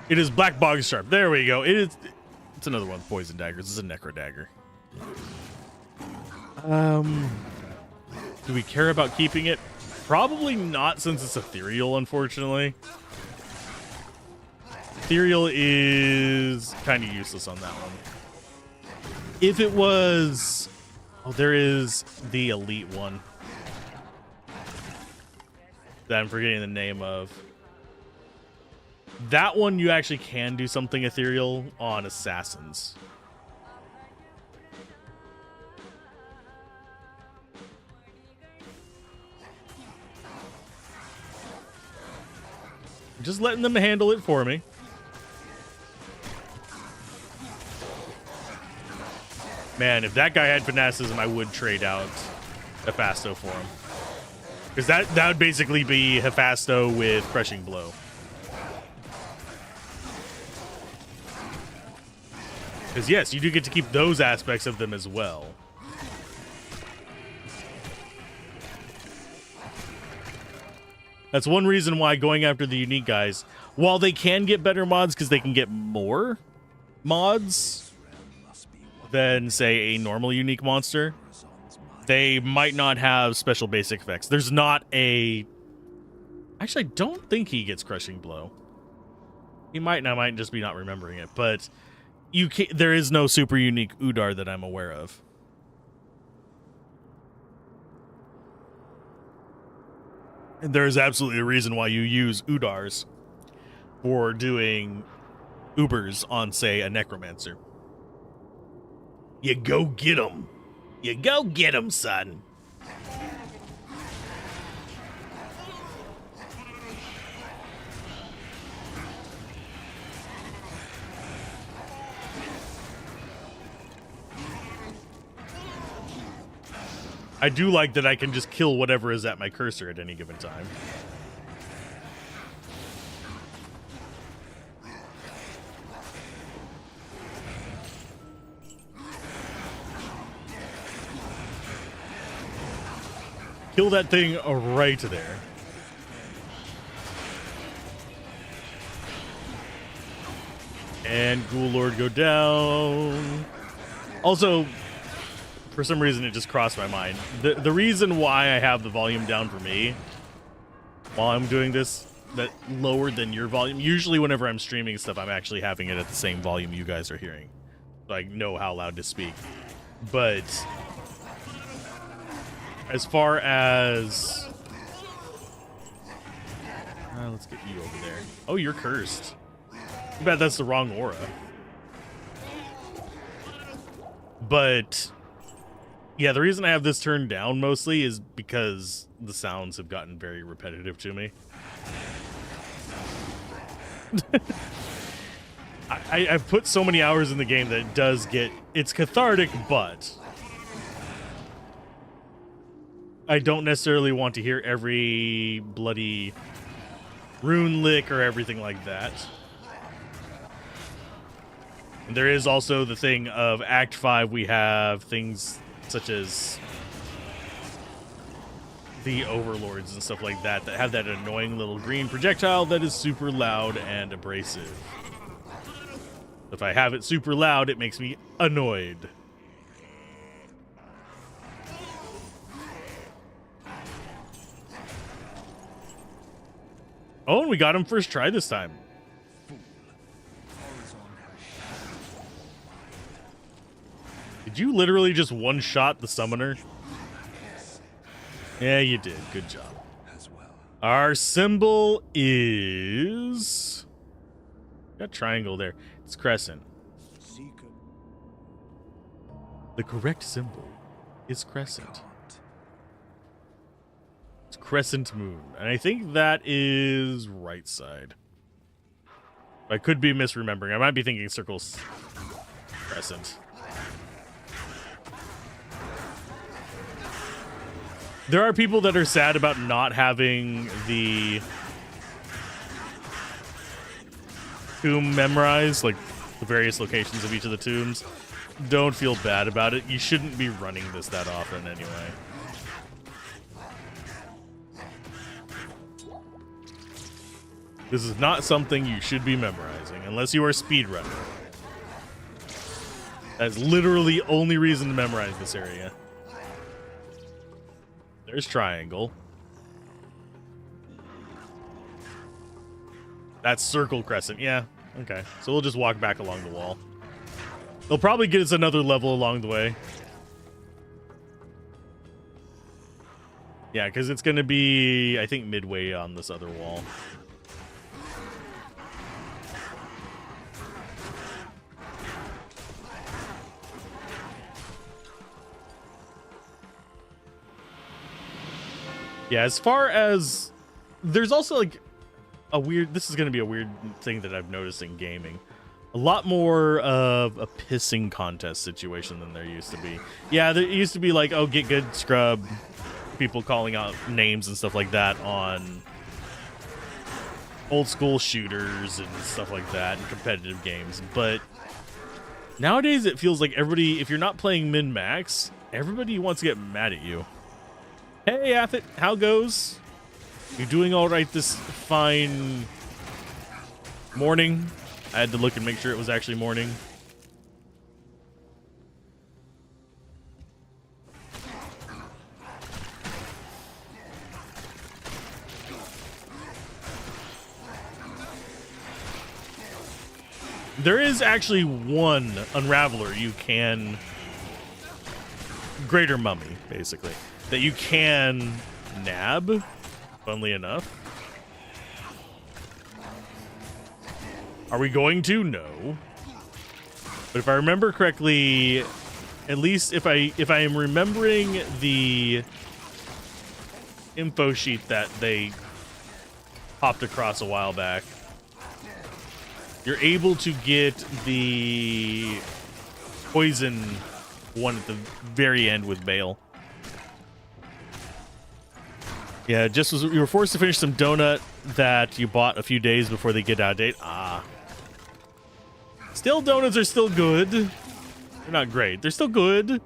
It is Black Bog Sharp. There we go. It's another one of Poison Daggers. It's a Necro Dagger. Do we care about keeping it? Probably not, since it's ethereal, unfortunately. Ethereal is kind of useless on that one. If it was... Oh, there is the elite one that I'm forgetting the name of. That one you actually can do something ethereal on assassins. Just letting them handle it for me. Man, if that guy had fanaticism, I would trade out Hephasto for him. Because that would basically be Hephasto with Crushing Blow. Because yes, you do get to keep those aspects of them as well. That's one reason why going after the unique guys, while they can get better mods because they can get more mods than, say, a normal unique monster, they might not have special basic effects. There's not a... Actually, I don't think he gets Crushing Blow. He might, and I might just be not remembering it, but there is no super unique Udar that I'm aware of. And there is absolutely a reason why you use Udars for doing Ubers on, say, a Necromancer. You go get 'em. You go get 'em, son. I do like that I can just kill whatever is at my cursor at any given time. Kill that thing right there. And Ghoul Lord go down. Also, for some reason, it just crossed my mind. The reason why I have the volume down for me while I'm doing this, that lower than your volume, usually whenever I'm streaming stuff, I'm actually having it at the same volume you guys are hearing. So I know how loud to speak. But as far as... let's get you over there. Oh, you're cursed. Too bad that's the wrong aura. But... yeah, the reason I have this turned down mostly is because the sounds have gotten very repetitive to me. I've put so many hours in the game that it does get... it's cathartic, but... I don't necessarily want to hear every bloody rune lick or everything like that. And there is also the thing of Act 5, we have things... such as the overlords and stuff like that have that annoying little green projectile that is super loud and abrasive. If I have it super loud, it makes me annoyed. Oh, and we got him first try this time. Did you literally just one-shot the summoner? Yeah, you did. Good job. as well. Our symbol is... Got triangle there. It's crescent. Seeker The correct symbol is crescent. can't. It's crescent moon. And I think that is right side. I could be misremembering. I might be thinking circles crescent. There are people that are sad about not having the tomb memorized, like the various locations of each of the tombs. Don't feel bad about it. You shouldn't be running this that often anyway. This is not something you should be memorizing unless you are a speedrunner. That's literally the only reason to memorize this area. There's triangle. That's circle crescent. Yeah. Okay. So we'll just walk back along the wall. They'll probably get us another level along the way. Yeah, because it's going to be, I think, midway on this other wall. Yeah, as far as... There's also, like, a weird... This is going to be a weird thing that I've noticed in gaming. A lot more of a pissing contest situation than there used to be. Yeah, there used to be, like, oh, get good, scrub. People calling out names and stuff like that on old school shooters and stuff like that in competitive games. But nowadays it feels like everybody... If you're not playing min-max, everybody wants to get mad at you. Hey, Athit, how goes? You doing all right this fine morning? I had to look and make sure it was actually morning. There is actually one Unraveler you can... Greater Mummy, basically. That you can nab, funnily enough. Are we going to? No. But if I remember correctly, at least if I am remembering the info sheet that they popped across a while back, you're able to get the poison one at the very end with Bale. Yeah, just was you were forced to finish some donut that you bought a few days before they get out of date. Ah. Still, donuts are still good. They're not great. They're still good.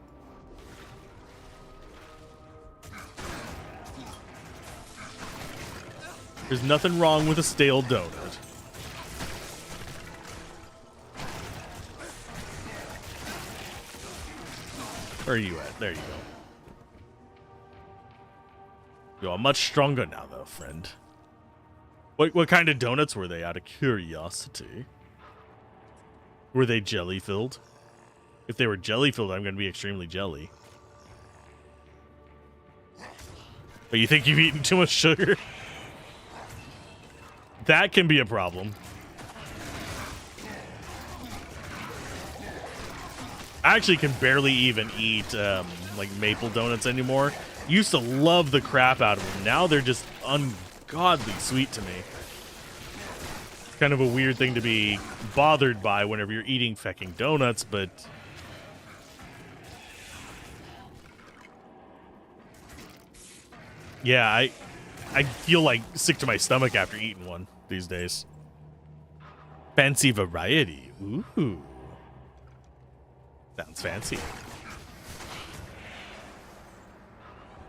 There's nothing wrong with a stale donut. Where are you at? There you go. You are much stronger now, though, friend. What kind of donuts were they, out of curiosity? Were they jelly-filled? If they were jelly-filled, I'm going to be extremely jelly. But you think you've eaten too much sugar? That can be a problem. I actually can barely even eat like maple donuts anymore. Used to love the crap out of them. Now they're just ungodly sweet to me. It's kind of a weird thing to be bothered by whenever you're eating fecking donuts, but... Yeah, I feel like sick to my stomach after eating one these days. Fancy variety. Ooh. Sounds fancy.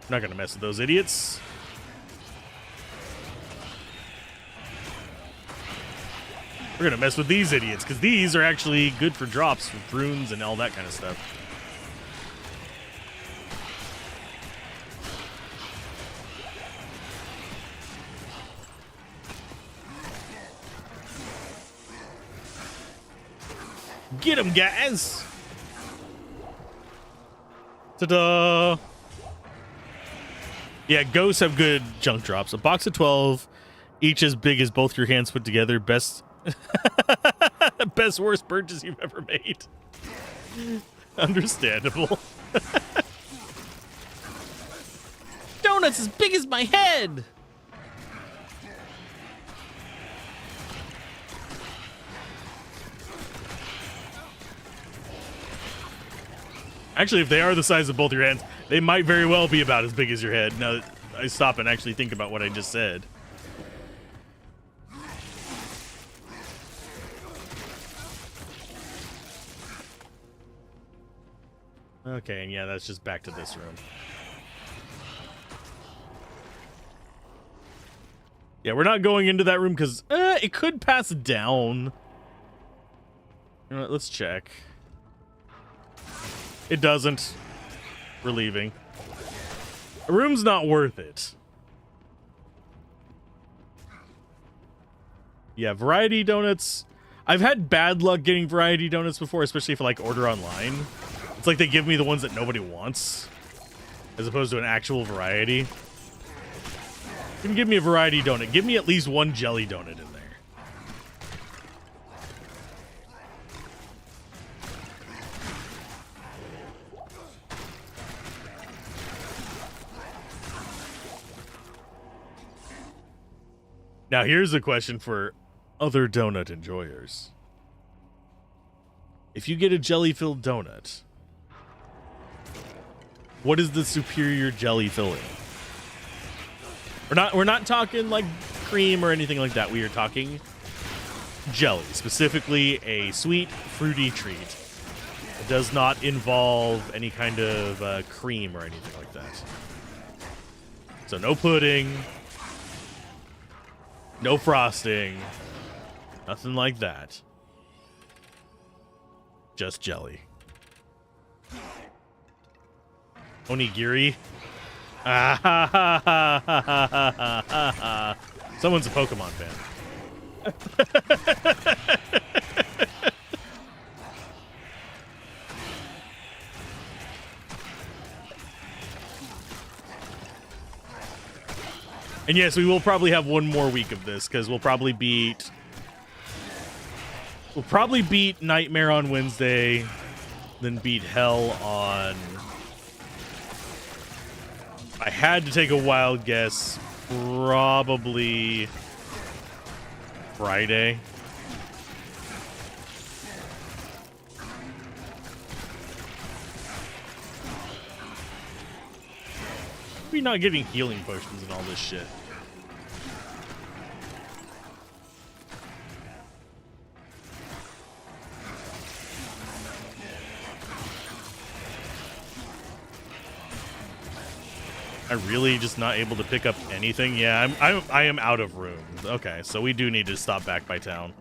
I'm not gonna mess with those idiots. We're gonna mess with these idiots, because these are actually good for drops, for runes, and all that kind of stuff. Get him, guys! Ta-da! Yeah, ghosts have good junk drops. A box of 12, each as big as both your hands put together. Best worst purchase you've ever made. Understandable. Donuts as big as my head. Actually, if they are the size of both your hands, they might very well be about as big as your head. Now that I stop and actually think about what I just said. Okay, and yeah, that's just back to this room. Yeah, we're not going into that room because it could pass down. You know what, let's check. It doesn't. We're leaving. A room's not worth it. Yeah, variety donuts. I've had bad luck getting variety donuts before, especially if I like order online. It's like they give me the ones that nobody wants, as opposed to an actual variety. You can give me a variety donut. Give me at least one jelly donut in there. Now, here's a question for other donut enjoyers. If you get a jelly-filled donut, what is the superior jelly filling? We're not talking like cream or anything like that. We are talking jelly, specifically a sweet, fruity treat. It does not involve any kind of cream or anything like that. So no pudding, no frosting, nothing like that. Just jelly. Onigiri. Ah, ha, ha, ha, ha, ha, ha, ha, ha. Someone's a Pokemon fan. And yes, we will probably have one more week of this because we'll probably beat Nightmare on Wednesday, then beat Hell on. I had to take a wild guess, probably Friday. We're not getting healing potions and all this shit. I'm really just not able to pick up anything. Yeah, I am out of room. Okay, so we do need to stop back by town.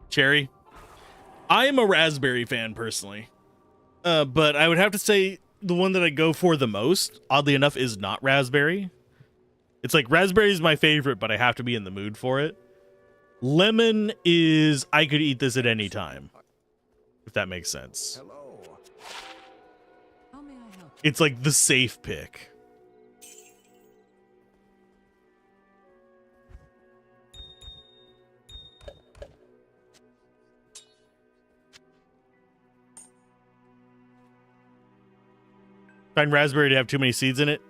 Cherry. I am a raspberry fan personally. But I would have to say the one that I go for the most, oddly enough, is not raspberry. It's like raspberry is my favorite, but I have to be in the mood for it. Lemon is I could eat this at any time, if that makes sense. Hello. How may I help? It's like the safe pick. Find raspberry to have too many seeds in it?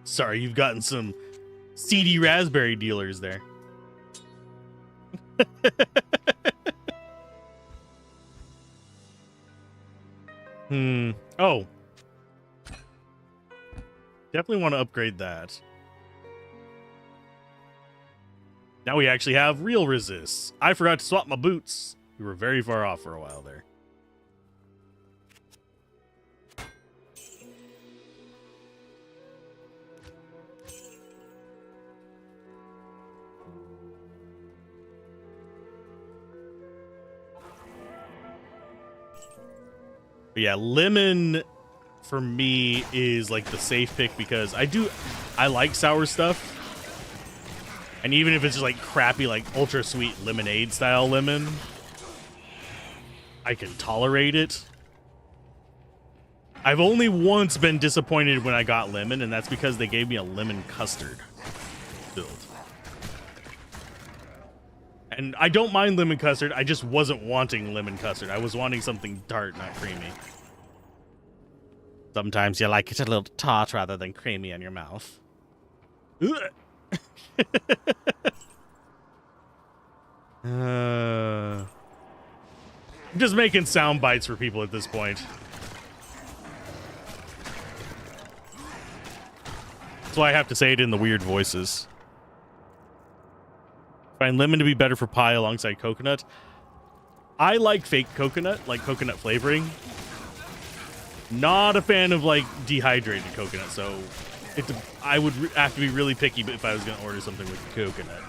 Sorry, you've gotten some seedy raspberry dealers there. Oh. Definitely want to upgrade that. Now we actually have real resists. I forgot to swap my boots. We were very far off for a while there. But yeah, lemon for me is like the safe pick because I like sour stuff. And even if it's just like crappy, like ultra sweet lemonade style lemon, I can tolerate it. I've only once been disappointed when I got lemon, and that's because they gave me a lemon custard build. And I don't mind lemon custard, I just wasn't wanting lemon custard. I was wanting something tart, not creamy. Sometimes you like it a little tart rather than creamy in your mouth. I'm just making sound bites for people at this point. That's why I have to say it in the weird voices. Find lemon to be better for pie alongside coconut. I like fake coconut, like coconut flavoring. Not a fan of like dehydrated coconut, so I would have to be really picky if I was going to order something with coconut.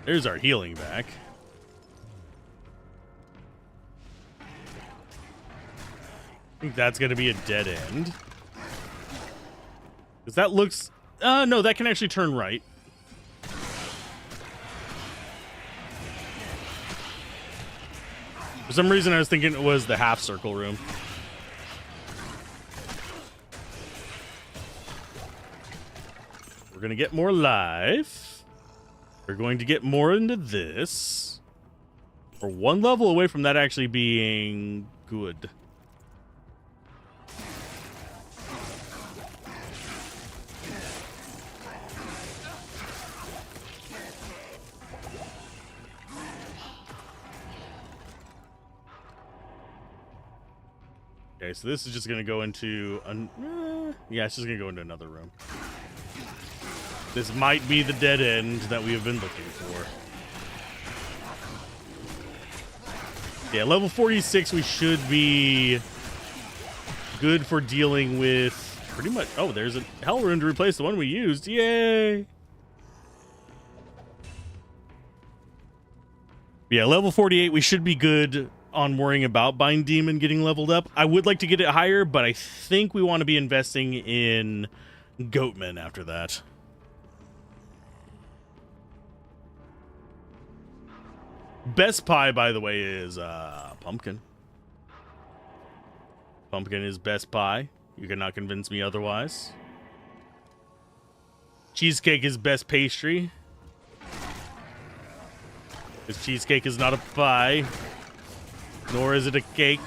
There's our healing back. I think that's going to be a dead end. Because that looks... no, that can actually turn right. For some reason, I was thinking it was the half circle room. We're going to get more life. We're going to get more into this. We're one level away from that actually being good. Okay, so this is just going to go into... yeah, it's just going to go into another room. This might be the dead end that we have been looking for. Yeah, level 46, we should be good for dealing with pretty much... Oh, there's a hell rune to replace the one we used. Yay! Yeah, level 48, we should be good on worrying about Bind Demon getting leveled up. I would like to get it higher, but I think we want to be investing in Goatman after that. Best pie, by the way, is pumpkin. Pumpkin is best pie. You cannot convince me otherwise. Cheesecake is best pastry. Because cheesecake is not a pie. Nor is it a cake.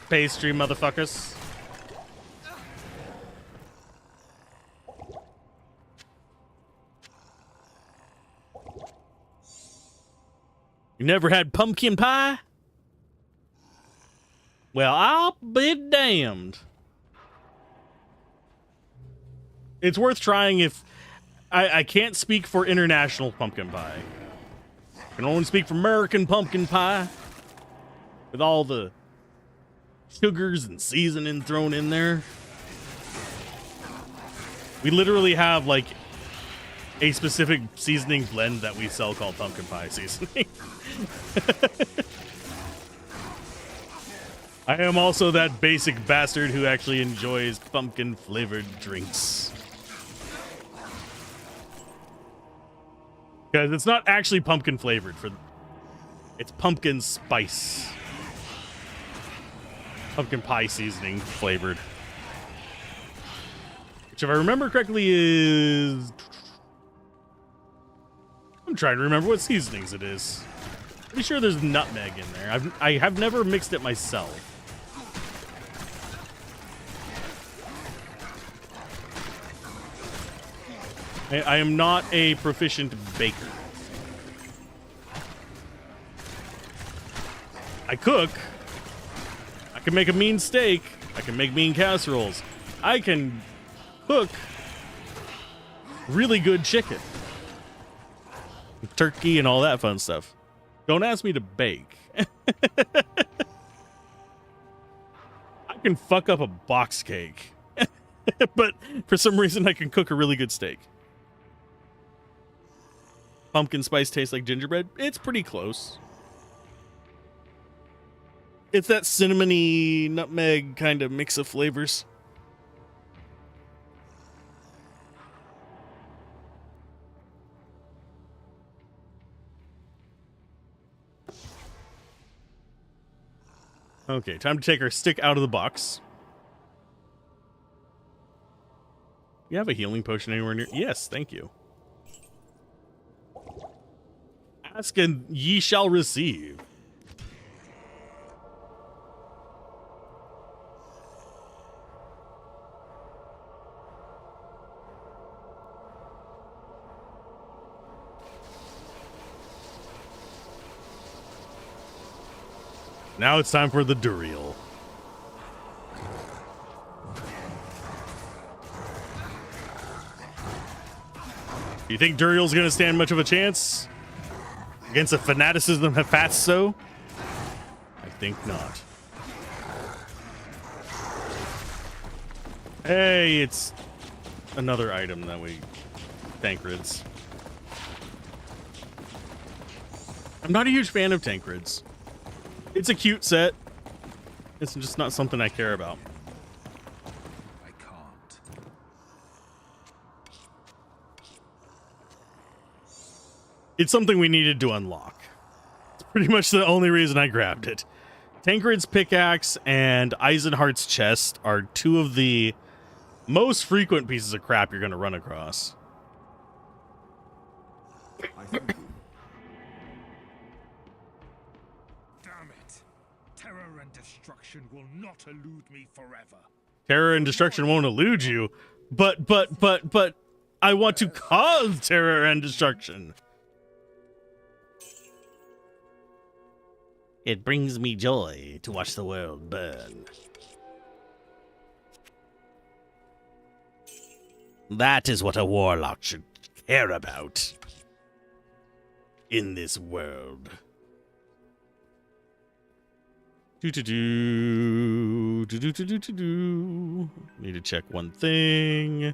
Pastry, motherfuckers. You never had pumpkin pie? Well, I'll be damned. It's worth trying if... I can't speak for international pumpkin pie. I can only speak for American pumpkin pie. With all the sugars and seasoning thrown in there. We literally have, like, a specific seasoning blend that we sell called pumpkin pie seasoning. I am also that basic bastard who actually enjoys pumpkin flavored drinks. Because it's not actually pumpkin flavored, it's pumpkin spice. Pumpkin pie seasoning flavored. Which, if I remember correctly, is... I'm trying to remember what seasonings it is. Pretty sure there's nutmeg in there. I have never mixed it myself. I am not a proficient baker. I cook. I can make a mean steak. I can make mean casseroles. I can cook really good chicken. Turkey and all that fun stuff. Don't ask me to bake. I can fuck up a box cake. But for some reason I can cook a really good steak. Pumpkin spice tastes like gingerbread. It's pretty close. It's that cinnamony nutmeg kind of mix of flavors. Okay, time to take our stick out of the box. You have a healing potion anywhere near? Yes, thank you. Ask and ye shall receive. Now it's time for the Duriel. Do you think Duriel's going to stand much of a chance against the fanaticism of Fatso? I think not. Hey, it's another item that we... Tankreds. I'm not a huge fan of Tankreds. It's a cute set. It's just not something I care about. I can't. It's something we needed to unlock. It's pretty much the only reason I grabbed it. Tancred's pickaxe and Eisenhart's chest are two of the most frequent pieces of crap you're going to run across. I thank you. Damn it. Terror and destruction will not elude me forever. Terror and destruction won't elude you, but I want to cause terror and destruction. It brings me joy to watch the world burn. That is what a warlock should care about in this world. Need to check one thing.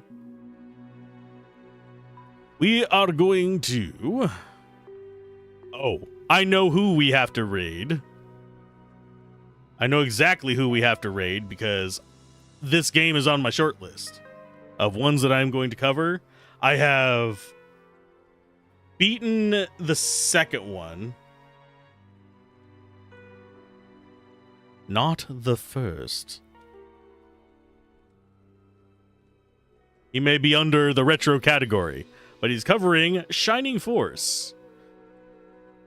We are going to... Oh, I know who we have to raid. I know exactly who we have to raid because this game is on my short list of ones that I'm going to cover. I have beaten the second one. Not the first. He may be under the retro category, but he's covering Shining Force.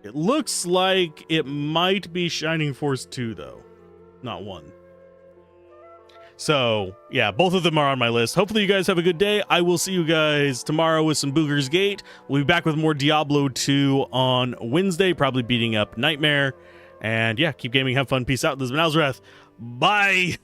It looks like it might be Shining Force 2, though. Not 1. So, yeah, both of them are on my list. Hopefully you guys have a good day. I will see you guys tomorrow with some Booger's Gate. We'll be back with more Diablo 2 on Wednesday, probably beating up Nightmare. And yeah, keep gaming, have fun, peace out. This has been Alzorath. Bye!